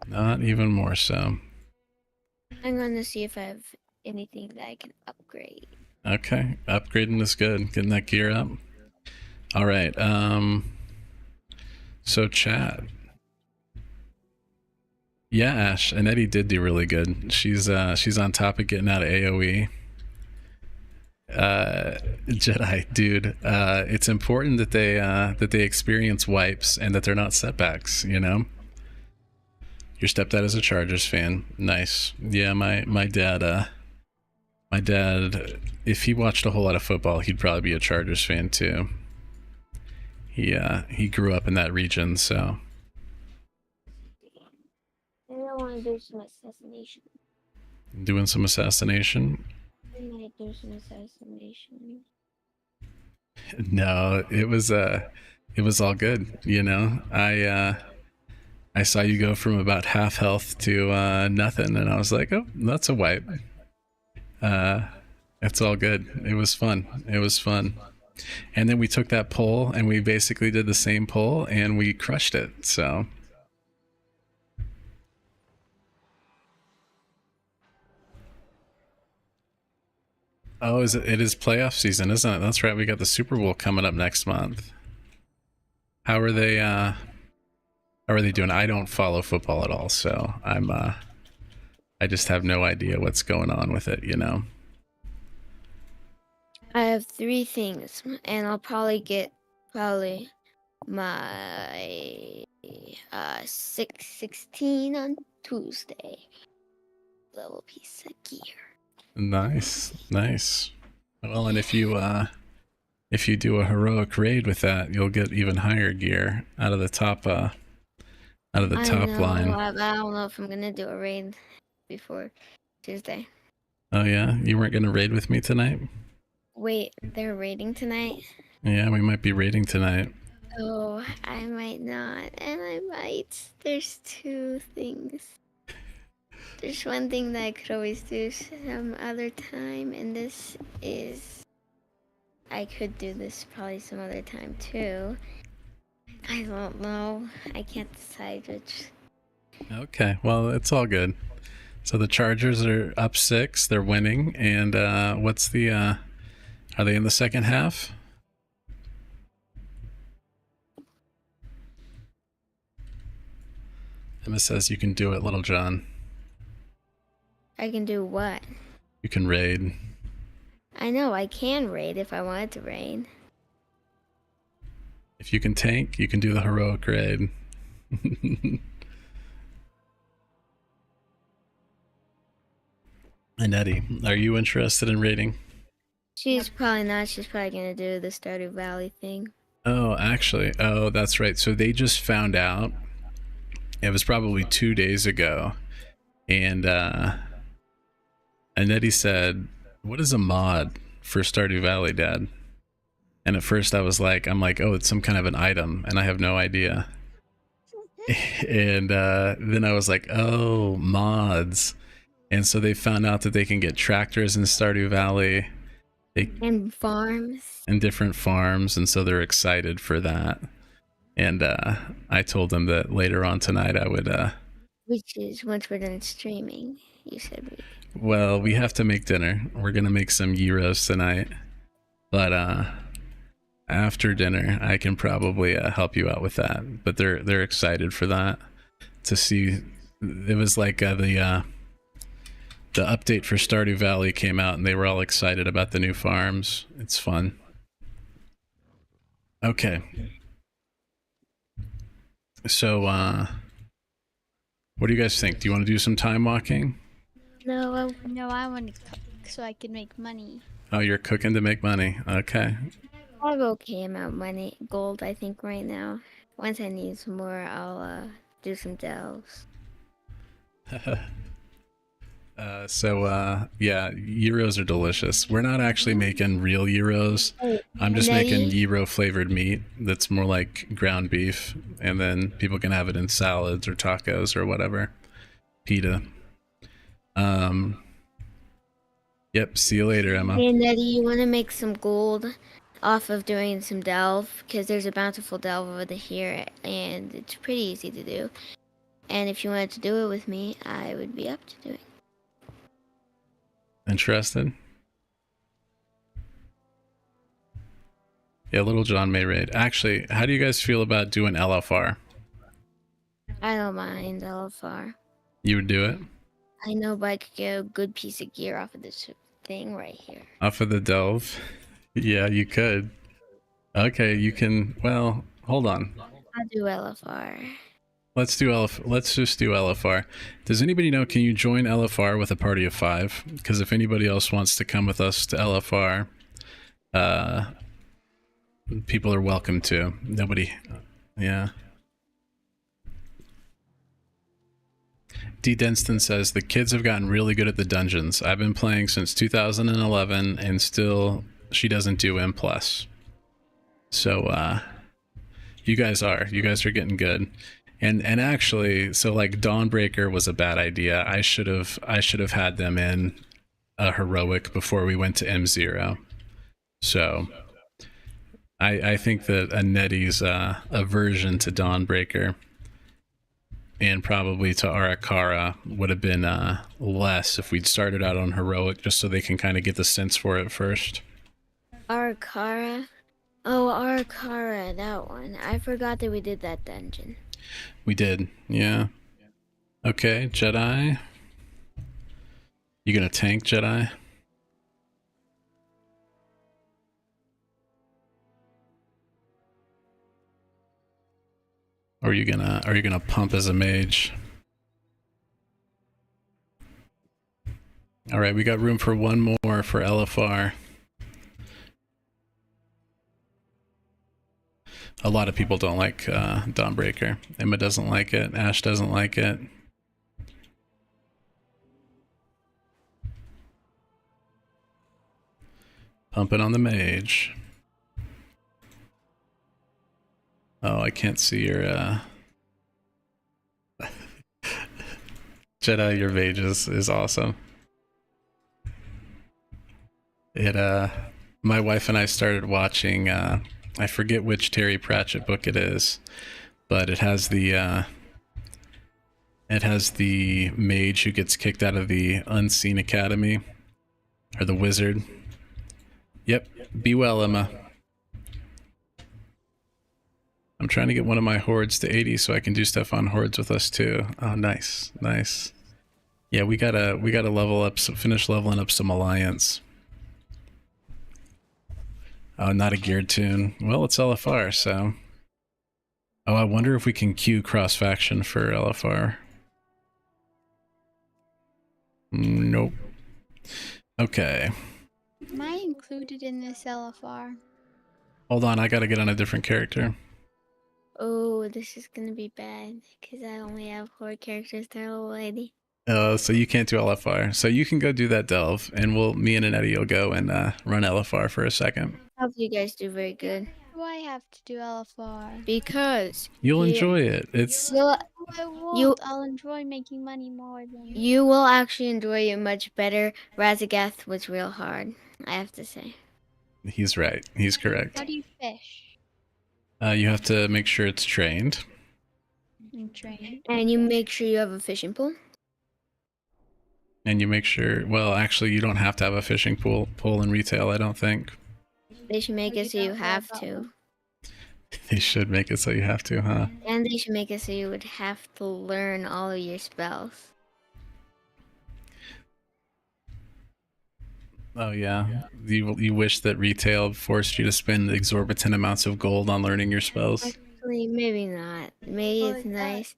[SPEAKER 1] Not even more so.
[SPEAKER 3] I'm gonna see if I have anything that I can upgrade.
[SPEAKER 1] Okay. Upgrading is good. Getting that gear up. All right. So chat. Yeah, Ash. Anetti did do really good. She's on top of getting out of AoE. Jedi, dude. It's important that they experience wipes and that they're not setbacks, you know? Your stepdad is a Chargers fan. Nice. Yeah, my dad, if he watched a whole lot of football, he'd probably be a Chargers fan too. He grew up in that region, so.
[SPEAKER 3] I don't want to do some assassination.
[SPEAKER 1] Doing some assassination?
[SPEAKER 3] I might do some assassination.
[SPEAKER 1] No, it was all good, you know. I saw you go from about half health to nothing, and I was like, oh, that's a wipe. It's all good. It was fun. It was fun. And then we took that poll and we basically did the same poll and we crushed it. So oh, it is playoff season, isn't it? That's right. We got the Super Bowl coming up next month. How are they doing? I don't follow football at all, so I just have no idea what's going on with it, you know.
[SPEAKER 3] I have 3 things, and I'll probably get my 616 on Tuesday. Level piece of gear.
[SPEAKER 1] Nice. Well, and if you do a heroic raid with that, you'll get even higher gear out of the top line.
[SPEAKER 3] I don't know if I'm gonna do a raid before Tuesday.
[SPEAKER 1] Oh yeah, you weren't gonna raid with me tonight?
[SPEAKER 3] Wait, they're raiding tonight?
[SPEAKER 1] Yeah, we might be raiding tonight.
[SPEAKER 3] Oh, I might not, and I might. There's 2 things. There's one thing that I could always do some other time, and this is... I could do this probably some other time too. I don't know. I can't decide which.
[SPEAKER 1] Okay, well, it's all good. So the Chargers are up 6, they're winning, and what's the... are they in the second half? Emma says you can do it, Little John.
[SPEAKER 3] I can do what?
[SPEAKER 1] You can raid.
[SPEAKER 3] I know, I can raid if I wanted to raid.
[SPEAKER 1] If you can tank, you can do the heroic raid. And Eddie, are you interested in raiding?
[SPEAKER 3] She's probably not. She's probably gonna do the Stardew Valley thing.
[SPEAKER 1] Oh, actually. Oh, that's right. So they just found out. It was probably 2 days ago. And Eddie said, what is a mod for Stardew Valley, Dad? And at first I'm like, oh, it's some kind of an item, and I have no idea. And then I was like, oh, mods. And so they found out that they can get tractors in Stardew Valley.
[SPEAKER 3] And farms.
[SPEAKER 1] And different farms, and so they're excited for that. And I told them that later on tonight I would...
[SPEAKER 3] Which is once we're done streaming, you said.
[SPEAKER 1] Well, we have to make dinner. We're going to make some gyros tonight. But after dinner, I can probably help you out with that. But they're excited for that, to see it was like the update for Stardew Valley came out, and they were all excited about the new farms. It's fun. Okay. So, what do you guys think? Do you want to do some time walking?
[SPEAKER 3] No,
[SPEAKER 2] No, I want to cook so I can make money.
[SPEAKER 1] Oh, you're cooking to make money. Okay.
[SPEAKER 3] I have okay amount of money, gold, I think, right now. Once I need some more, I'll do some delves.
[SPEAKER 1] Yeah, gyros are delicious. We're not actually making real gyros. I'm just making gyro flavored meat that's more like ground beef, and then people can have it in salads or tacos or whatever. Pita. Yep, see you later, Emma.
[SPEAKER 3] Hey, Nettie, you want to make some gold off of doing some delve? Because there's a bountiful delve over here, and it's pretty easy to do. And if you wanted to do it with me, I would be up to do it.
[SPEAKER 1] Interested? Yeah, Little John may raid. Actually, how do you guys feel about doing LFR?
[SPEAKER 3] I don't mind LFR.
[SPEAKER 1] You would do it?
[SPEAKER 3] I know, but I could get a good piece of gear off of this thing right here.
[SPEAKER 1] Off of the delve? Yeah, you could. Okay, you can. Well, hold on.
[SPEAKER 3] I'll do LFR.
[SPEAKER 1] Let's just do LFR. Does anybody know? Can you join LFR with a party of 5? Because if anybody else wants to come with us to LFR, people are welcome to. Nobody. Yeah. D. Denston says the kids have gotten really good at the dungeons. I've been playing since 2011, and still she doesn't do M+. So you guys are getting good. And actually, so like Dawnbreaker was a bad idea. I should have had them in a heroic before we went to M0. So I think that a Nettie's aversion to Dawnbreaker and probably to Arakara would have been less if we'd started out on heroic, just so they can kind of get the sense for it first.
[SPEAKER 3] Arakara? Oh, Arakara, that one. I forgot that we did that dungeon.
[SPEAKER 1] We did, yeah. Okay, Jedi. You gonna tank, Jedi? Or are you gonna pump as a mage? All right, we got room for one more for LFR. A lot of people don't like Dawnbreaker. Emma doesn't like it. Ash doesn't like it. Pumping on the mage. Oh, I can't see your Jedi, your mage is awesome. My wife and I started watching I forget which Terry Pratchett book it is, but it has the mage who gets kicked out of the Unseen Academy, or the wizard. Yep, be well, Emma. I'm trying to get one of my hordes to 80 so I can do stuff on hordes with us too. Oh, nice, nice. Yeah, we gotta level up, finish leveling up some alliance. Oh, not a geared tune. Well, it's LFR, so. Oh, I wonder if we can queue cross-faction for LFR. Nope. Okay.
[SPEAKER 2] Am I included in this LFR?
[SPEAKER 1] Hold on, I gotta get on a different character.
[SPEAKER 3] Oh, this is gonna be bad, because I only have 4 characters there already.
[SPEAKER 1] So you can't do LFR. So you can go do that delve, and me and Eddie will go and run LFR for a second.
[SPEAKER 3] I hope you guys do very good.
[SPEAKER 2] Do I have to do LFR?
[SPEAKER 3] Because
[SPEAKER 1] you'll enjoy it. It's
[SPEAKER 2] I'll enjoy making money more than
[SPEAKER 3] you will actually enjoy it much better. Razagath was real hard, I have to say.
[SPEAKER 1] He's right. He's correct.
[SPEAKER 2] How do you fish?
[SPEAKER 1] You have to make sure it's trained.
[SPEAKER 2] Trained.
[SPEAKER 3] And you make sure you have a fishing pool.
[SPEAKER 1] And you make sure, well, actually, you don't have to have a fishing pool in retail, I don't think.
[SPEAKER 3] They should make it so you have to.
[SPEAKER 1] They should make it so you have to, huh?
[SPEAKER 3] And they should make it so you would have to learn all of your spells.
[SPEAKER 1] Oh yeah. You wish that retail forced you to spend exorbitant amounts of gold on learning your spells?
[SPEAKER 3] Actually, maybe not. Maybe
[SPEAKER 2] Well,
[SPEAKER 3] it's
[SPEAKER 2] it does.
[SPEAKER 3] nice.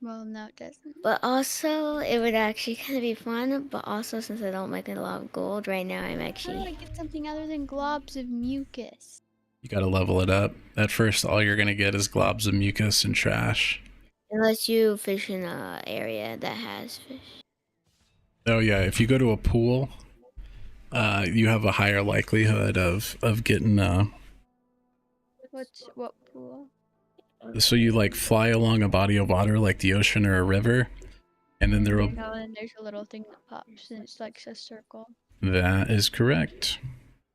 [SPEAKER 2] Well, no, it doesn't.
[SPEAKER 3] But also, it would actually kind of be fun. But also, since I don't make a lot of gold right now, I'm
[SPEAKER 2] How do I
[SPEAKER 3] actually...
[SPEAKER 2] get something other than globs of mucus?
[SPEAKER 1] You gotta level it up. At first, all you're gonna get is globs of mucus and trash.
[SPEAKER 3] Unless you fish in a area that has fish.
[SPEAKER 1] Oh yeah, if you go to a pool, you have a higher likelihood of getting
[SPEAKER 2] What pool?
[SPEAKER 1] so you like fly along a body of water like the ocean or a river, and then there will...
[SPEAKER 2] Oh, and there's a little thing that pops, and it's like a circle.
[SPEAKER 1] That is correct.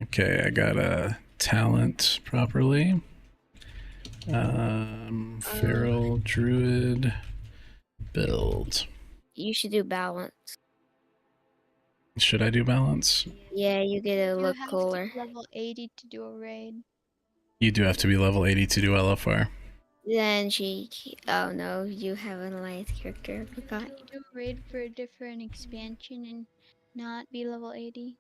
[SPEAKER 1] Okay, I got a talent properly. Feral druid build.
[SPEAKER 3] You should do balance.
[SPEAKER 1] Should I do balance?
[SPEAKER 3] Yeah, you get to
[SPEAKER 2] You
[SPEAKER 3] look
[SPEAKER 2] have
[SPEAKER 3] cooler.
[SPEAKER 2] to be level 80 to do a raid.
[SPEAKER 1] You do have to be level 80 to do LFR.
[SPEAKER 3] Then she... Oh no, you have an alliance character. I forgot.
[SPEAKER 2] Can you do a raid for a different expansion and not be level 80?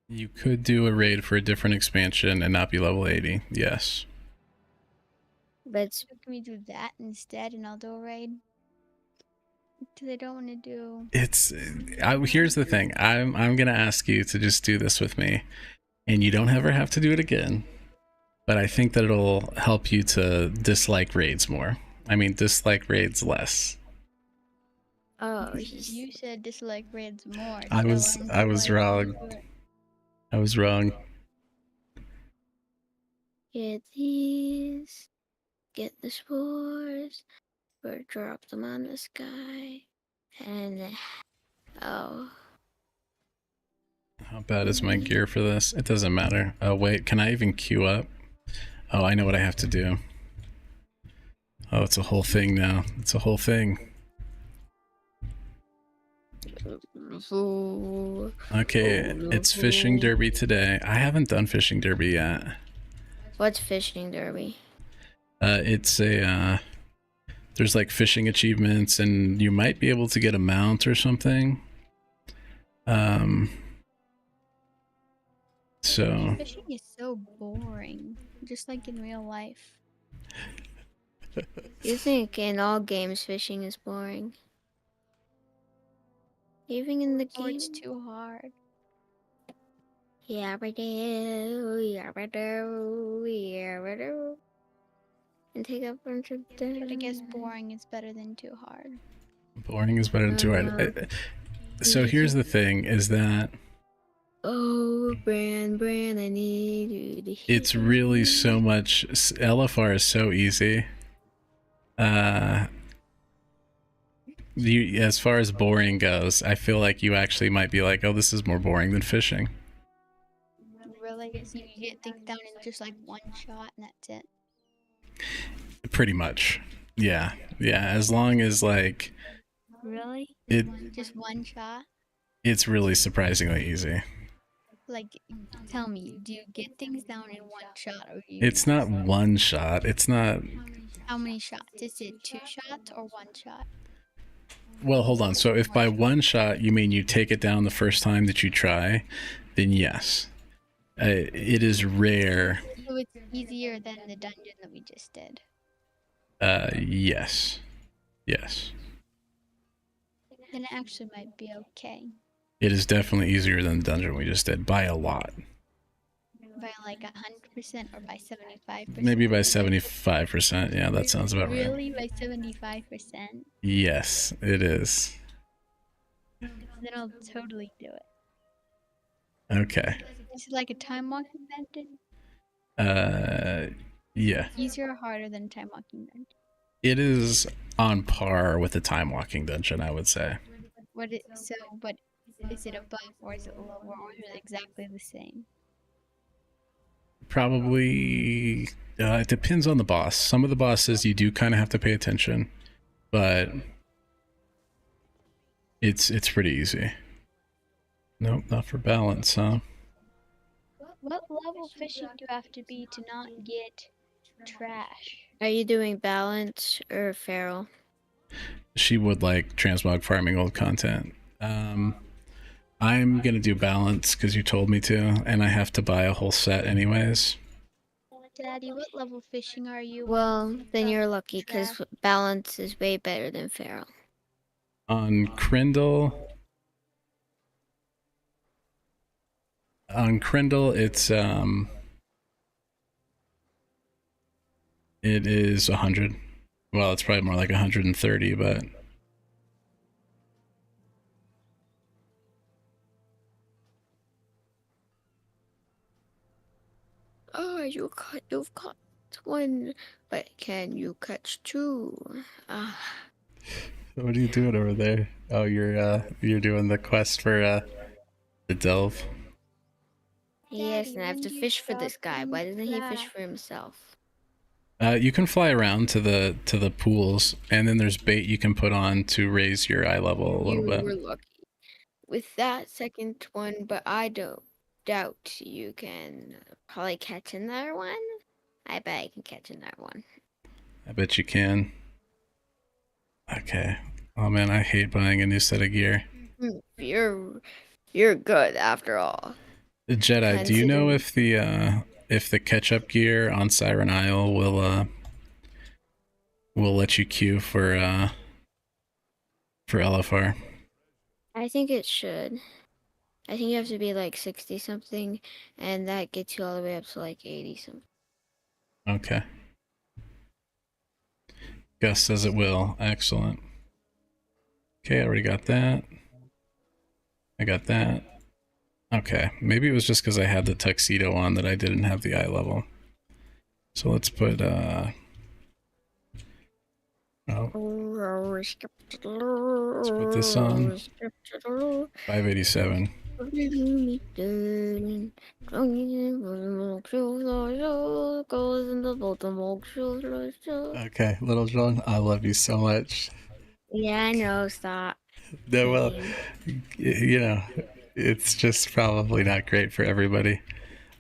[SPEAKER 1] You could do a raid for a different expansion and not be level 80. Yes.
[SPEAKER 3] But
[SPEAKER 2] So can we do that instead, and I'll do a raid? Because I don't want to do...
[SPEAKER 1] Here's the thing. I'm gonna ask you to just do this with me, and you don't ever have to do it again. But I think that it'll help you to dislike raids more. I mean, dislike raids less.
[SPEAKER 3] oh,
[SPEAKER 2] You said dislike raids more.
[SPEAKER 1] I
[SPEAKER 2] so
[SPEAKER 1] was
[SPEAKER 2] I'm like,
[SPEAKER 1] wrong. I was wrong.
[SPEAKER 3] get these. Get the spores. Or drop them on the sky. And oh,
[SPEAKER 1] How bad is my gear for this? It doesn't matter. Oh wait, can I even queue up? Oh, I know what I have to do. Oh, it's a whole thing now. It's a whole thing. Okay, it's fishing derby today. I haven't done fishing derby yet.
[SPEAKER 3] What's fishing derby?
[SPEAKER 1] It's a there's like fishing achievements, and you might be able to get a mount or something. So
[SPEAKER 2] Fishing is so boring, just like in real life.
[SPEAKER 3] You think in all games fishing is boring? Even in the
[SPEAKER 2] Oh,
[SPEAKER 3] game?
[SPEAKER 2] it's too hard.
[SPEAKER 3] And take a bunch of them.
[SPEAKER 2] But I guess boring is better than too hard.
[SPEAKER 1] boring is better than too hard. So here's the thing: is that
[SPEAKER 3] oh, Bran, I need you to.
[SPEAKER 1] it's really so much. LFR is so easy. As far as boring goes, I feel like you actually might be like, oh, this is more boring than fishing.
[SPEAKER 2] Really, so you get things down in just like one shot, and that's it.
[SPEAKER 1] Pretty much. Yeah. As long as like
[SPEAKER 2] Really? Just one shot?
[SPEAKER 1] it's really surprisingly easy.
[SPEAKER 2] Like, tell me, do you get things down in one shot, or you?
[SPEAKER 1] It's not one shot. It's not.
[SPEAKER 2] How many shots? Is it 2 shots or 1 shot?
[SPEAKER 1] Well, hold on. So if by one shot you mean you take it down the first time that you try, then yes. It is rare.
[SPEAKER 2] So it's easier than the dungeon that we just did.
[SPEAKER 1] Yes.
[SPEAKER 2] Then it actually might be okay.
[SPEAKER 1] It is definitely easier than the dungeon we just did by a lot.
[SPEAKER 2] By like 100% or by 75%?
[SPEAKER 1] Maybe by 75%. Yeah, that sounds about right.
[SPEAKER 2] Really? By 75%?
[SPEAKER 1] Yes, it is.
[SPEAKER 2] Then I'll totally do it.
[SPEAKER 1] Okay.
[SPEAKER 2] Is it like a time walking dungeon?
[SPEAKER 1] Yeah.
[SPEAKER 2] Easier or harder than a time walking dungeon?
[SPEAKER 1] It is on par with the time walking dungeon, I would say.
[SPEAKER 2] But is it above or is it lower, or is it exactly the same?
[SPEAKER 1] Probably it depends on the boss. Some of the bosses you do kind of have to pay attention, but it's pretty easy. Nope, not for balance, huh?
[SPEAKER 2] What level fishing do you have to be to not get trash?
[SPEAKER 3] Are you doing balance or feral?
[SPEAKER 1] She would like transmog farming old content. I'm gonna do balance because you told me to, and I have to buy a whole set anyways.
[SPEAKER 2] Daddy, what level fishing are you?
[SPEAKER 3] Well, then you're lucky because
[SPEAKER 2] trash.
[SPEAKER 3] balance is way better than feral.
[SPEAKER 1] On Krindle, it is 100. Well, it's probably more like 130, but
[SPEAKER 3] Oh, you've caught one, but can you catch two?
[SPEAKER 1] what are you doing over there? Oh, you're doing the quest for the delve.
[SPEAKER 3] Yes,
[SPEAKER 2] Daddy,
[SPEAKER 3] and I have
[SPEAKER 2] when
[SPEAKER 3] to
[SPEAKER 2] do you
[SPEAKER 3] fish for this
[SPEAKER 2] stop
[SPEAKER 3] guy.
[SPEAKER 2] being
[SPEAKER 3] Why doesn't he fish
[SPEAKER 2] trash?
[SPEAKER 3] for himself?
[SPEAKER 1] You can fly around to the pools, and then there's bait you can put on to raise your eye level a little
[SPEAKER 3] You
[SPEAKER 1] bit.
[SPEAKER 3] were lucky with that second one, but I don't doubt you can probably catch another one. I bet I can catch another one.
[SPEAKER 1] I bet you can. Okay. Oh man, I hate buying a new set of gear.
[SPEAKER 3] You're good after all.
[SPEAKER 1] Jedi, do you know if the catch-up gear on Siren Isle will let you queue for LFR?
[SPEAKER 3] I think it should. I think you have to be like 60 something, and that gets you all the way up to like 80 something.
[SPEAKER 1] Okay. Gus says it will. Excellent. Okay, I already got that. I got that. Okay, maybe it was just because I had the tuxedo on that I didn't have the eye level. So let's put let's put this on. 587. Okay, Little John, I love you so much.
[SPEAKER 3] Yeah, I know, stop.
[SPEAKER 1] No, well, you know, it's just probably not great for everybody.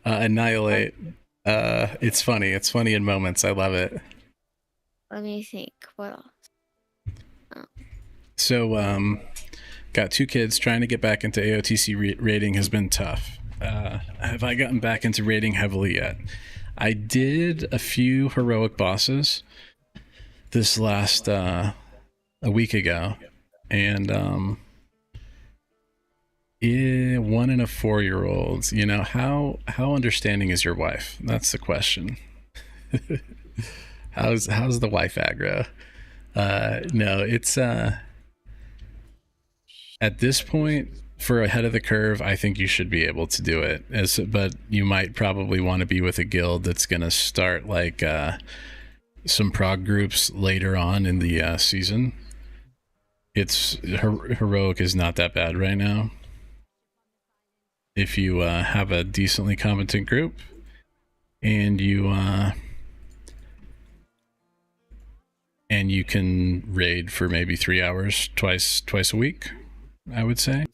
[SPEAKER 1] Annihilate. It's funny. It's funny in moments. I love it.
[SPEAKER 3] Let me think. What else?
[SPEAKER 1] So, got two kids. Trying to get back into AOTC raiding has been tough. Have I gotten back into raiding heavily yet? I did a few heroic bosses this last a week ago, and one and a 4-year-old. You know, how understanding is your wife? That's the question. how's the wife aggro? No, it's at this point, for ahead of the curve, I think you should be able to do it. But you might probably want to be with a guild that's going to start like some prog groups later on in the season. It's heroic is not that bad right now. If you have a decently competent group and you can raid for maybe 3 hours twice a week, I would say.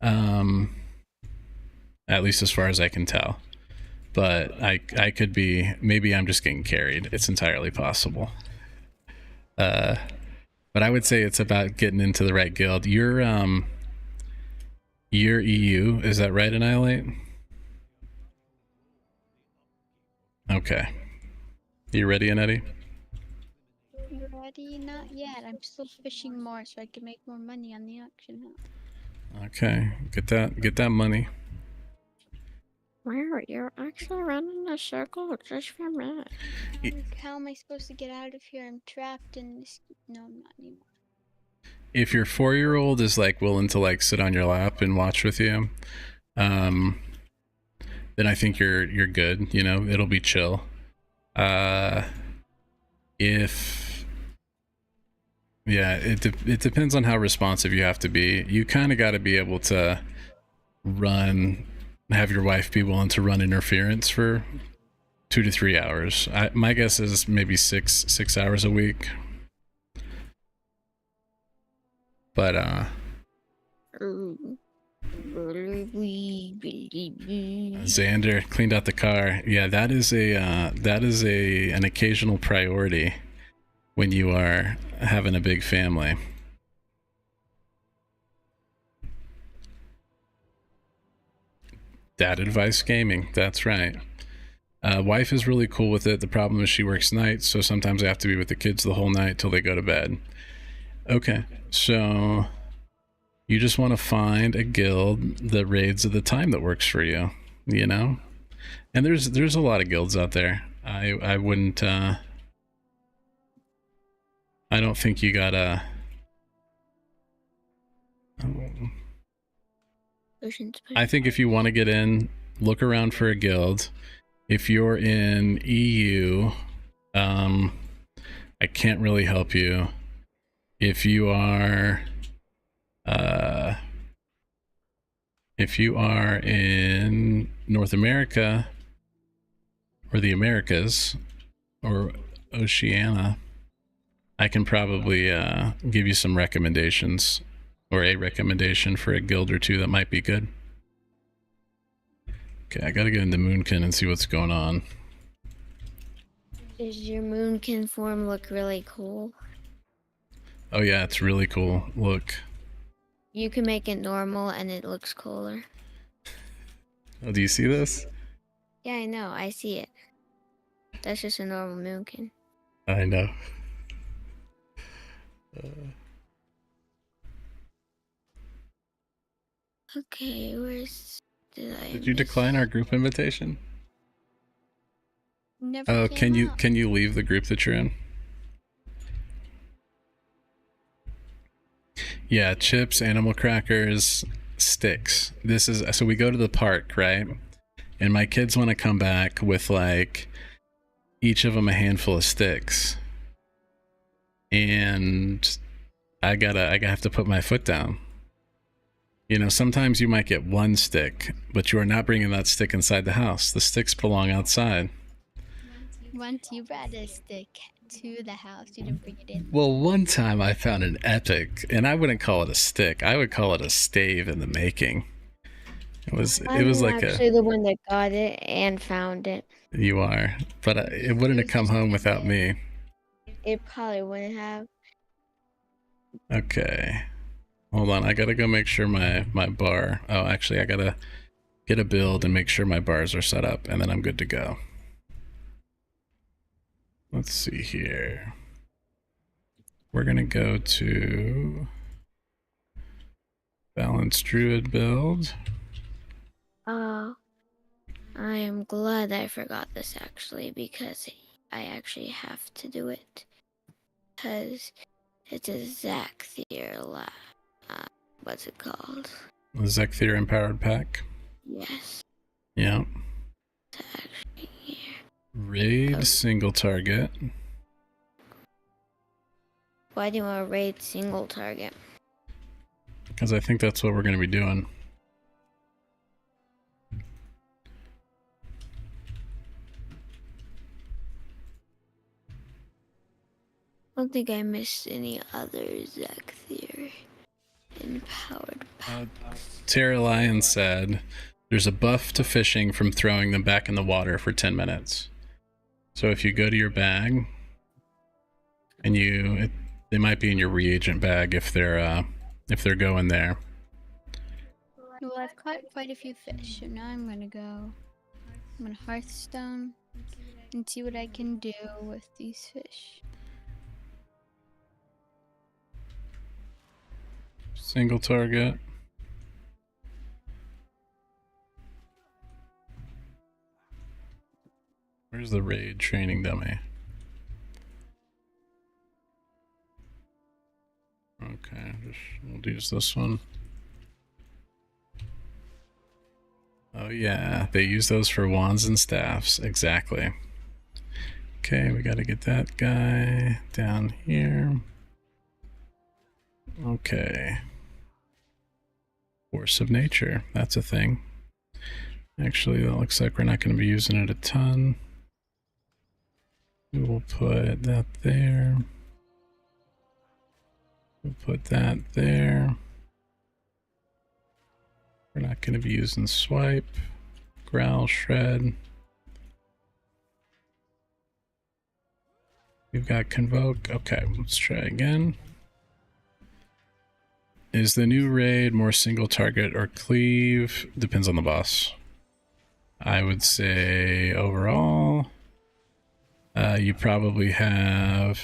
[SPEAKER 1] At least as far as I can tell. But I could be, maybe I'm just getting carried. It's entirely possible. But I would say it's about getting into the right guild. You're EU, is that right, Annihilate? Okay. You ready, Annette?
[SPEAKER 2] You ready? Not yet. I'm still fishing more so I can make more money on the auction house.
[SPEAKER 1] Okay, get that money.
[SPEAKER 3] Wow, you're actually running a circle just for me.
[SPEAKER 2] How am I supposed to get out of here? I'm trapped in this. No, I'm not anymore.
[SPEAKER 1] If your 4-year-old is like willing to like sit on your lap and watch with you, then I think you're good. You know, it'll be chill. It depends on how responsive you have to be. You kind of got to be able to have your wife be willing to run interference for 2 to 3 hours. My guess is maybe 6 hours a week. But Xander cleaned out the car. Yeah, that is an occasional priority when you are having a big family. Dad advice gaming. That's right. Wife is really cool with it. The problem is she works nights, so sometimes I have to be with the kids the whole night till they go to bed. Okay, so you just want to find a guild that raids at the time that works for you, you know? And there's a lot of guilds out there. I wouldn't I don't think you gotta I think if you want to get in, look around for a guild. If you're in EU, I can't really help you. If you are in North America or the Americas or Oceania, I can probably give you some recommendations, or a recommendation for a guild or two that might be good. Okay, I gotta get into Moonkin and see what's going on.
[SPEAKER 3] Does your Moonkin form look really cool?
[SPEAKER 1] Oh yeah, it's really cool. Look.
[SPEAKER 3] You can make it normal and it looks cooler.
[SPEAKER 1] Oh, do you see this?
[SPEAKER 3] Yeah, I know. I see it. That's just a normal Moonkin.
[SPEAKER 1] I know.
[SPEAKER 3] Okay, where's...
[SPEAKER 1] Did you decline our group invitation?
[SPEAKER 2] Never
[SPEAKER 1] Oh,
[SPEAKER 2] came up.
[SPEAKER 1] can you leave the group that you're in? Yeah, chips, animal crackers, sticks. This is so we go to the park, right? And my kids want to come back with like each of them a handful of sticks. And I have to put my foot down. You know, sometimes you might get one stick, but you are not bringing that stick inside the house. The sticks belong outside.
[SPEAKER 2] Once you brought a stick to the house, you didn't bring it in.
[SPEAKER 1] Well, one time I found an epic, and I wouldn't call it a stick. I would call it a stave in the making. It was like
[SPEAKER 3] actually the one that got it and found it.
[SPEAKER 1] You are, but it wouldn't have come home without me.
[SPEAKER 3] It probably wouldn't have.
[SPEAKER 1] Okay. Hold on, I gotta go make sure my bar... Oh, actually, I gotta get a build and make sure my bars are set up, and then I'm good to go. Let's see here. We're gonna go to... Balanced Druid build.
[SPEAKER 3] I am glad I forgot this, actually, because I actually have to do it. Because it's a Zakthier what's it called?
[SPEAKER 1] The Zakthier Empowered Pack?
[SPEAKER 3] Yes.
[SPEAKER 1] Yeah.
[SPEAKER 3] It's actually here.
[SPEAKER 1] Raid single target.
[SPEAKER 3] Why do you want to raid single target?
[SPEAKER 1] Because I think that's what we're going to be doing.
[SPEAKER 3] I don't think I missed any other Zakthier empowered packs.
[SPEAKER 1] Terra Lion said, there's a buff to fishing from throwing them back in the water for 10 minutes. So if you go to your bag, and they might be in your reagent bag if they're going there.
[SPEAKER 2] Well, I've caught quite a few fish, so now I'm gonna Hearthstone and see what I can do with these fish.
[SPEAKER 1] Single target. Where's the raid training dummy? Okay, we'll use this one. Oh yeah, they use those for wands and staffs, exactly. Okay, we gotta get that guy down here. Okay. Force of nature, that's a thing. Actually, that looks like we're not going to be using it a ton. We will put that there. We'll put that there. We're not going to be using swipe, growl, shred. We've got convoke. Okay, let's try again. Is the new raid more single target or cleave? Depends on the boss. I would say overall, you probably have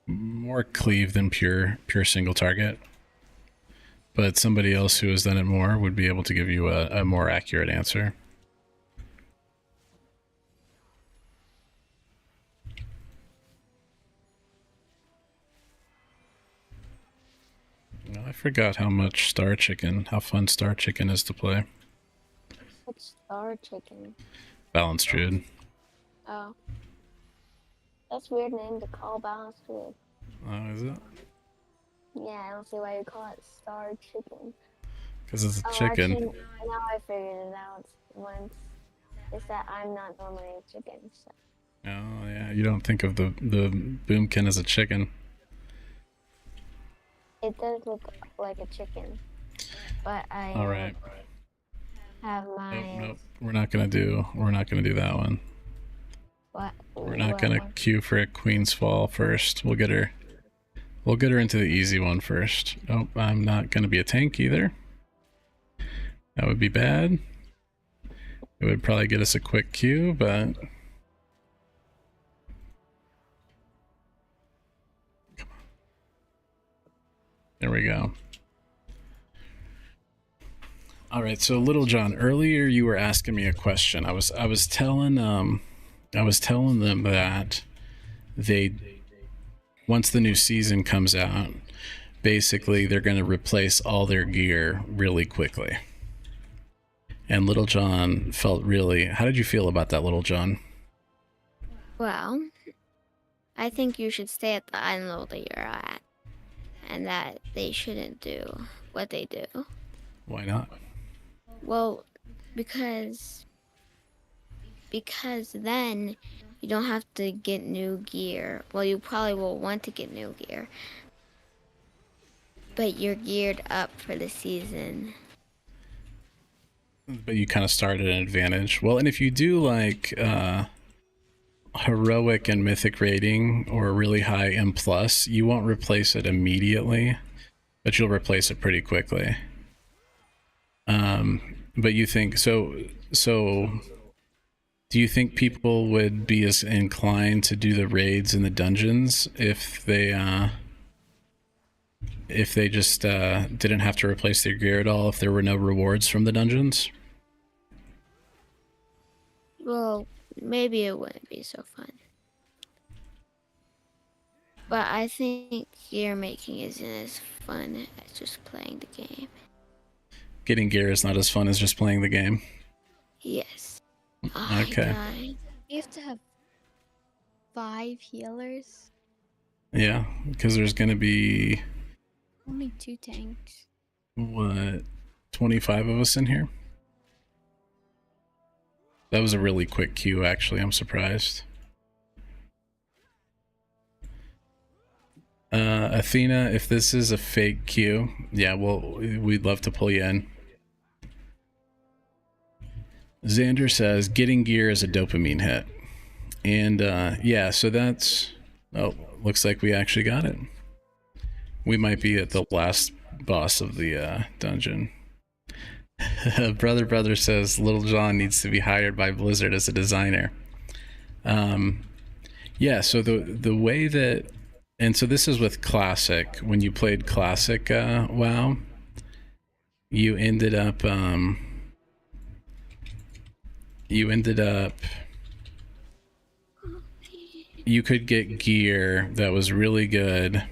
[SPEAKER 1] more cleave than pure single target. But somebody else who has done it more would be able to give you a more accurate answer. I forgot how fun Star Chicken is to play.
[SPEAKER 3] What's Star Chicken?
[SPEAKER 1] Balanced Druid.
[SPEAKER 3] Oh. That's a weird name to call Balanced Druid.
[SPEAKER 1] Oh, is it?
[SPEAKER 3] Yeah, I don't see why you call it Star Chicken.
[SPEAKER 1] Because it's a chicken.
[SPEAKER 3] Actually, now I figured it out once. It's that I'm not normally a chicken, so.
[SPEAKER 1] Oh, yeah, you don't think of the boomkin as a chicken.
[SPEAKER 3] It does look like a chicken, but I
[SPEAKER 1] All right.
[SPEAKER 3] have my.
[SPEAKER 1] Nope. We're not gonna do that one.
[SPEAKER 3] What?
[SPEAKER 1] We're not gonna queue for a Queen's Fall first. We'll get her into the easy one first. Oh, I'm not gonna be a tank either. That would be bad. It would probably get us a quick queue, but. There we go. All right, so Little John, earlier you were asking me a question. I was telling them that they, once the new season comes out, basically they're going to replace all their gear really quickly. And Little John felt really. How did you feel about that, Little John?
[SPEAKER 3] Well, I think you should stay at the island that you're at. And that they shouldn't do what they do.
[SPEAKER 1] Why not?
[SPEAKER 3] Well, because then you don't have to get new gear. Well, you probably will want to get new gear. But you're geared up for the season.
[SPEAKER 1] But you kind of start at an advantage. Well, and if you do like heroic and mythic rating or really high M+, you won't replace it immediately, but you'll replace it pretty quickly. But you think so do you think people would be as inclined to do the raids in the dungeons if they just didn't have to replace their gear at all, if there were no rewards from the dungeons?
[SPEAKER 3] Well, maybe it wouldn't be so fun. But I think gear making isn't as fun as just playing the game.
[SPEAKER 1] Getting gear is not as fun as just playing the game.
[SPEAKER 3] Yes.
[SPEAKER 1] Okay.
[SPEAKER 2] You have to have 5 healers.
[SPEAKER 1] Yeah, because there's going to be...
[SPEAKER 2] Only 2 tanks.
[SPEAKER 1] What? 25 of us in here? That was a really quick queue, actually. I'm surprised. Athena, if this is a fake queue, yeah, well, we'd love to pull you in. Xander says, getting gear is a dopamine hit. And, yeah, so that's... Oh, looks like we actually got it. We might be at the last boss of the dungeon. Brother says Little John needs to be hired by Blizzard as a designer. Yeah, so the way that... And so this is with Classic. When you played Classic WoW, you ended up... You could get gear that was really good,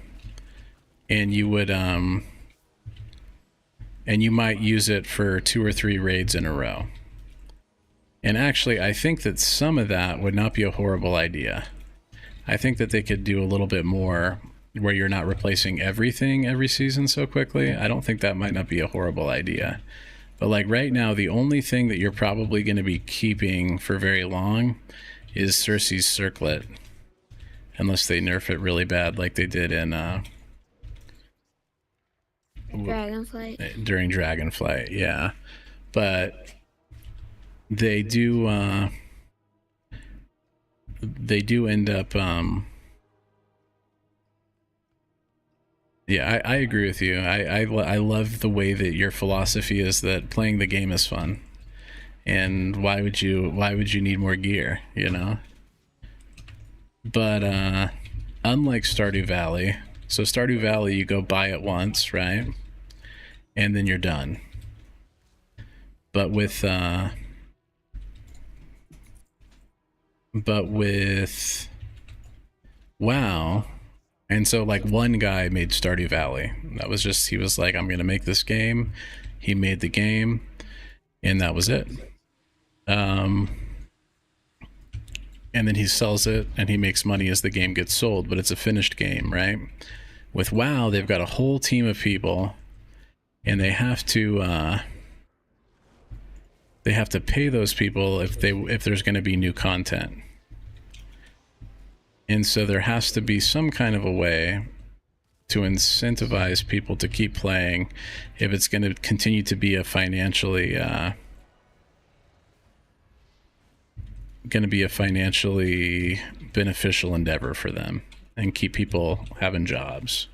[SPEAKER 1] and you would... and you might use it for 2 or 3 raids in a row. And actually, I think that some of that would not be a horrible idea. I think that they could do a little bit more where you're not replacing everything every season so quickly. I don't think that might not be a horrible idea. But like right now, the only thing that you're probably going to be keeping for very long is Cersei's Circlet. Unless they nerf it really bad like they did in
[SPEAKER 3] Dragonflight.
[SPEAKER 1] during Dragonflight, yeah. But they do end up yeah, I agree with you. I love the way that your philosophy is that playing the game is fun. And why would you need more gear, you know? But unlike Stardew Valley, so Stardew Valley you go buy it once, right? And then you're done. But with WoW, and so like one guy made Stardew Valley. That was just, he was like, I'm gonna make this game. He made the game, and that was it. And then he sells it and he makes money as the game gets sold, but it's a finished game, right? With WoW, they've got a whole team of people, and they have to pay those people if there's going to be new content. And so there has to be some kind of a way to incentivize people to keep playing if it's going to continue to be a financially beneficial endeavor for them and keep people having jobs.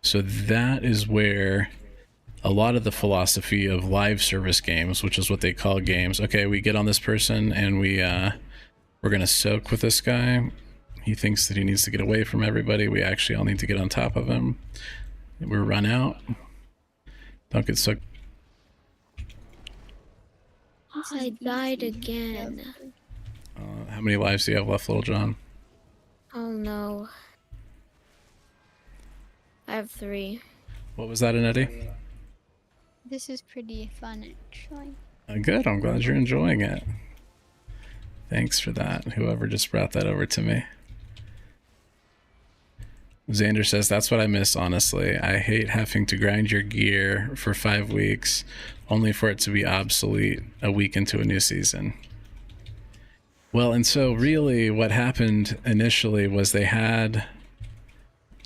[SPEAKER 1] So that is where a lot of the philosophy of live service games, which is what they call games. Okay, we get on this person and we're gonna soak with this guy. He thinks that he needs to get away from everybody. We actually all need to get on top of him. We're run out. Don't get soaked.
[SPEAKER 3] I died again.
[SPEAKER 1] How many lives do you have left, Little John?
[SPEAKER 3] Oh no. I have 3.
[SPEAKER 1] What was that, Annette?
[SPEAKER 2] This is pretty fun, actually.
[SPEAKER 1] Good, I'm glad you're enjoying it. Thanks for that, whoever just brought that over to me. Xander says, that's what I miss, honestly. I hate having to grind your gear for 5 weeks, only for it to be obsolete a week into a new season. Well, and so really what happened initially was they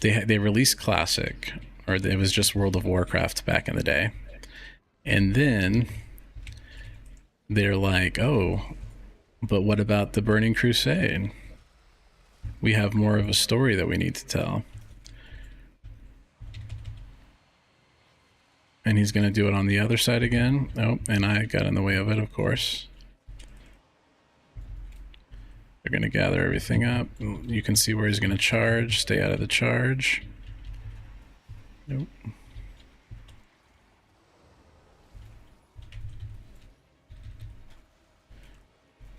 [SPEAKER 1] released Classic, or it was just World of Warcraft back in the day. And then they're like, oh, but what about the Burning Crusade? We have more of a story that we need to tell. And he's going to do it on the other side again. Oh, and I got in the way of it, of course. They're going to gather everything up. You can see where he's going to charge. Stay out of the charge. Nope.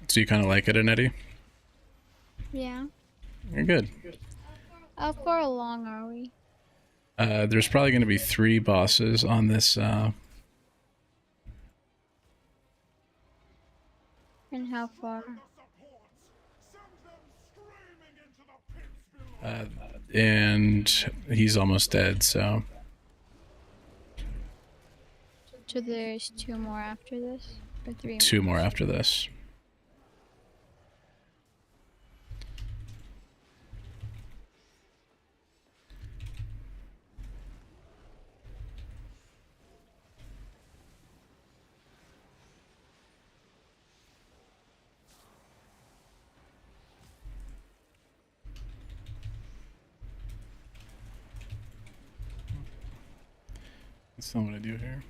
[SPEAKER 1] So you kind of like it, Annette?
[SPEAKER 2] Yeah.
[SPEAKER 1] You're good.
[SPEAKER 2] How far along are we?
[SPEAKER 1] There's probably going to be 3 bosses on this.
[SPEAKER 2] And how far?
[SPEAKER 1] And he's almost dead, so.
[SPEAKER 2] So there's 2 more after this? Or 3 more?
[SPEAKER 1] 2 more after this. That's not what I do here.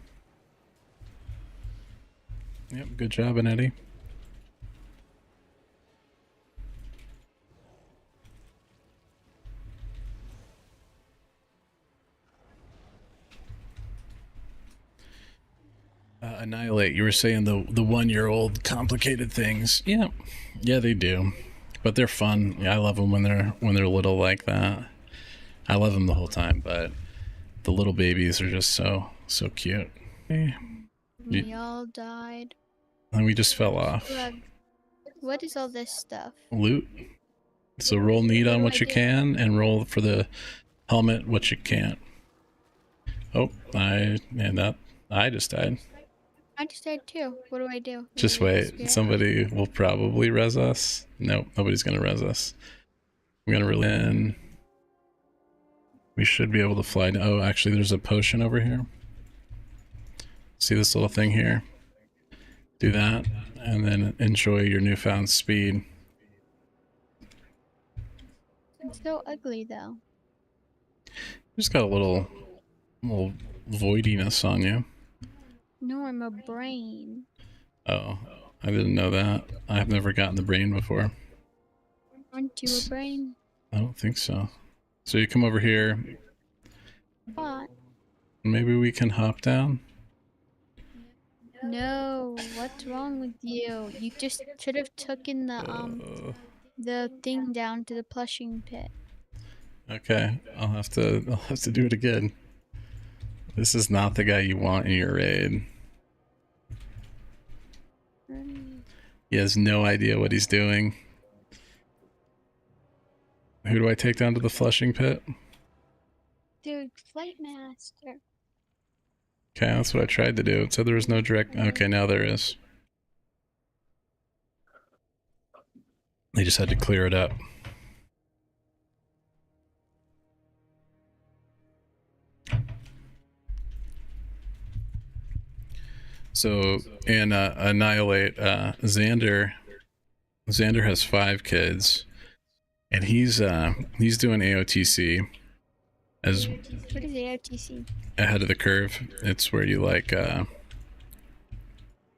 [SPEAKER 1] Yep, good job, Annette. Annihilate, you were saying the 1-year-old complicated things. Yeah, they do, but they're fun. Yeah, I love them when they're little like that. I love them the whole time, but the little babies are just so cute. Hey.
[SPEAKER 2] We all died.
[SPEAKER 1] And we just fell off.
[SPEAKER 2] What is all this stuff?
[SPEAKER 1] Loot. So roll need on what you can, and roll for the helmet what you can't. Oh, I just died.
[SPEAKER 2] I just died too. What do I do?
[SPEAKER 1] Just wait. Somebody will probably res us. Nope, nobody's gonna res us. I'm gonna rely in. We should be able to fly. Oh, actually, there's a potion over here. See this little thing here? Do that, and then enjoy your newfound speed.
[SPEAKER 2] It's so ugly though.
[SPEAKER 1] Just got a little voidiness on you.
[SPEAKER 2] No, I'm a brain.
[SPEAKER 1] Oh, I didn't know that. I've never gotten the brain before.
[SPEAKER 2] Aren't you a brain?
[SPEAKER 1] I don't think so. So you come over here.
[SPEAKER 2] What?
[SPEAKER 1] Maybe we can hop down?
[SPEAKER 2] No, what's wrong with you? You just should have taken the thing down to the plushing pit.
[SPEAKER 1] Okay, I'll have to do it again. This is not the guy you want in your raid. He has no idea what he's doing. Who do I take down to the flushing pit?
[SPEAKER 2] Dude, Flight Master.
[SPEAKER 1] Okay, that's what I tried to do. It said there was no direct... Okay, now there is. They just had to clear it up. So, in Annihilate, Xander has 5 kids, and he's doing AOTC as
[SPEAKER 2] What is AOTC?
[SPEAKER 1] ahead of the curve. It's where you like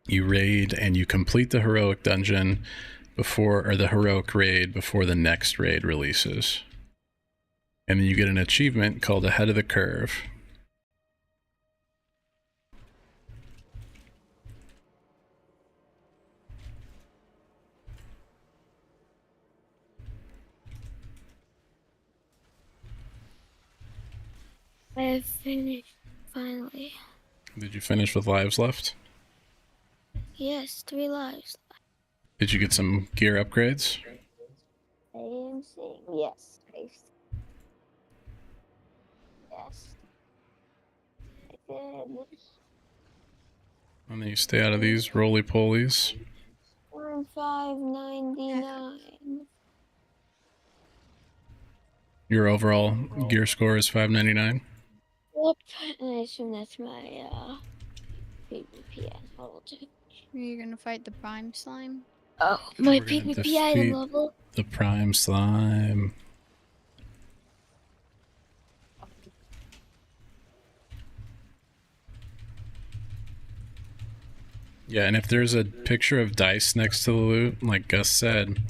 [SPEAKER 1] you raid and you complete the heroic dungeon before, or the heroic raid before the next raid releases, and then you get an achievement called ahead of the curve.
[SPEAKER 3] I have finished, finally.
[SPEAKER 1] Did you finish with lives left?
[SPEAKER 3] Yes, 3 lives.
[SPEAKER 1] Did you get some gear upgrades?
[SPEAKER 3] I am saying yes. Yes. I did.
[SPEAKER 1] And then you stay out of these roly-polies.
[SPEAKER 3] 599.
[SPEAKER 1] Your overall gear score is 599.
[SPEAKER 3] Yep, and I assume that's my PvP level 2.
[SPEAKER 2] You're gonna fight the prime slime?
[SPEAKER 3] Oh, my
[SPEAKER 1] We're gonna
[SPEAKER 3] PvP item
[SPEAKER 1] defeat
[SPEAKER 3] level.
[SPEAKER 1] the prime slime. Yeah, and if there's a picture of dice next to the loot, like Gus said,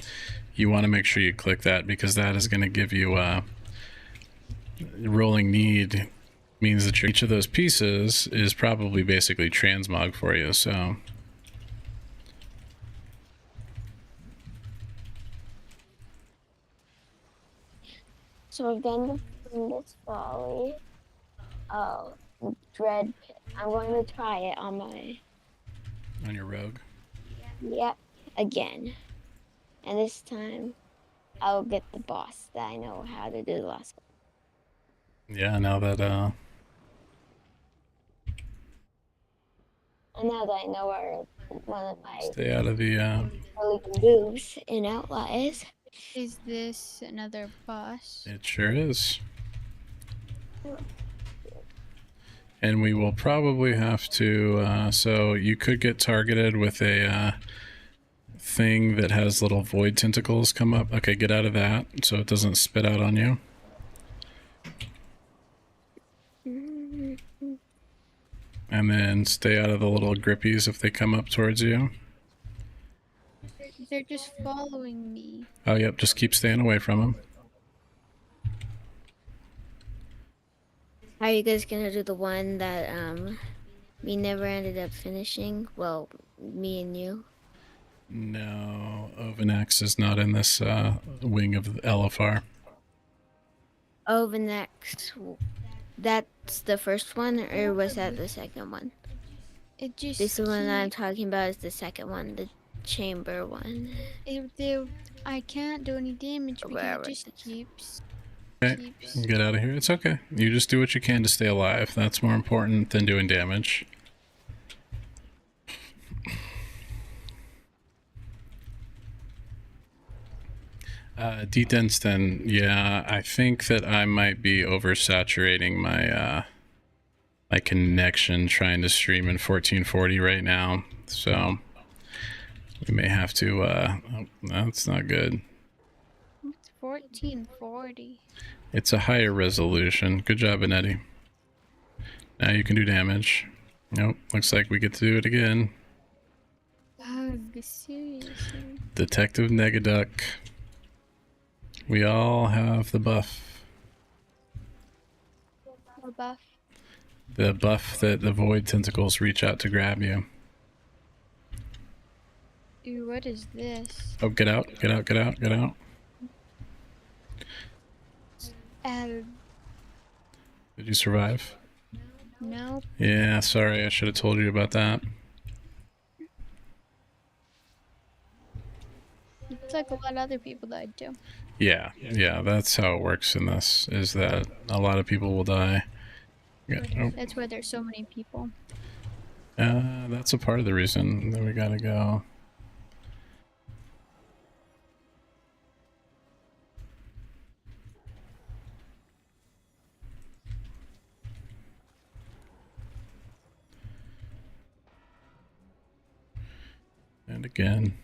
[SPEAKER 1] you want to make sure you click that, because that is going to give you rolling need, means that each of those pieces is probably basically transmog for you. So
[SPEAKER 3] I've done the Fungus Folly. Oh, Dread Pit. I'm going to try it on my...
[SPEAKER 1] on your rogue.
[SPEAKER 3] Yep, again. And this time, I'll get the boss that I know how to do the last one.
[SPEAKER 1] Yeah, now that
[SPEAKER 3] And now that I know where one of my
[SPEAKER 1] stay out of the
[SPEAKER 3] really good moves in Outliers.
[SPEAKER 2] Is this another boss?
[SPEAKER 1] it sure is. And we will probably have to so you could get targeted with a thing that has little void tentacles come up. Okay, get out of that so it doesn't spit out on you. And then stay out of the little grippies if they come up towards you.
[SPEAKER 2] They're just following me.
[SPEAKER 1] Oh, yep, just keep staying away from them.
[SPEAKER 3] How are you guys gonna do the one that we never ended up finishing? Well, me and you.
[SPEAKER 1] No, Ovenax is not in this wing of LFR.
[SPEAKER 3] Over next. That's the first one, or was that the second one?
[SPEAKER 2] It just
[SPEAKER 3] This one I'm talking about is the second one, the chamber one.
[SPEAKER 2] I can't do any damage because
[SPEAKER 3] Wherever
[SPEAKER 2] it
[SPEAKER 3] it
[SPEAKER 2] just
[SPEAKER 3] is.
[SPEAKER 2] keeps.
[SPEAKER 1] Okay, get out of here. It's okay. You just do what you can to stay alive. That's more important than doing damage. D-Denston, yeah, I think that I might be oversaturating my my connection trying to stream in 1440 right now, so we may have to, oh, that's not good.
[SPEAKER 2] It's 1440.
[SPEAKER 1] It's a higher resolution. Good job, Anetti. Now you can do damage. Nope, looks like we get to do it again.
[SPEAKER 2] Seriously?
[SPEAKER 1] Detective Negaduck. We all have the buff.
[SPEAKER 2] What buff?
[SPEAKER 1] The buff that the void tentacles reach out to grab you.
[SPEAKER 2] Ooh, what is this?
[SPEAKER 1] Oh, get out, get out, get out, get out. Did you survive?
[SPEAKER 2] Nope.
[SPEAKER 1] Yeah, sorry, I should have told you about that.
[SPEAKER 2] It's like a lot of other people died too.
[SPEAKER 1] Yeah, that's how it works in this, is that a lot of people will die. Yeah, oh.
[SPEAKER 2] That's why there's so many people.
[SPEAKER 1] That's a part of the reason that we gotta go. And again.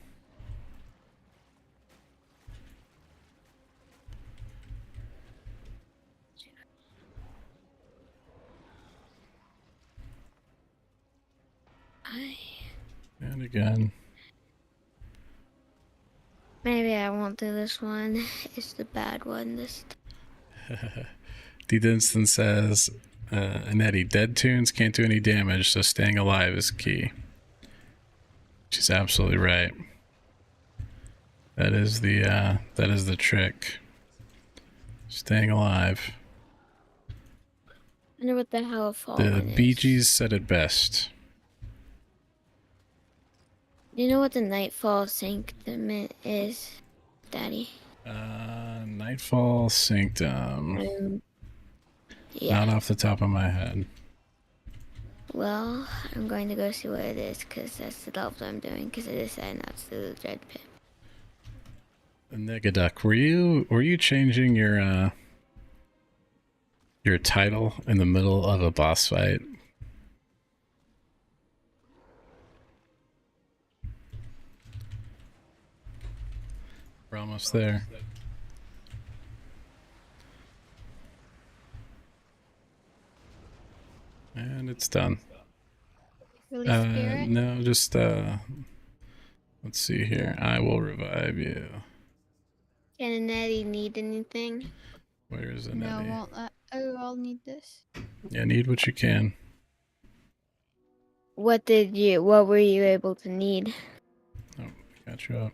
[SPEAKER 1] And again.
[SPEAKER 3] Maybe I won't do this one. It's the bad one this time.
[SPEAKER 1] D-Dinston says, Anetti, dead tunes can't do any damage, so staying alive is key. She's absolutely right. That is the trick. Staying alive.
[SPEAKER 3] I wonder what the hell
[SPEAKER 1] The
[SPEAKER 3] is.
[SPEAKER 1] Bee Gees said it best.
[SPEAKER 3] Do you know what the Nightfall Sanctum is, Daddy?
[SPEAKER 1] Nightfall Sanctum.
[SPEAKER 3] Yeah.
[SPEAKER 1] Not off the top of my head.
[SPEAKER 3] Well, I'm going to go see what it is, because that's the delve I'm doing, because I decided not to do the Dread Pit.
[SPEAKER 1] Negaduck, were you changing your title in the middle of a boss fight? We're almost there. And it's done.
[SPEAKER 2] Really spirit?
[SPEAKER 1] No, just let's see here. I will revive you.
[SPEAKER 3] Can Nettie need anything?
[SPEAKER 1] Where is it?
[SPEAKER 2] No, won't. Oh, I'll need this.
[SPEAKER 1] Yeah, need what you can.
[SPEAKER 3] What were you able to need?
[SPEAKER 1] Oh, got you up.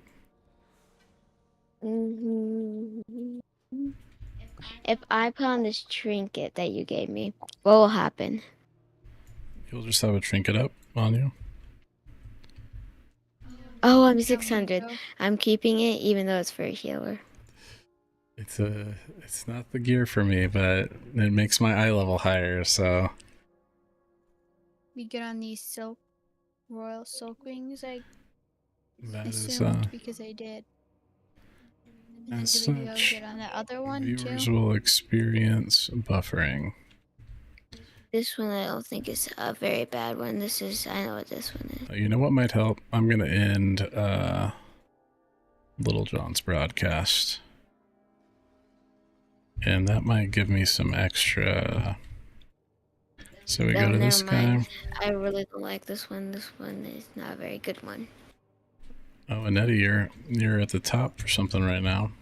[SPEAKER 3] If I put on this trinket that you gave me, what will happen?
[SPEAKER 1] You'll just have a trinket up on you.
[SPEAKER 3] Oh, I'm 600. I'm keeping it, even though it's for a healer.
[SPEAKER 1] It's not the gear for me, but it makes my eye level higher, so.
[SPEAKER 2] We get on these royal silk wings, I
[SPEAKER 1] That
[SPEAKER 2] assumed, because I did. And
[SPEAKER 1] as
[SPEAKER 2] do we go
[SPEAKER 1] such,
[SPEAKER 2] get on that other one
[SPEAKER 1] viewers
[SPEAKER 2] too?
[SPEAKER 1] will experience buffering.
[SPEAKER 3] This one I don't think is a very bad one. I know what this one is.
[SPEAKER 1] You know what might help? I'm gonna end Little John's broadcast. And that might give me some extra. So we go to this guy.
[SPEAKER 3] I really don't like this one. This one is not a very good one.
[SPEAKER 1] Oh, Annette, you're at the top for something right now.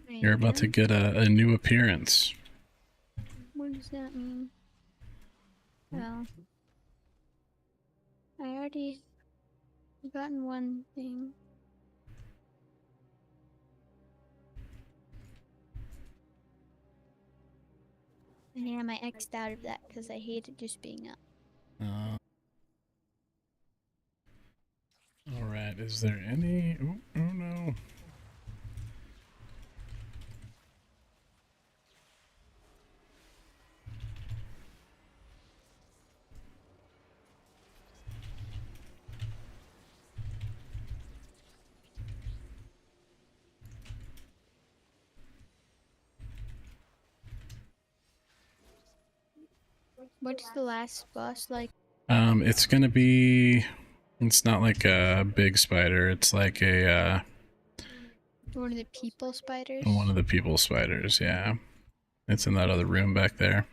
[SPEAKER 1] You're about to get a new appearance.
[SPEAKER 2] What does that mean? Well, I already gotten one thing. And yeah, I X'd out of that because I hated just being up.
[SPEAKER 1] Alright, is there any... Oh no.
[SPEAKER 2] What's the last boss like?
[SPEAKER 1] It's gonna be... It's not like a big spider. It's like a,
[SPEAKER 2] One of the people spiders?
[SPEAKER 1] one of the people spiders, yeah. It's in that other room back there.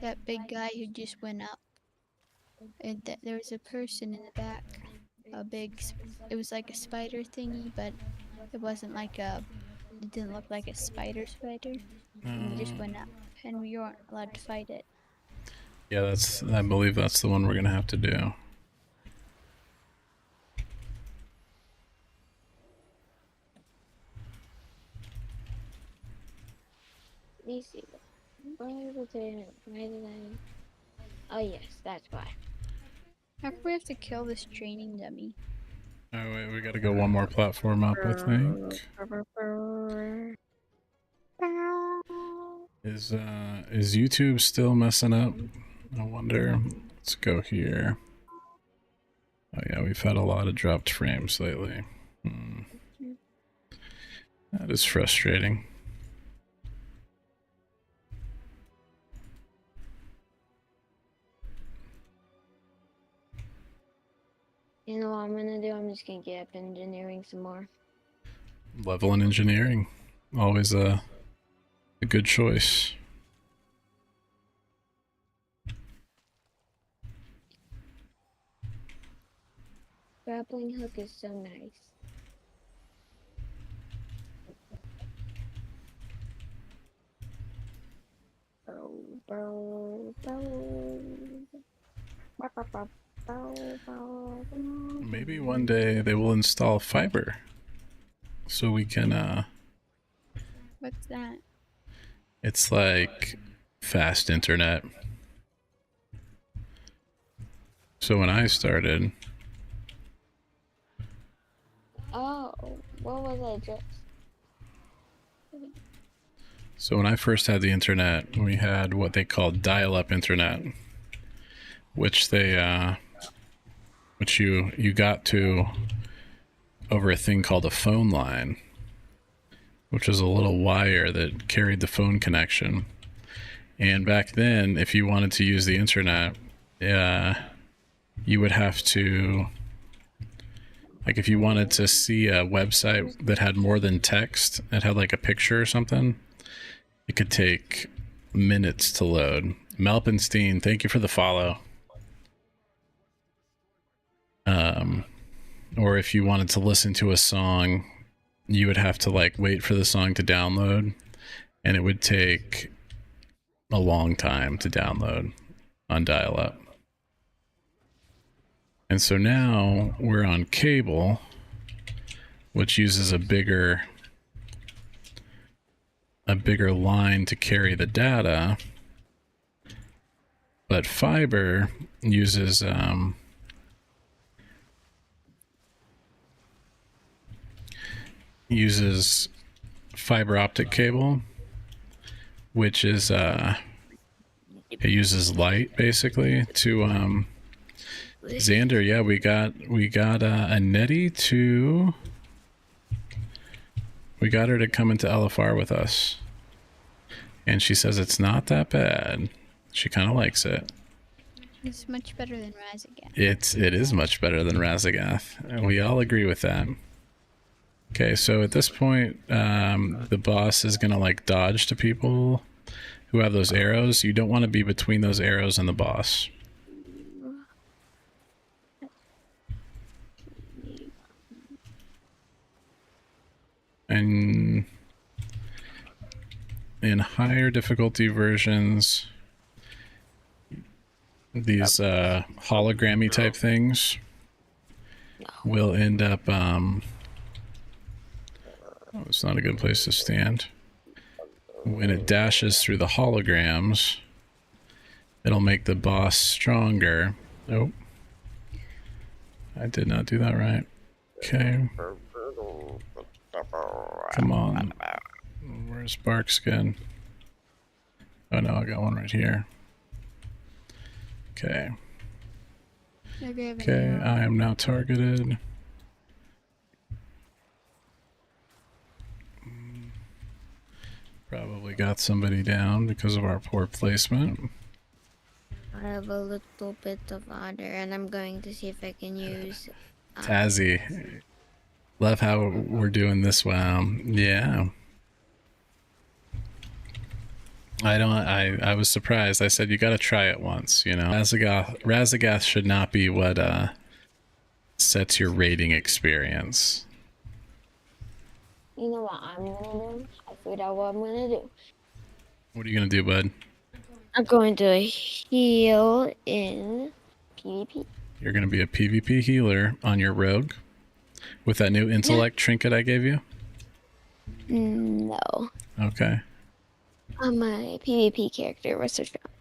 [SPEAKER 2] That big guy who just went up. And there was a person in the back. It was like a spider thingy, but it wasn't like a... It didn't look like a spider. And he just went up, and we weren't allowed to fight it.
[SPEAKER 1] Yeah, I believe that's the one we're gonna have to do.
[SPEAKER 3] Let me see. Why did I... Oh yes, that's why.
[SPEAKER 2] How come we have to kill this training dummy?
[SPEAKER 1] Oh wait, we gotta go one more platform up, I think. Is YouTube still messing up? I wonder. Let's go here. Oh yeah, we've had a lot of dropped frames lately. That is frustrating.
[SPEAKER 3] You know what I'm gonna do? I'm just gonna get up engineering some more.
[SPEAKER 1] Level in engineering. Always a good choice.
[SPEAKER 3] Grappling hook is so nice.
[SPEAKER 1] Maybe one day they will install fiber so we can
[SPEAKER 2] What's that?
[SPEAKER 1] it's like fast internet. So when I started,
[SPEAKER 3] Oh, what was I just?
[SPEAKER 1] so when I first had the internet, we had what they called dial-up internet, which you got to over a thing called a phone line, which was a little wire that carried the phone connection. And back then, if you wanted to use the internet, you would have to, like, if you wanted to see a website that had more than text, it had like a picture or something, it could take minutes to load. Melpenstein, thank you for the follow. Or if you wanted to listen to a song, you would have to like wait for the song to download, and it would take a long time to download on dial-up. And so now we're on cable, which uses a bigger line to carry the data, but fiber uses fiber optic cable, which is it uses light basically to Xander, yeah, we got a Nettie to... We got her to come into LFR with us. And she says it's not that bad. She kind of likes it.
[SPEAKER 2] It's much better than Razagath.
[SPEAKER 1] It is much better than Razagath. And we all agree with that. Okay, so at this point, the boss is gonna like dodge to people who have those arrows. You don't want to be between those arrows and the boss. And in higher difficulty versions, these hologrammy type things will end up oh, it's not a good place to stand. When it dashes through the holograms, it'll make the boss stronger. Oh, I did not do that right. Okay. Come on. Where's Barkskin? Oh no, I got one right here. Okay. Okay, I am now targeted. got somebody down because of our poor placement.
[SPEAKER 3] I have a little bit of honor, and I'm going to see if I can use
[SPEAKER 1] Tazzy, love how we're doing this. Wow, yeah. I was surprised. I said you got to try it once. You know, Razagath should not be what sets your rating experience.
[SPEAKER 3] You know what I'm gonna do? I figured out what I'm gonna do.
[SPEAKER 1] What are you gonna do, bud?
[SPEAKER 3] I'm going to heal in PvP.
[SPEAKER 1] You're gonna be a PvP healer on your rogue with that new intellect trinket I gave you?
[SPEAKER 3] No.
[SPEAKER 1] Okay.
[SPEAKER 3] I'm a PvP character, Resto Shaman.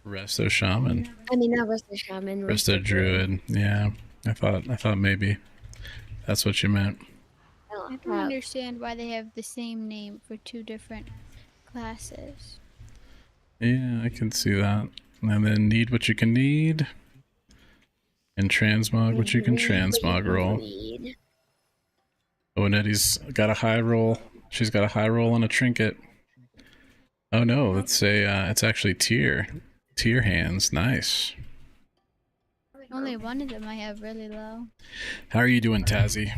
[SPEAKER 1] Resto Shaman.
[SPEAKER 3] I mean, not Resto Shaman.
[SPEAKER 1] Resto Druid. Yeah. I thought maybe that's what you meant.
[SPEAKER 2] I don't understand why they have the same name for two different classes.
[SPEAKER 1] Yeah, I can see that. And then need what you can need. And transmog what you can transmog roll. Oh, Nettie's got a high roll. She's got a high roll on a trinket. Oh no, let's say it's actually tier hands. Nice.
[SPEAKER 2] Only one of them I have really low.
[SPEAKER 1] How are you doing, Tazzy?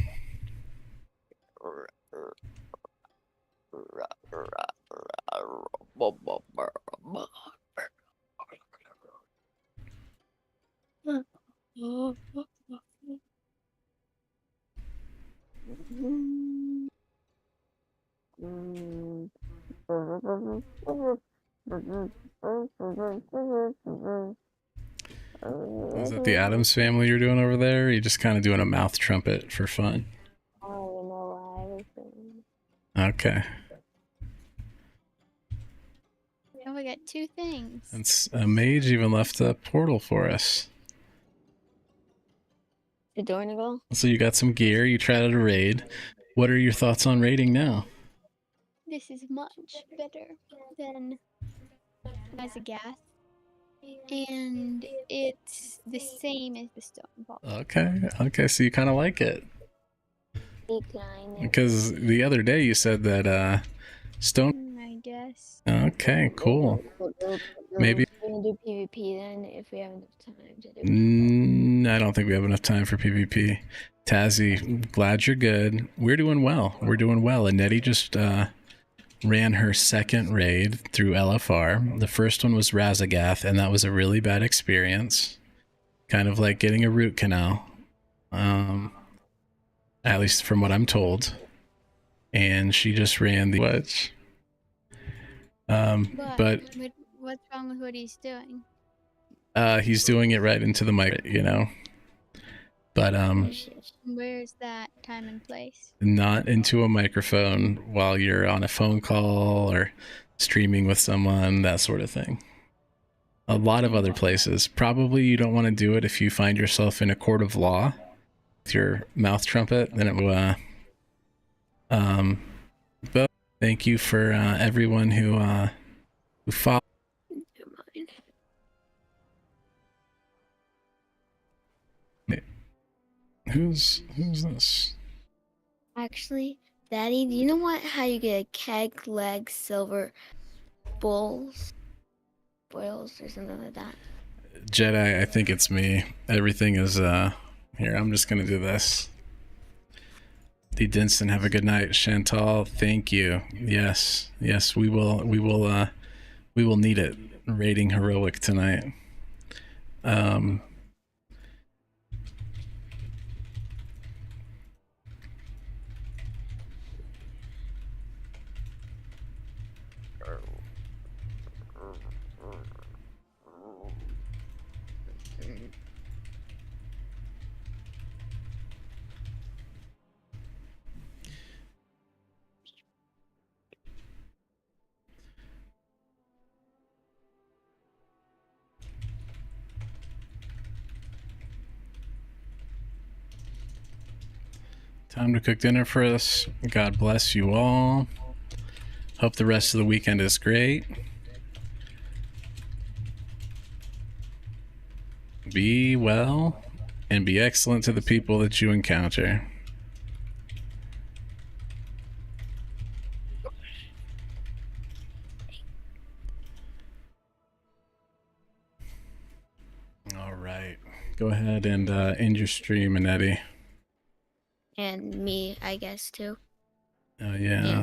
[SPEAKER 1] Is it the Addams Family you're doing over there? Or are you just kind of doing a mouth trumpet for fun? Okay.
[SPEAKER 2] Oh, we got two things.
[SPEAKER 1] And a mage even left a portal for us.
[SPEAKER 3] The Dornigal?
[SPEAKER 1] So you got some gear, you tried out a raid. What are your thoughts on raiding now?
[SPEAKER 2] This is much better than Azeroth. And it's the same as the stone ball.
[SPEAKER 1] Okay, so you kind of like it. Because the other day you said that stone...
[SPEAKER 2] I guess.
[SPEAKER 1] Okay, cool. Maybe...
[SPEAKER 3] We're gonna do PvP then if we have enough time to do it.
[SPEAKER 1] I don't think we have enough time for PvP. Tazzy, glad you're good. We're doing well. And Nettie just ran her second raid through LFR. The first one was Razagath, and that was a really bad experience. Kind of like getting a root canal. At least from what I'm told. And she just ran the wedge. But
[SPEAKER 2] what's wrong with what he's doing?
[SPEAKER 1] He's doing it right into the mic, you know. But
[SPEAKER 2] where's that time and place?
[SPEAKER 1] Not into a microphone while you're on a phone call or streaming with someone, that sort of thing. A lot of other places. Probably you don't want to do it if you find yourself in a court of law with your mouth trumpet, then it will but thank you for everyone who followed. Who's this?
[SPEAKER 3] Actually, Daddy, do you know how you get a keg leg silver boils or something like that?
[SPEAKER 1] Jedi, I think it's me. Everything is here, I'm just gonna do this. D. Dinston, have a good night. Chantal, thank you. Yes, we will need it. Rating heroic tonight. Time to cook dinner for us. God bless you all. Hope the rest of the weekend is great. Be well and be excellent to the people that you encounter. go ahead and end your stream, Annette.
[SPEAKER 3] And me, I guess, too.
[SPEAKER 1] Yeah.